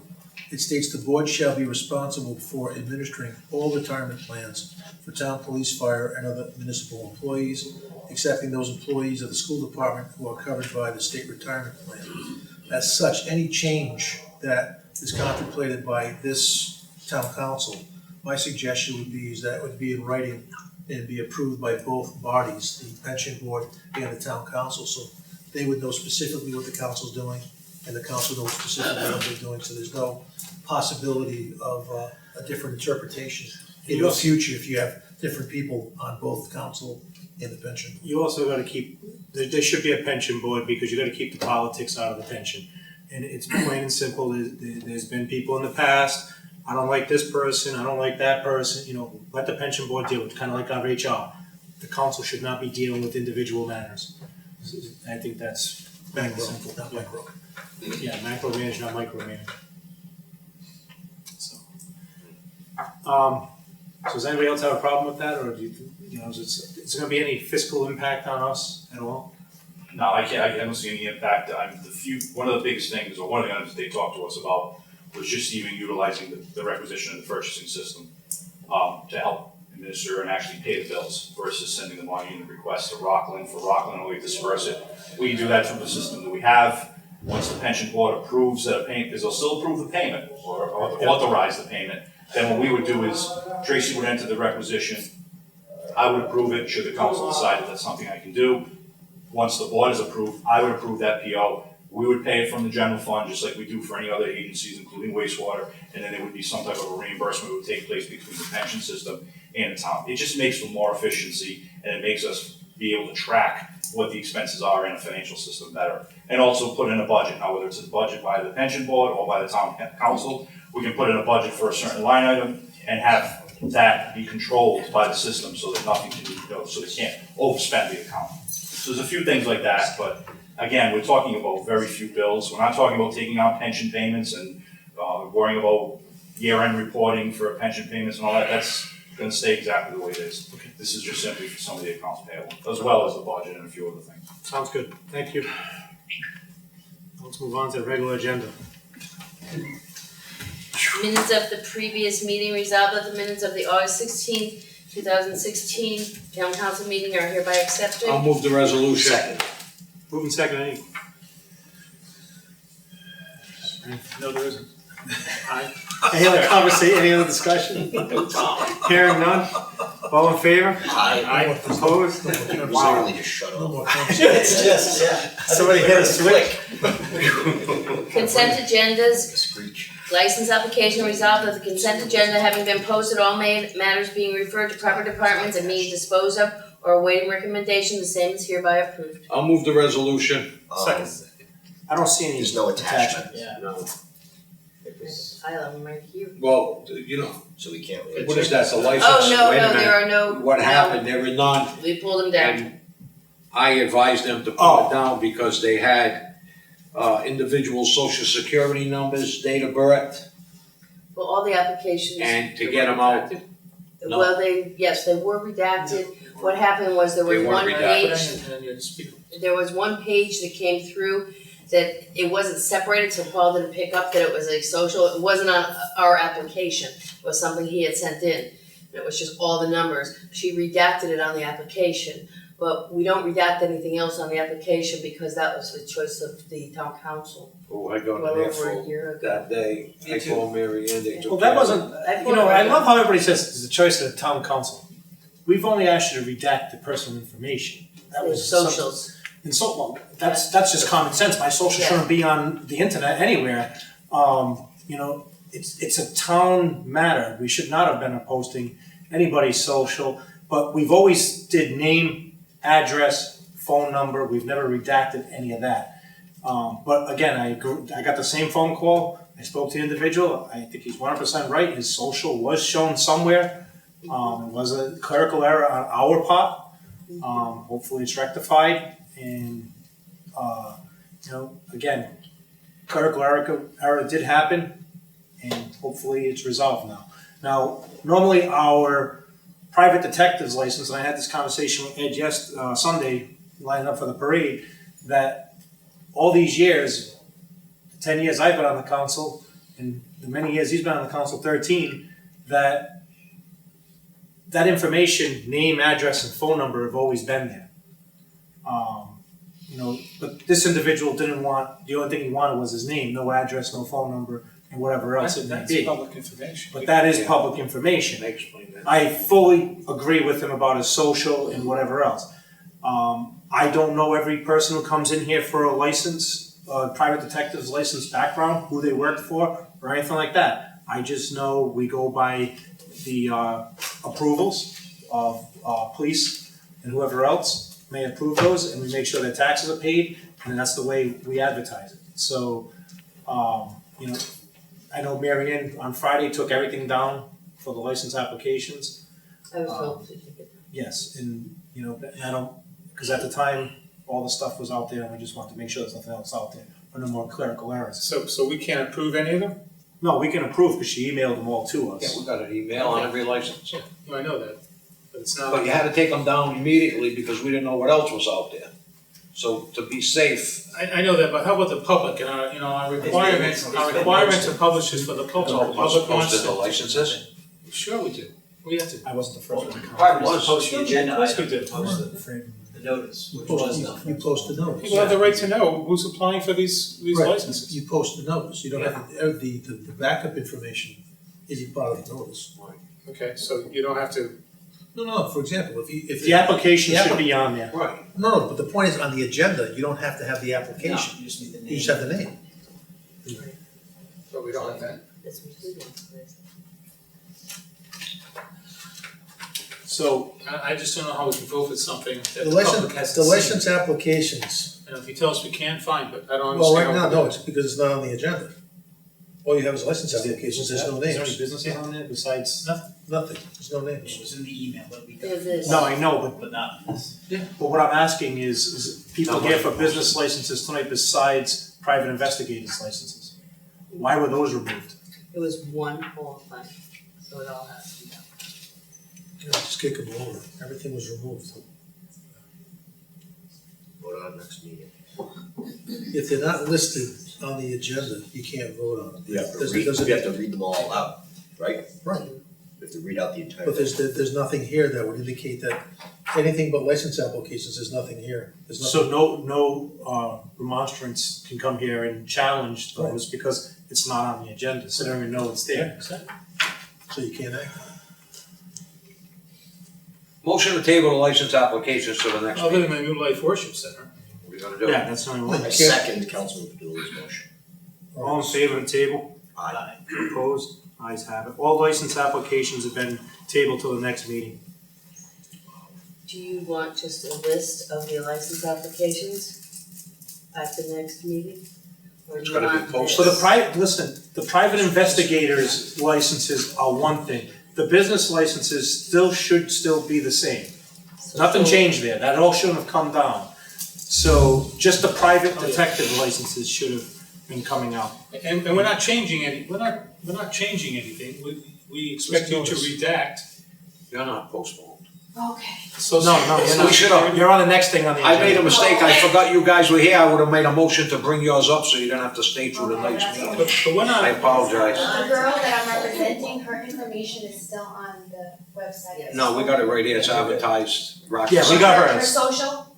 it states the board shall be responsible for administering all retirement plans for town police, fire, and other municipal employees, excepting those employees of the school department who are covered by the state retirement plan. As such, any change that is contemplated by this town council, my suggestion would be is that would be in writing and be approved by both bodies, the pension board and the town council, so they would know specifically what the council's doing and the council knows specifically what they're doing, so there's no possibility of a different interpretation in the future if you have different people on both council and the pension board. You also gotta keep, there should be a pension board, because you gotta keep the politics out of the pension. And it's plain and simple, there's been people in the past, I don't like this person, I don't like that person, you know, let the pension board deal with it, kinda like our HR. The council should not be dealing with individual matters. I think that's plain and simple. Not micro. Yeah, macromanage, not micromanage. So does anybody else have a problem with that, or do you know, is there gonna be any fiscal impact on us at all? No, I don't see any impact. One of the biggest things, or one of the items they talked to us about was just even utilizing the requisition of the purchasing system to help administer and actually pay the bills versus sending the money and the request to Rockland for Rockland and we disperse it. We can do that through the system that we have. Once the pension board approves that a payment, because they'll still approve the payment or authorize the payment, then what we would do is Tracy would enter the requisition. I would approve it should the council decide that that's something I can do. Once the board is approved, I would approve that PO. We would pay it from the general fund, just like we do for any other agencies, including wastewater, and then there would be some type of a reimbursement that would take place between the pension system and the town. It just makes for more efficiency, and it makes us be able to track what the expenses are in a financial system better. And also put in a budget. Now, whether it's a budget by the pension board or by the town council, we can put in a budget for a certain line item and have that be controlled by the system so that nothing can, so they can't overspend the account. So there's a few things like that, but again, we're talking about very few bills. We're not talking about taking out pension payments and worrying about year-end reporting for pension payments and all that. That's gonna stay exactly the way it is. Okay. This is just simply for some of the accounts payable, as well as the budget and a few other things. Sounds good, thank you. Let's move on to the regular agenda. Minutes of the previous meeting, resolved that the minutes of the August 16th, 2016 town council meeting are hereby accepted. I'll move the resolution. Second. Moving second, any? No, there isn't. Aye. Any other conversation, any other discussion? Hearing none, all in favor? Aye. Opposed? Wow, they just shut No up. more conversation. It's just, yeah. Somebody hit a switch. Consent agendas, Screech. license application resolved that the consent agenda having been posted, all matters being referred to proper departments and being disposed of or awaiting recommendation, the same is hereby approved. I'll move the resolution. Second. I don't see any. There's no attachment. Yeah. No. I have them right here. Well, you know, So we can't. what is that, the license? Oh, no, Wait a no, minute. there are no. What no. happened, there were none, We pulled them down. and I advised them to put Oh. it down because they had individual social security numbers, date of birth, Well, all the applications. and to they get were them out. redacted. No. Well, yes, they were redacted. What happened was there was They weren't one redacted. page, there was one page that came through that it wasn't separated, so Paul didn't pick up that it was a social, it wasn't on our application. It was something he had sent in. It was just all the numbers. She redacted it on the application, but we don't redact anything else on the application because that was the choice of the town council. Oh, I got Well an over a earful year ago. that day, I called Mary Ann, they took Well, that care of it. wasn't, you know, I love how everybody says it's the choice of the town council. We've only asked you to redact the personal information. That was Socials. And so, well, that's just common sense, my social Yeah. shouldn't be on the internet anywhere. You know, it's a town matter, we should not have been posting anybody's social, but we've always did name, address, phone number, we've never redacted any of that. But again, I got the same phone call, I spoke to the individual, I think he's 100% right, his social was shown somewhere, It was a clerical error on our part. Hopefully it's rectified and, again, clerical error did happen and hopefully it's resolved now. Now, normally our private detective's license, and I had this conversation with Ed Sunday, lining up for the parade, that all these years, 10 years I've been on the council, and the many years he's been on the council, 13, that information, name, address, and phone number have always been there. But this individual didn't want, the only thing he wanted was his name, no address, no phone number, and whatever else it may That's be. public information. But that is public information. They explain that. I fully agree with him about his social and whatever else. I don't know every person who comes in here for a license, private detective's license background, who they worked for, or anything like that. I just know we go by the approvals of police and whoever else may approve those, and we make sure their taxes are paid, and that's the way we advertise it. So, I know Mary Ann on Friday took everything down for the license applications. I was told to take it. Yes, and, I don't, because at the time, all the stuff was out there, and we just wanted to make sure there's nothing else out there, or no more clerical errors. So we can't approve any of them? No, we can approve, because she emailed them all to us. Yeah, we got an email on every license. Yeah, I know that, but it's not. But you had to take them down immediately because we didn't know what else was out there. So to be safe, I know that, but how about the public and our requirements to publish this for the public? The public wants posted the to. licenses. Sure we do. We have to. I wasn't the first one. Requirement is to post the agenda Of course we item, do. post the notice, which was done. You post the notice. People have the right to know who's applying for these Right. licenses. You post the notice, you don't have, the backup information isn't part of the notice. Okay, so you don't have to. No, for example, if The application should be on there. Right, no, but the point is, on the agenda, you don't have to have the No, application, you just need the name. you just have the name. But we don't have that. That's what we do. So, I just don't know how we can vote for something that The the public has license, to the see. license applications, And if you tell us we can, fine, but I don't well, understand. right now, how we no, do it's because it's not on the agenda. All you have is license applications, there's no Is there any names, businesses on there besides? nothing, there's no It names. was in the email, but we There's got, this. No, I know, but not this. but what I'm asking is people here for business licenses tonight besides private investigators licenses? Why were those removed? It was one whole thing, so it all has to be done. You know, just kick them over, everything was removed. Vote on next meeting. If they're not listed on the agenda, you can't vote on them. You have to Does it- read, does it- you have to read them all out, right? Right. You have to read out the entire. But there's nothing here that would indicate that, anything but license applications, there's nothing here. There's So nothing, no remonstrance can come here and challenge those because it's not on the agenda, so they don't even know it's there. so you can't act on it. Motion to table the license applications to the next Other meeting. than the New Life Worship Center. What are you gonna do? Yeah, that's the only one. I second Councilman Padula's motion. All in favor of the table? Aye. Opposed? Ayes have it. All license applications have been tabled till the next meeting. Do you want just a list of your license applications at the next meeting? Or do It's you gotta be want posted. So the private investigators licenses are one thing. The business licenses should still be the same. Nothing changed there. That all shouldn't have come down. So just the private detective licenses should have been coming out. And we're not changing we're not changing anything. We expect you to redact. You're not postponed. Okay. So No, you're not. We should've- You're on the next thing on the agenda. I made a mistake, I forgot you guys were here, I would've made a motion to bring yours up so you don't have to stay through the next meeting. But we're not. I apologize. The girl that I'm representing, her information is still on the website. No, we got it right here, it's advertised, Rocky. Yeah, we got Her hers. social,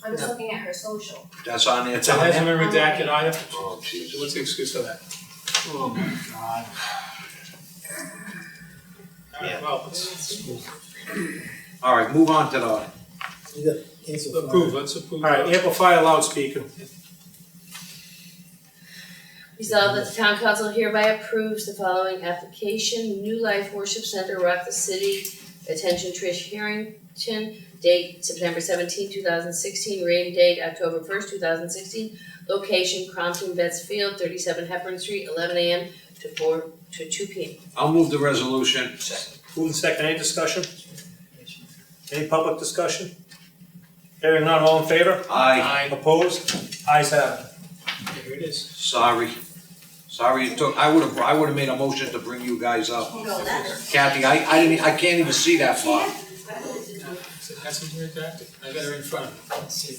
I'm just looking at her social. That's on there It too. hasn't been redacted either. Oh, Jesus. So what's the excuse for that? Oh, my God. Alright, well, let's All right, move on to the, You got cancel approve, let's approve. All right, amplify loudspeaker. Resolved that the town council hereby approves the following application, New Life Worship Center, Rock the City, attention Trish Harrington, date September 17, 2016, rain date October 1st, 2016, location Crompton Betts Field, 37 Hepburn Street, 11 a.m. to 2 p.m. I'll move the resolution. Second. Moving second, any discussion? Any public discussion? Hearing none, all in favor? Aye. Opposed? Ayes have it. Here it is. Sorry it took, I would've made a motion to bring you guys up. Kathy, I can't even see that far. That's interactive. I got her in front of me. Let's see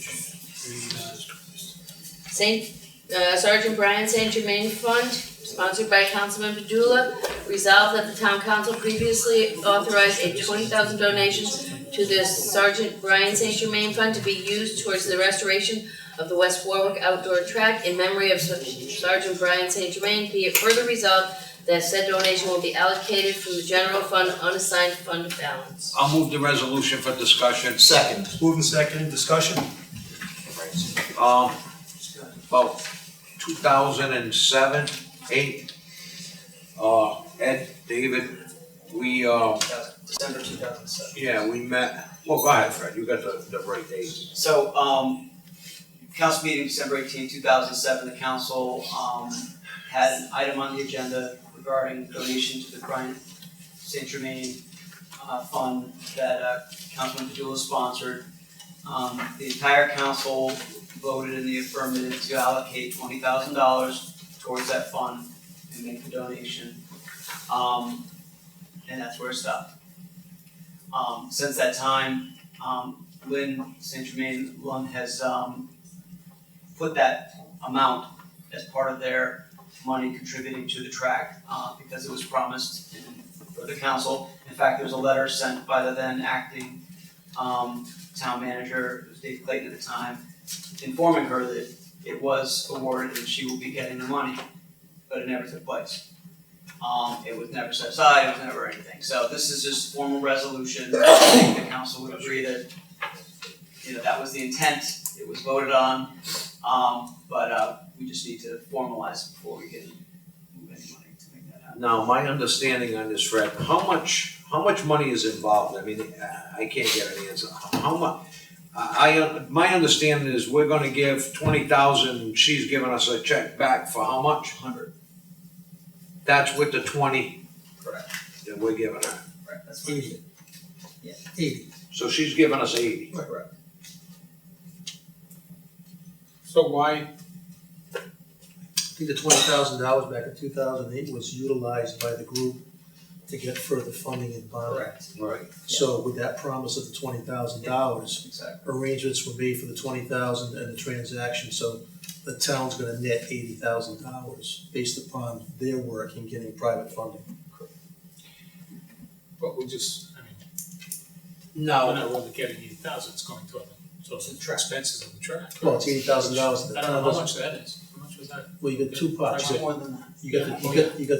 if Sergeant Brian Saint Germain Fund, sponsored by Councilman Padula, resolved that the town council previously authorized a $20,000 donation to the Sergeant Brian Saint Germain Fund to be used towards the restoration of the West Warwick outdoor track in memory of Sergeant Brian Saint Germain. Be it further resolved that said donation will be allocated from the general fund unassigned fund balance. I'll move the resolution for discussion. Second. Moving second, discussion? About 2007, 8, Ed, David, we, December 2007. yeah, we met, well, go ahead, Fred, you got the right date. So, council meeting December 18, 2007, the council, had an item on the agenda regarding donation to the Brian Saint Germain, fund that, Councilman Padula sponsored. The entire council voted in the affirmative to allocate $20,000 towards that fund and make the donation. And that's where it stopped. Since that time, Lynn Saint Germain Lund has, put that amount as part of their money contributing to the track, because it was promised for the council. In fact, there was a letter sent by the then acting, town manager, it was Dave Clayton at the time, informing her that it was awarded and she will be getting the money, but it never took place. It was never set aside, it was never anything. So this is just formal resolution. I think the council would agree that, that was the intent, it was voted on. But we just need to formalize it before we can move any money to make that happen. Now, my understanding on this, Fred, how much money is involved? I mean, I can't get an answer. How much? My understanding is we're gonna give 20,000, she's giving us a check back for how much? 100. That's with the 20 Correct. that we're giving her. Right, that's what 80. Yeah. 80. So she's giving us 80. Correct. So why? I think the $20,000 back in 2008 was utilized by the group to get further funding in bond. Correct. Right. So with that promise of the $20,000, Exactly. arrangements were made for the 20,000 and the transaction, so the town's gonna net $80,000 based upon their work in getting private funding. But we'll just, I mean, we're No, not really getting 80,000, it's going toward the expenses of the track. Well, it's $80,000 that the I don't town know how doesn't, much that is. How much was that? well, you got two parts. Much more than that. You got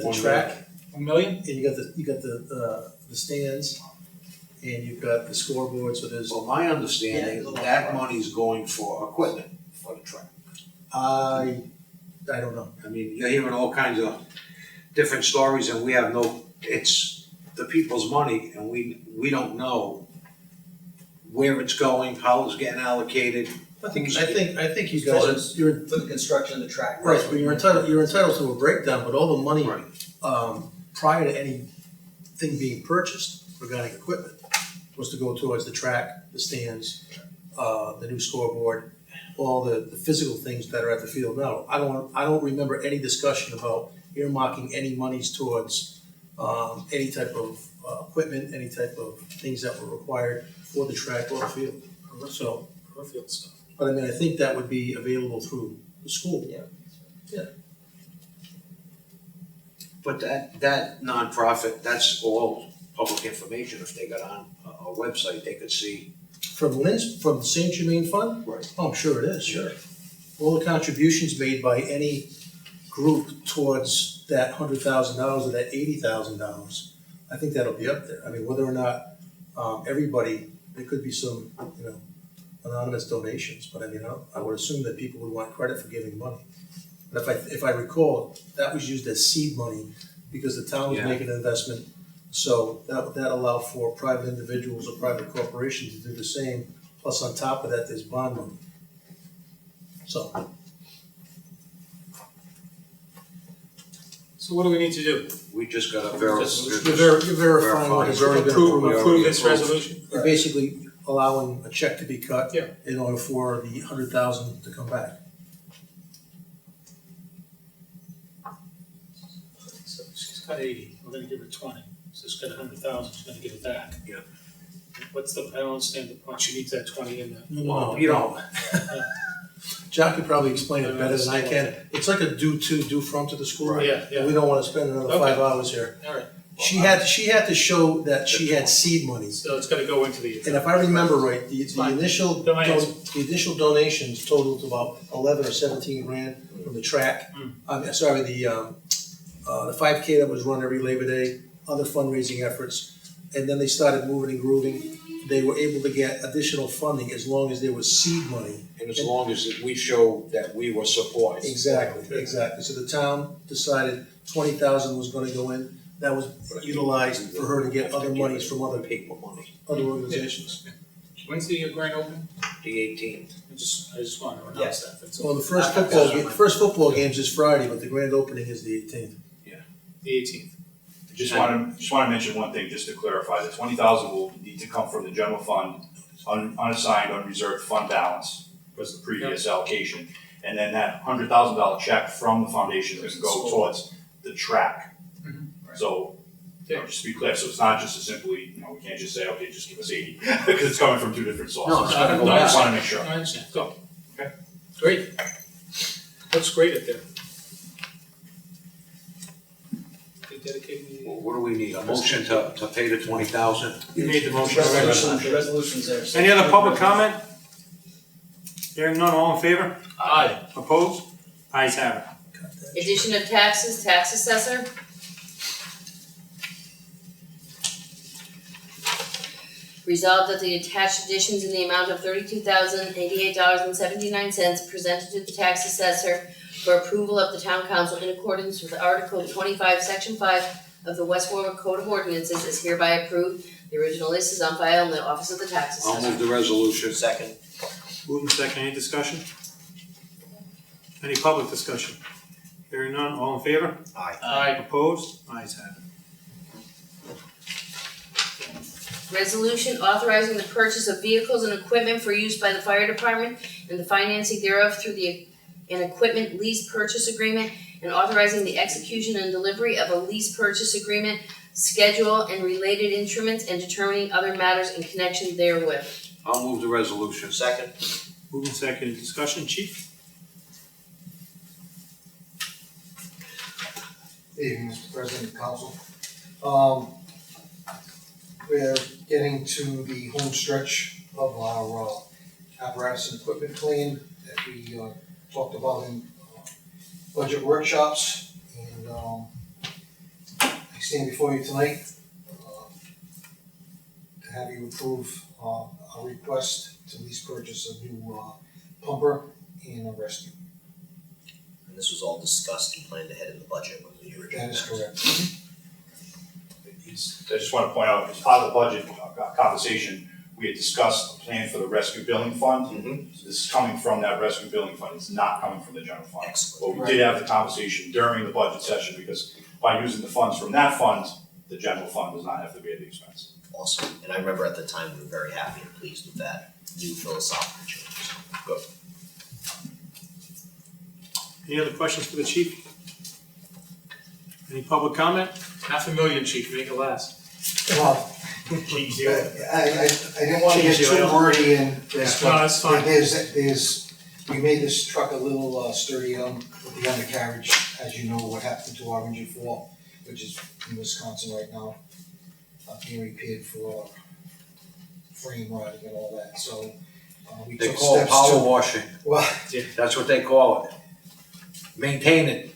the 1 track, 1 million? and you got the stands, and you've got the scoreboard, so there's, well, my understanding, Yeah. that money's going for equipment for the track. I don't know. I mean, you're hearing all kinds of different stories and we have it's the people's money and we don't know where it's going, how it's getting allocated. I think you guys, you're, For the construction of the track. right, but you're entitled to a breakdown, but all the money, Right. prior to anything being purchased regarding equipment was to go towards the track, the stands, the new scoreboard, all the physical things that are at the field now. I don't remember any discussion about earmarking any monies towards, any type of, equipment, any type of things that were required for the track or the field. So, Peripheral stuff. but I mean, I think that would be available through the school. Yeah. But that nonprofit, that's all public information. If they got on a website, they could see. From the Saint Germain Fund? Right. Oh, I'm sure it is, sure. All the contributions made by any group towards that $100,000 or that $80,000, I think that'll be up there. I mean, whether or not, everybody, there could be some, anonymous donations, but I mean, I would assume that people would want credit for giving money. But if I recall, that was used as seed money because the town was Yeah. making an investment. So that allowed for private individuals or private corporations to do the same, plus on top of that, there's bond money. So, So what do we need to do? We just gotta You're verifying what has already been approved. Approve this resolution. You're basically allowing a check to be cut. Yeah. In order for the 100,000 to come back. So she's got 80, we're gonna give her 20, so she's got 100,000, she's gonna give it back. Yeah. What's the, I don't understand the point, she needs that 20 in there. No, You don't. John could probably explain it better than I can. It's like a due to, due from to the school. Right. Yeah, yeah. And we don't wanna spend another Okay. 5 hours here. Alright, She had to show that she had seed money. so it's gonna go into the. And if I remember right, the initial, Don't answer. the initial donations totaled about 11 or 17 grand from the track. The 5K that was run every Labor Day, other fundraising efforts. And then they started moving and grooving. They were able to get additional funding as long as there was seed money. And as long as we show that we were supporting. Exactly. So the town decided 20,000 was gonna go in. That was utilized for her to get other monies from other people, other organizations. When's the grand opening? The 18th. I just wanted to announce that, that's all. Well, the first football games is Friday, but the grand opening is the 18th. The 18th. Just wanna mention one thing, just to clarify, the 20,000 will need to come from the general fund, unassigned, unreserved fund balance, was the previous allocation. And then that $100,000 check from the foundation is go towards the track. So, just to be clear, so it's not just a simply, we can't just say, okay, just give us 80, because it's coming from two different sources. No, it's gotta go I just back. wanna make sure. I understand, go. Okay. Great. Looks great up there. They dedicated the. Well, what do we need? A motion to pay the 20,000? You made the motion. The resolution's there. Any other public comment? Hearing none, all in favor? Aye. Opposed? Ayes have it. Addition of taxes, tax assessor. Resolved that the attached additions in the amount of $32,088.79 presented to the tax assessor for approval of the town council in accordance with Article 25, Section 5 of the West Warwick Code of Ordinances is hereby approved. The original list is on file in the office of the tax I'll assessor. move the resolution. Second. Moving second, any discussion? Any public discussion? Hearing none, all in favor? Aye. Opposed? Ayes have it. Resolution authorizing the purchase of vehicles and equipment for use by the fire department and the financing thereof through an equipment lease purchase agreement, and authorizing the execution and delivery of a lease purchase agreement, schedule and related instruments, and determining other matters in connection therewith. I'll move the resolution. Second. Moving second, any discussion, chief? Evening, Mr. President and Council. We're getting to the home stretch of our apparatus and equipment clean that we talked about in budget workshops. And I stand before you tonight to have you approve our request to lease purchase a new pumper and a rescue. And this was all discussed and planned ahead in the budget when we originally. That is correct. I just want to point out, as part of the budget conversation, we had discussed a plan for the rescue billing fund. So this is coming from that rescue billing fund, it's not coming from the general fund. Excellent. But we did have the conversation during the budget session, because by using the funds from that fund, the general fund does not have to bear the expense. Awesome. And I remember at the time, we were very happy and pleased with that new philosophical change. Good. Any other questions for the chief? Any public comment? $500,000, chief, make it last. Well, Cheese, I didn't wanna get too wordy in this, No, but that's fine. we made this truck a little sturdy with the undercarriage. As you know, what happened to our engine 4, which is in Wisconsin right now, being repaired for frame rotting and all that, so we They took call it steps power to. washing. Well, That's what they call it. Maintain it.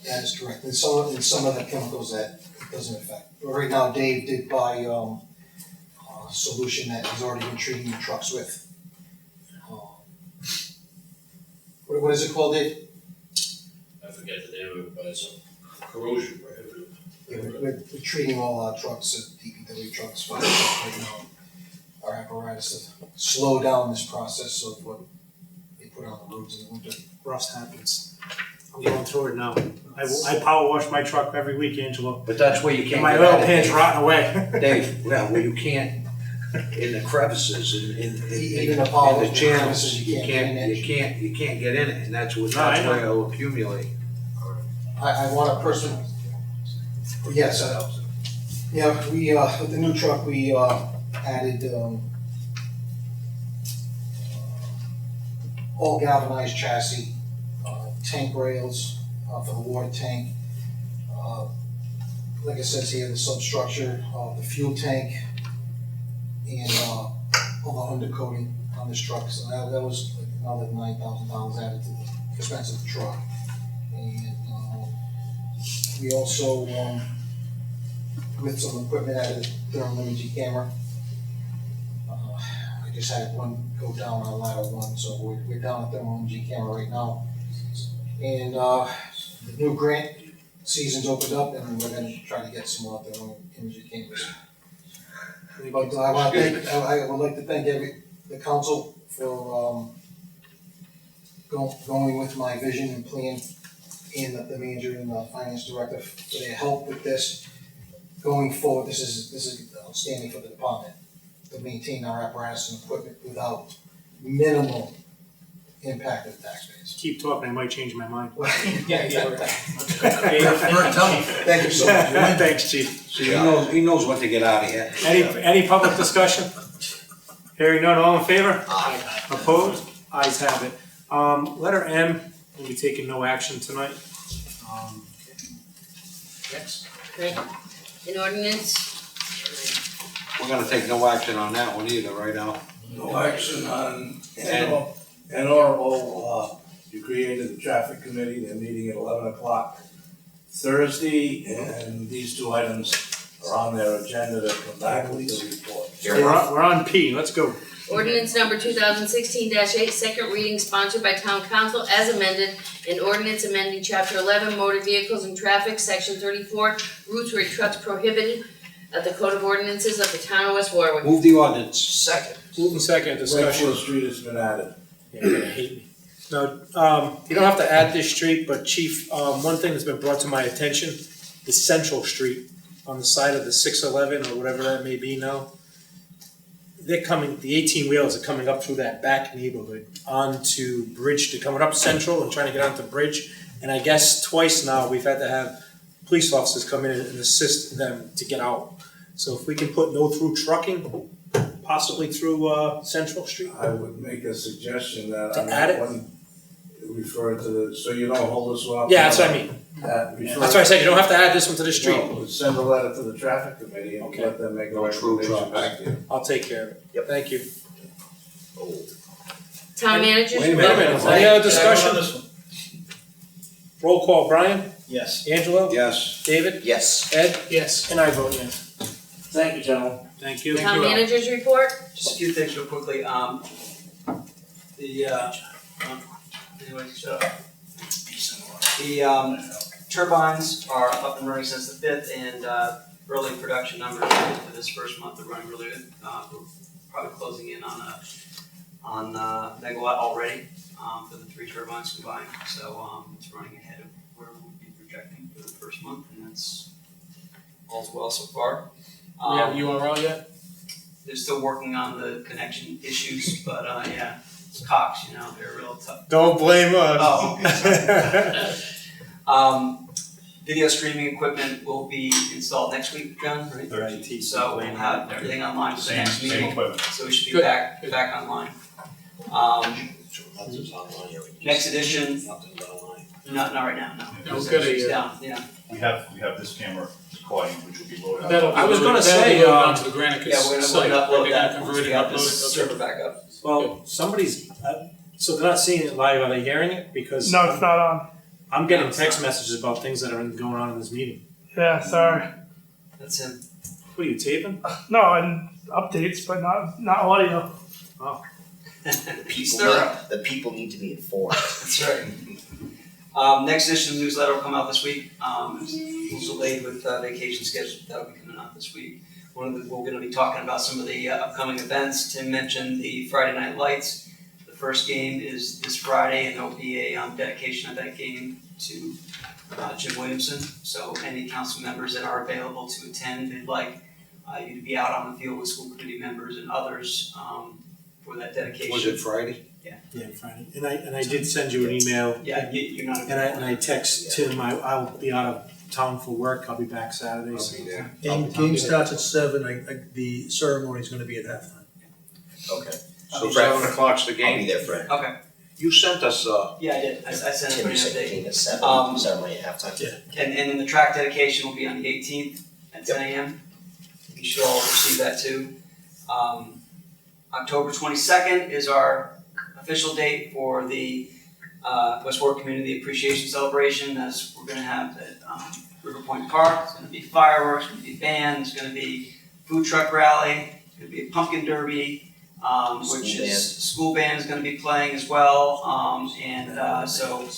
that is correct, and some of the chemicals that it doesn't affect. But right now, Dave did buy a solution that he's already been treating the trucks with. What is it called, Dave? I forget the name of it, but it's a corrosion prohibitive. Yeah, we're treating all our trucks, DPW trucks, fire trucks right now, our apparatus to slow down this process of what they put on the roads in the winter. Rust happens. I'm going through it now. I power wash my truck every week, Angelo. But that's where you And can't my get oil at it, pan's Dave. rotting away. Dave, well, where you can't, in the crevices, Even in the power the channels, crevices, you can't get in it, and that's what, No, I that's know. where it'll accumulate. I want a person, yes, yeah, we, with the new truck, we, added, all galvanized chassis, tank rails, for the water tank. Like it says here, the substructure, the fuel tank, and, all the undercoating on this truck, so that was like another $9,000 added to the expense of the truck. And, we also, with some equipment added, thermal imaging camera. I just had one go down on ladder one, so we're down a thermal imaging camera right now. And, the new grant season's opened up, and we're gonna try to get some more thermal imaging cameras. But I wanna thank, I would like to thank the council for, going with my vision and plan, and the manager and the finance director for their help with this. Going forward, this is outstanding for the department, to maintain our apparatus and equipment without minimal impact of the taxpayers. Keep talking, I might change my mind. Yeah, Thank you so much. Thanks, chief. So he knows what to get out of here. Any public discussion? Hearing none, all in favor? Aye. Opposed? Ayes have it. Letter M, we'll be taking no action tonight. Next. Right, an ordinance, We're gonna take no action on that one either, right, Al? No action on And- NRO, you created the traffic committee, they're meeting at 11 o'clock Thursday, and these two items are on their agenda to come back with the report. We're on P, let's go. ordinance number 2016-8, second reading sponsored by town council as amended, an ordinance amending chapter 11 motor vehicles and traffic, section 34, routes where trucks prohibited of the code of ordinances of the town of West Warwick. Move the ordinance. Second. Move in second, discussion. Wakefield Street has been added. Yeah, you're gonna hate me. No, you don't have to add this street, but chief, one thing that's been brought to my attention is Central Street on the side of the 611 or whatever that may be now. They're coming, the 18 wheels are coming up through that back neighborhood onto Bridge, they're coming up Central and trying to get onto Bridge. And I guess twice now, we've had to have police officers come in and assist them to get out. So if we can put no through trucking, possibly through, Central Street. I would make a suggestion that To on add that it? one, refer to the, so you don't hold this one up. Yeah, that's what I mean. Refer- That's why I said you don't have to add this one to the street. No, send a letter to the traffic committee and Okay. let them make a No true recommendation trucks. back to you. I'll take care of it. Thank you. Town manager's Wait a minute, any other discussion? Roll call, Brian? Yes. Angelo? Yes. David? Yes. Ed? Yes. And I vote yes. Thank you, gentlemen. Thank you. Town manager's report? Just a few things real quickly, anyway, shut up. The, turbines are up and running since the 5th, and, early production numbers for this first month are running really good. We're probably closing in on megawatt already, for the 3 turbines combined, so, it's running ahead of where we'd be projecting for the first month, and that's all's well so far. We have URL yet? They're still working on the connection issues, but yeah, it's Cox, you know, they're real tough. Don't blame us. Oh. Video streaming equipment will be installed next week, John, right? Right. So we'll have everything online for the Same, next same meeting, equipment. so we should be Good. back online. Next edition, not right now, no. No, we'll get a, It's down, yeah. We have this camera recording, which will be loaded. That'll be I was gonna loaded- that'll be say, loaded onto the Granicus Yeah, we're site. gonna upload They're that gonna once convert we it, have upload this it, okay. server back up. Well, somebody's, so they're not seeing it live, are they hearing it? Because No, it's not on. I'm getting text messages about things that are going on in this meeting. Yeah, sorry. That's him. What are you taping? No, and updates, but not audio. Oh. The people need to be informed. That's right. Next edition of the newsletter will come out this week. It's delayed with vacation schedules, but that'll be coming out this week. We're gonna be talking about some of the upcoming events. Tim mentioned the Friday Night Lights, the first game is this Friday, and there'll be a dedication of that game to Jim Williamson. So any council members that are available to attend, they'd like you to be out on the field with school committee members and others for that dedication. Was it Friday? Yeah, Friday. And I did send you an email. Yeah, you're not. And I text Tim, I'll be out of town for work, I'll be back Saturday, so. I'll be there. Game starts at 7, the ceremony's gonna be at halftime. Okay. So 7 o'clock's the I'll game? be there, Fred. Okay. You sent us, Yeah, I did. I sent Tim, everybody you an said update. game at 7, ceremony at halftime? Yeah. And then the track dedication will be on the 18th at 10 a.m. You should all receive that too. October 22nd is our official date for the West Warwick Community Appreciation Celebration. As we're going to have at River Point Park. It's going to be fireworks, going to be band, it's going to be food truck rally, it's going to be a pumpkin derby, school band is going to be playing as well. So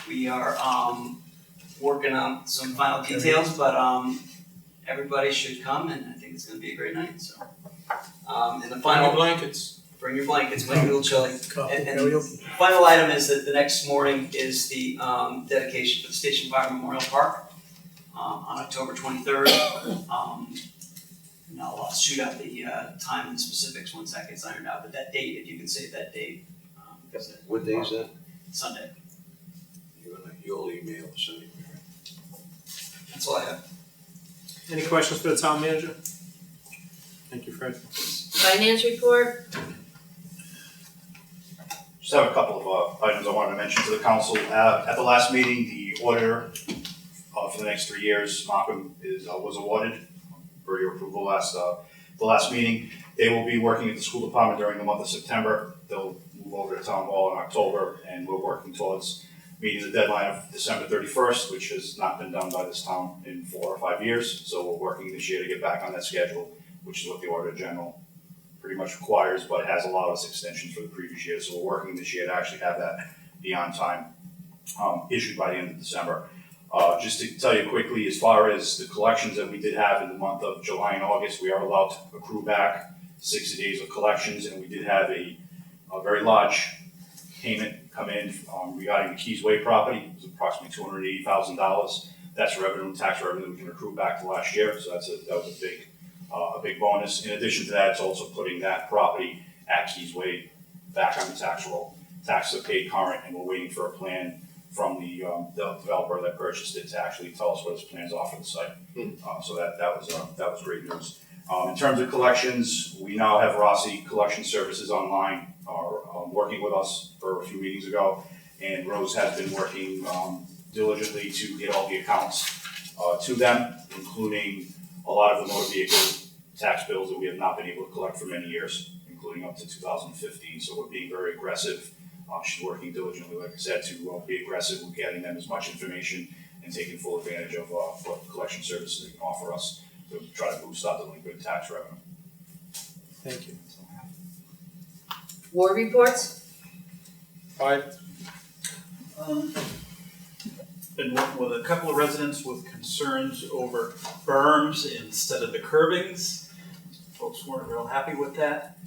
we are working on some final details, but everybody should come, and I think it's going to be a great night. So, and the final blankets. Bring your blankets, might be a little chilly. And Karaoke. the final item is that the next morning is the dedication for the Station Fire Memorial Park on October 23rd. And I'll shoot out the time and specifics once that gets ironed out, but that date, if you can save that date. Because what day is that? Sunday. You'll email us anyway. That's all I have. Any questions for the town manager? Thank you, Fred. Finance report? Just have a couple of items I wanted to mention to the council. At the last meeting, the auditor for the next 3 years, Markham was awarded for your approval the last meeting. They will be working at the school department during the month of September. They'll move over to town hall in October, and we're working towards meeting the deadline of December 31st, which has not been done by this town in 4 or 5 years. So we're working this year to get back on that schedule, which is what the Auditor General pretty much requires, but has allowed us extensions for the previous year. So we're working this year to actually have that be on time, issued by the end of December. Just to tell you quickly, as far as the collections that we did have in the month of July and August, we are allowed to accrue back 60 days of collections, and we did have a very large payment come in regarding the Keys Way property. It was approximately $280,000. That's revenue, tax revenue we can accrue back to last year, so that was a big bonus. In addition to that, it's also putting that property at Keys Way back on the tax roll. Taxes are paid current, and we're waiting for a plan from the developer that purchased it to actually tell us what his plans are for the site. So that was great news. In terms of collections, we now have Rossi Collection Services online, working with us for a few meetings ago, and Rose has been working diligently to get all the accounts to them, including a lot of the motor vehicle tax bills that we have not been able to collect for many years, including up to 2015. So we're being very aggressive. She's working diligently, like I said, to be aggressive with getting them as much information and taking full advantage of what collection services they can offer us to try to boost our delinquent tax revenue. Thank you. Ward reports? Been working with a couple of residents with concerns over berms instead of the curbings. Folks weren't real happy with that.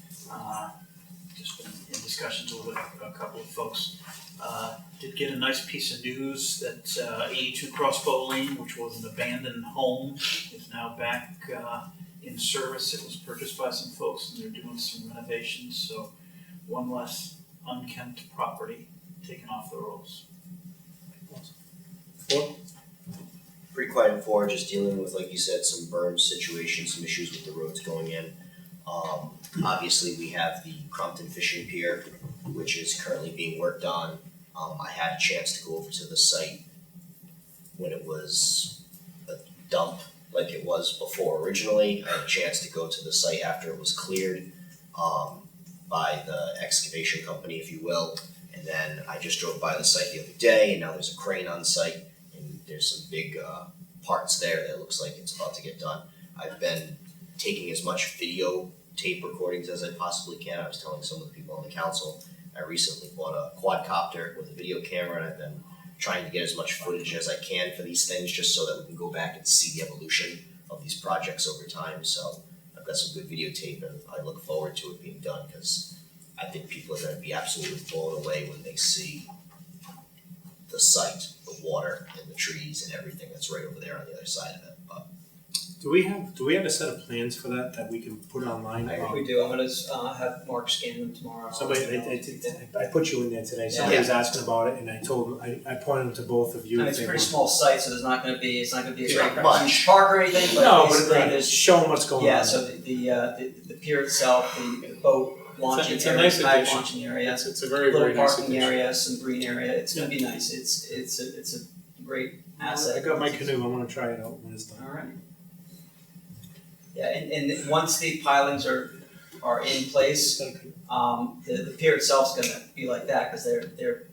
Just been in discussions with a couple of folks. Did get a nice piece of news that 82 Crossbow Lane, which was an abandoned home, is now back in service. It was purchased by some folks and they're doing some renovations, so one less unkempt property taken off the rolls. Pretty quiet in 4, just dealing with, like you said, some berm situations, some issues with the roads going in. Obviously, we have the Crompton Fishing Pier, which is currently being worked on. I had a chance to go over to the site when it was a dump like it was before originally. I had a chance to go to the site after it was cleared by the excavation company, if you will. And then I just drove by the site the other day, and now there's a crane on site, and there's some big parts there that looks like it's about to get done. I've been taking as much video tape recordings as I possibly can. I was telling some of the people on the council, I recently bought a quadcopter with a video camera, and I've been trying to get as much footage as I can for these things, just so that we can go back and see the evolution of these projects over time. So I've got some good videotape, and I look forward to it being done, because I think people are gonna be absolutely blown away when they see the site, the water and the trees and everything that's right over there on the other side of it, but. Do we have a set of plans for that we can put online? We do, I'm gonna have Mark scan them tomorrow. Somebody, I put you in there today, somebody was asking about it, and I told him, I pointed them to both of you. And it's a pretty small site, so it's not gonna be a Not great much. huge park or anything, but No, but basically there's. show them what's going on. Yeah, so the pier itself, the boat launching It's a area, nice kayak addition. launching area. It's a very, very nice Little addition. parking area, some green area, it's gonna be nice, it's a great asset. I got my canoe, I wanna try it out when it's done. Alright. Yeah, and once the pilings are in place, the pier itself's gonna be like that, cause they're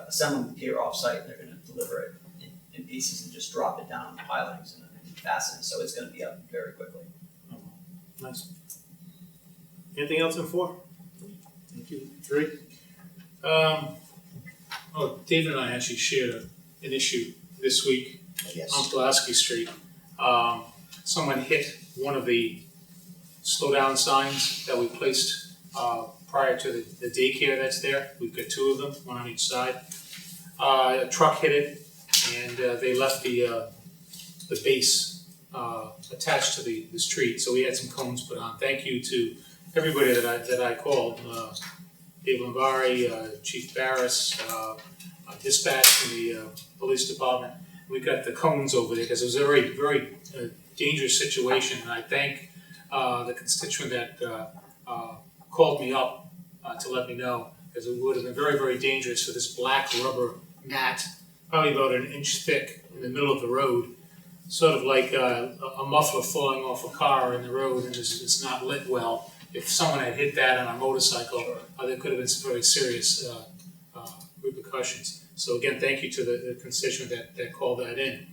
assembling the pier off-site, they're gonna deliver it in pieces and just drop it down on the pilings and fasten it, so it's gonna be up very quickly. Nice. Anything else in 4? Thank you. 3? David and I actually shared an issue this week Yes. on Pulaski Street. Someone hit one of the slow down signs that we placed prior to the daycare that's there. We've got 2 of them, one on each side. A truck hit it, and they left the base attached to the street, so we had some cones put on. Thank you to everybody that I called, Dave Lombardi, Chief Barris, dispatch from the police department. We got the cones over there, because it was a very, very dangerous situation, and I thank the constituent that called me up to let me know, because it would have been very, very dangerous for this black rubber mat, probably about an inch thick in the middle of the road, sort of like a muffler falling off a car in the road and it's not lit well. If someone had hit that on a motorcycle, there could have been some very serious repercussions. So again, thank you to the constituent that called that in.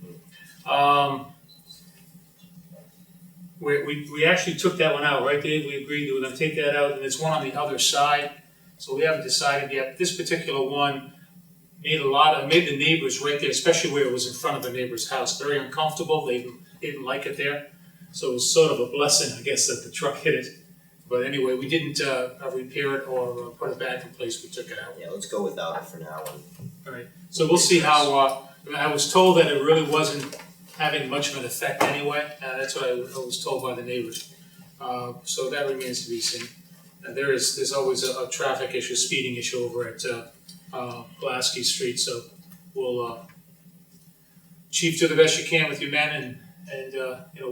We actually took that one out, right, Dave? We agreed that we're gonna take that out, and there's one on the other side, so we haven't decided yet. This particular one made the neighbors right there, especially where it was in front of the neighbor's house, very uncomfortable. They didn't like it there, so it was sort of a blessing, I guess, that the truck hit it. But anyway, we didn't repair it or put it back in place. We took it out. Yeah, let's go without it for now. All right. So we'll see how. I was told that it really wasn't having much of an effect anyway. That's what I was told by the neighbors. So that remains to be seen. And there's always a traffic issue, speeding issue over at Pulaski Street. So we'll chief, do the best you can with your men and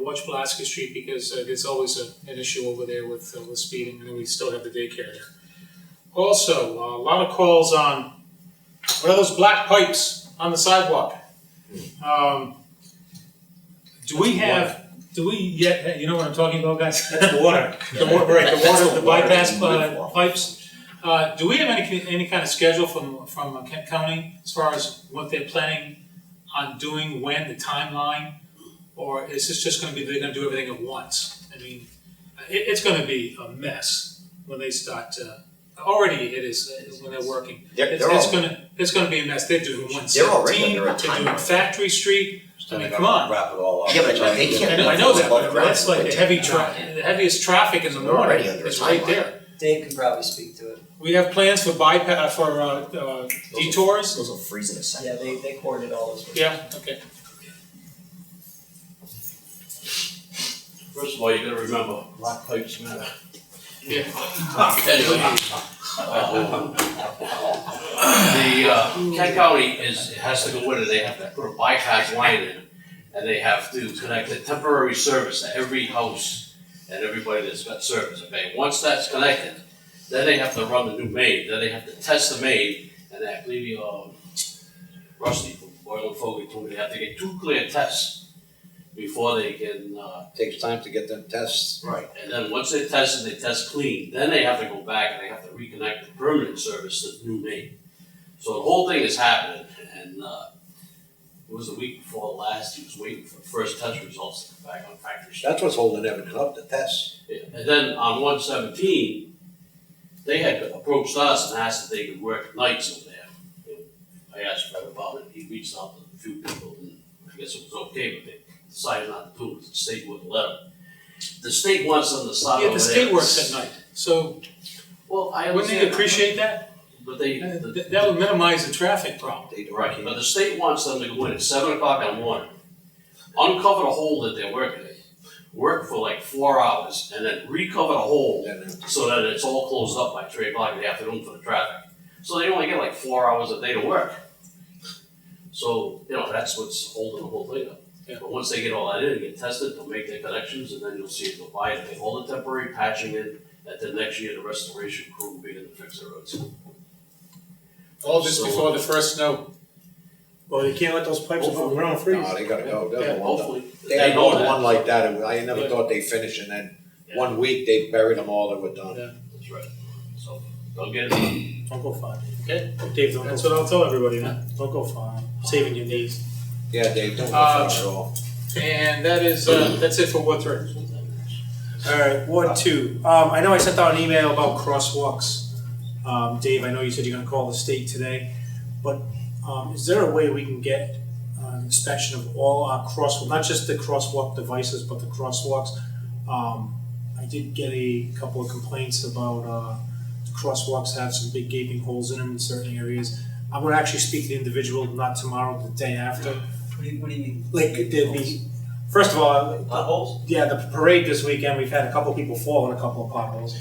watch Pulaski Street, because there's always an issue over there with speeding, and then we still have the daycare there. Also, a lot of calls on what are those black pipes on the sidewalk? Do we yet, you know what I'm talking about, guys? That's water. The bypass pipes. Do we have any kind of schedule from Kent County as far as what they're planning on doing, when, the timeline? Or is this just gonna be, they're gonna do everything at once? I mean, it's gonna be a mess when they start, already it is when they're working. It's gonna be a mess. They're doing 117, they're doing Factory Street. I mean, come on. Wrap it all up. Yeah, but they can't. I know that, but that's like the heaviest traffic in the morning is right there. Dave can probably speak to it. We have plans for bypass, for detours. Those will freeze in a second. Yeah, they coordinate all those. Yeah, okay. First of all, you gotta remember, black pipes matter. Yeah. Anyway, Kent County has to go in and they have to put a bypass line in, and they have to connect a temporary service to every house and everybody that's got service, okay? Once that's connected, then they have to run the new main, then they have to test the main, and I believe Rusty from Boyle and Fogey told me they have to get 2 clear tests before they can, Takes time to get them tests. right, and then once they test and they test clean, then they have to go back and they have to reconnect the permanent service to the new main. So the whole thing is happening, and it was the week before last, he was waiting for the first test results to come back on Factory Street. That's what's holding everything up, the tests. Yeah, and then on 117, they had approached us and asked if they could work nights over there. I asked Fred about it, he reached out to a few people, and I guess it was okay, but they decided not to do it, the state wouldn't let them. The state wants them to stop over Yeah, there. the state works at night, so Well, I Wouldn't they understand. appreciate that? But they, That would minimize the traffic problem. right, but the state wants them to go in at 7 o'clock in the morning, uncover the hole that they're working in, work for like 4 hours, and then recover the hole so that it's all closed up by 3 o'clock in the afternoon for the traffic. So they only get like 4 hours a day to work. So, you know, that's what's holding the whole thing up. Yeah. But once they get all that in, get tested, they'll make their connections, and then you'll see it go by, and they all the temporary patching in, that the next year, the restoration crew will be in to fix the roads. All this So- before the first snow. Well, you can't let those pipes from the ground freeze. No, they gotta go, Yeah, they're the one. Hopefully. They had know one that. like that, and I never Yeah. thought they'd finish, and then 1 week they buried them all, they were done. Yeah. That's right. So, they'll get it done. Don't go far. Okay. Dave, don't. That's what I'll tell everybody, man. Don't go far. Saving your knees. Yeah, they don't go far at all. And that is, that's it for Ward 3. All right, Ward 2. I know I sent out an email about crosswalks. Dave, I know you said you're gonna call the state today, but is there a way we can get an inspection of all our crosswalk, not just the crosswalk devices, but the crosswalks? I did get a couple of complaints about the crosswalks have some big gaping holes in them in certain areas. I'm gonna actually speak to the individual, not tomorrow, the day after. What do you mean? Like, first of all, Potholes? yeah, the parade this weekend, we've had a couple people fall in a couple of potholes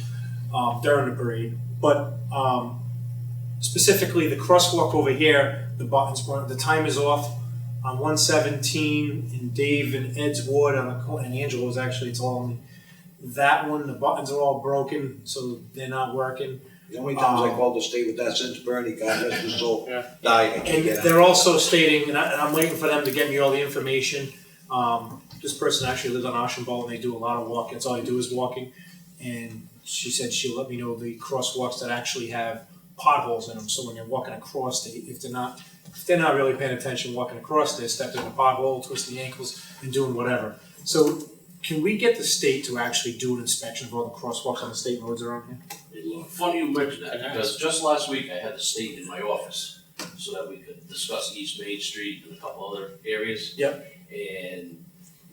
during the parade. But specifically, the crosswalk over here, the buttons weren't, the time is off on 117 in Dave and Ed's ward on the corner, and Angelo's actually, it's all on that one, the buttons are all broken, so they're not working. The only times I called the state with that since Bernie got rest his soul, died, I can't And get out. they're also stating, and I'm waiting for them to get me all the information. This person actually lives on Ashenball, and they do a lot of walking. That's all they do is walking. And she said she'll let me know the crosswalks that actually have potholes in them. So when you're walking across, if they're not really paying attention walking across, they step in a pothole, twist the ankles, and doing whatever. So can we get the state to actually do an inspection of all the crosswalks on the state roads around here? Funny you mention that, because just last week I had the state in my office so that we could discuss East Main Street and a couple other areas. Yep. And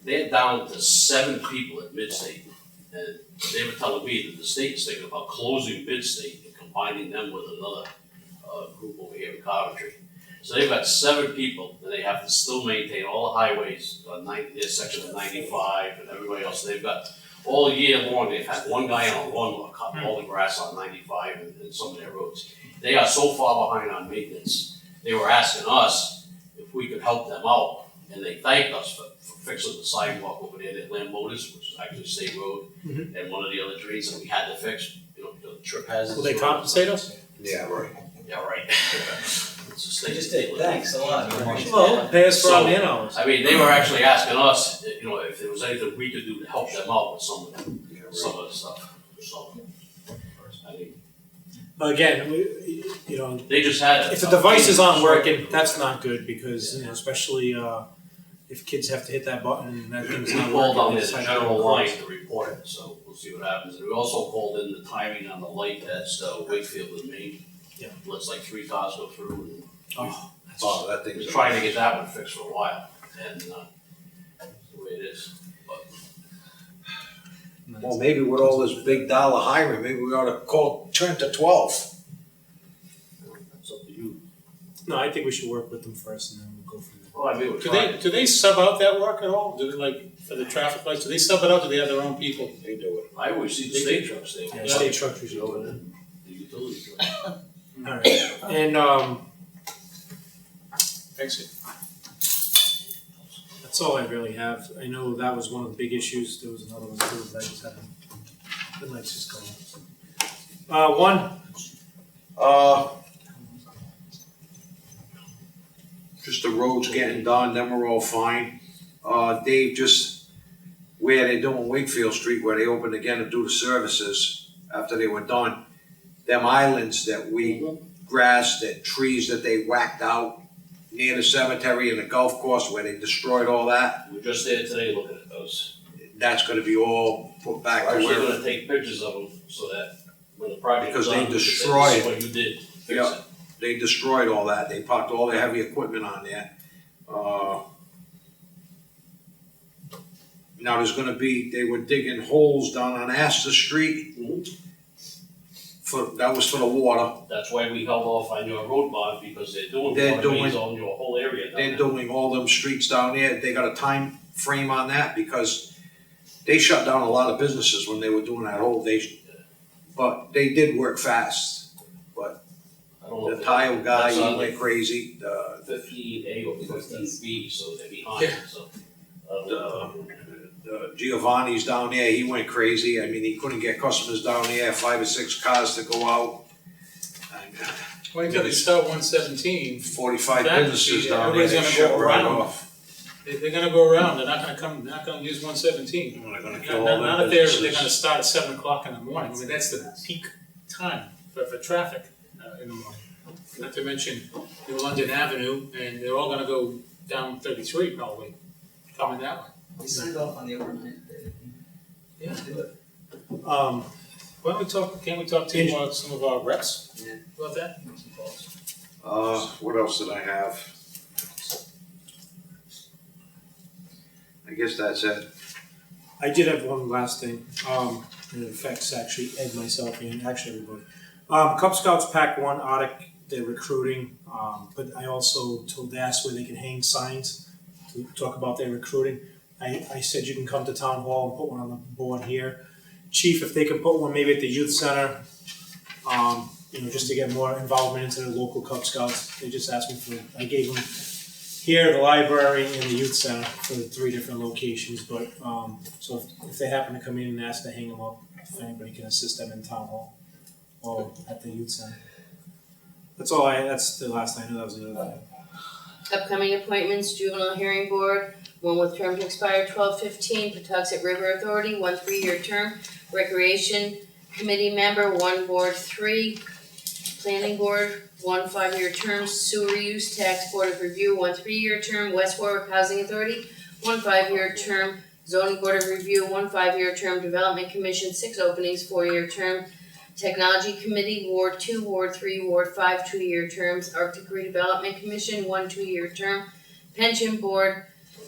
they're down to 7 people at Midstate. And they were telling me that the state is thinking about closing Midstate and combining them with another group over here in Coventry. So they've got 7 people, and they have to still maintain all the highways, their section of 95 and everybody else. They've got, all year long, they've had one guy on a lawnmower cutting all the grass on 95 and some of their roads. They are so far behind on maintenance. They were asking us if we could help them out, and they thanked us for fixing the sidewalk over there at Lamb Motors, which is actually State Road, and one of the other drains that we had to fix, because the trip hazards. Will they compensate us? Yeah, right. Yeah, right. It's a state Just did, thanks a lot. Well, pay us for our man hours. I mean, they were actually asking us, if there was anything we could do to help them out with some of the stuff, so. I mean, But again, they just had. if the devices aren't working, that's not good because, especially if kids have to hit that button and that thing's not We working. called on it's the like general going line across. to report it, so we'll see what happens. And we also called in the timing on the light that's Wakefield and Main. Yeah. Lets like 3 cars go through and Oh, that we're thing's. trying to get that one fixed for a while, and that's the way it is. But Well, maybe with all this big dollar hiring, maybe we ought to turn to 12. that's up to you. No, I think we should work with them first and then we'll go from there. Well, I mean, we're trying. Do they sub out that work at all? Do they, like, for the traffic lights, do they sub it out, or do they have their own people? They do it. I always see the state trucks, they. Yeah, state trucks usually Go do in it. and the utility truck. Alright, and Exit. that's all I really have. I know that was one of the big issues. There was another one too, but I just haven't. The lights just going. One, Just the roads getting done, then we're all fine. Dave, just where they're doing Wakefield Street, where they opened again to do the services after they were done. Them islands that we grassed, that trees that they whacked out near the cemetery and the golf course where they destroyed all that, We were just there today looking at those. that's gonna be all put back We're to actually where. gonna take pictures of them so that when the project is Because they done, we can say, destroyed- this is what you did, fix Yeah. it. They destroyed all that, they parked all their heavy equipment on there. Now there's gonna be, they were digging holes down on Astor Street that was for the water. That's why we held off on your road bond, because they're doing They're water mains doing- on your whole area down They're there. doing all them streets down there, they got a time frame on that, because they shut down a lot of businesses when they were doing that whole day. But they did work fast, but I don't know the if tile guy, that's he on went like crazy, 15A or 15B, so they're behind, so. Giovanni's down there, he went crazy, I mean, he couldn't get customers down there, 5 or 6 cars to go out. Wait until they start 117. 45 That- businesses down there, everybody's they gonna shut go right around. off. They're gonna go around, they're not gonna use 117. They're gonna Not, kill all not, them not if they're businesses. gonna start at 7 o'clock in the morning, I mean, that's the peak time for traffic, in the morning. Not to mention, New London Avenue, and they're all gonna go down 33 probably, coming that way. We signed off on the overnight. Yeah. Do it. Um, Why don't we talk, can't we talk to some of our reps Yeah. about that? What else did I have? I guess that's it. I did have one last thing, and it affects actually Ed, myself, and actually everybody. Cub Scouts Pack 1 Arctic, they're recruiting, but I also told asked where they can hang signs to talk about their recruiting. I said you can come to town hall and put one on the board here. Chief, if they can put one maybe at the youth center, just to get more involvement into the local Cub Scouts. They just asked me for, I gave them here, the library, and the youth center for the 3 different locations, but, so if they happen to come in and ask to hang them up, if anybody can assist them in town hall or at the youth center. That's the last thing I knew, that was the other thing. Upcoming appointments, Juvenile Hearing Board, one with term to expire 12/15, Patuxent River Authority, 1 3-year term, Recreation Committee member, 1 Board 3, Planning Board, 1 5-year term, Sewer Use Tax Board of Review, 1 3-year term, West Warwick Housing Authority, 1 5-year term, Zoning Board of Review, 1 5-year term, Development Commission, 6 openings, 4-year term, Technology Committee, Ward 2, Ward 3, Ward 5, 2-year terms, Arctic Redevelopment Commission, 1 2-year term, Pension Board,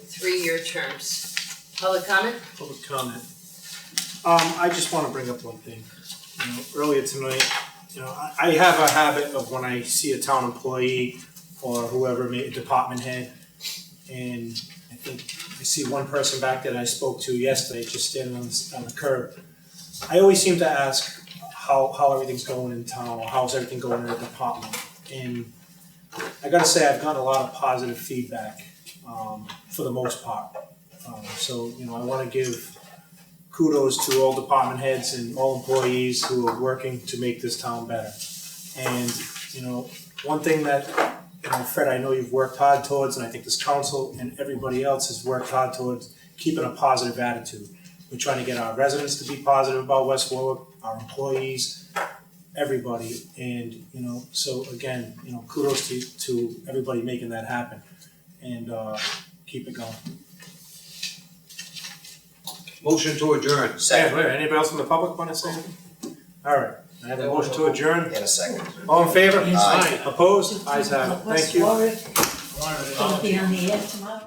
3-year terms. Public comment? Public comment. I just wanna bring up one thing. Earlier tonight, I have a habit of when I see a town employee or whoever, maybe department head, and I think I see one person back that I spoke to yesterday, just standing on the curb. I always seem to ask how everything's going in town, or how's everything going in the department. And I gotta say, I've gotten a lot of positive feedback, for the most part. So, I wanna give kudos to all department heads and all employees who are working to make this town better. And, one thing that, Fred, I know you've worked hard towards, and I think this council and everybody else has worked hard towards keeping a positive attitude. We're trying to get our residents to be positive about West Warwick, our employees, everybody. And, so again, kudos to everybody making that happen. And, keep it going. Motion to adjourn. Second. Wait, anybody else in the public want to say anything? All right, I have a motion to adjourn. In a second. All in favor? Aye. Opposed? Ayes have it. Thank you. West Warwick, will be on the air tomorrow.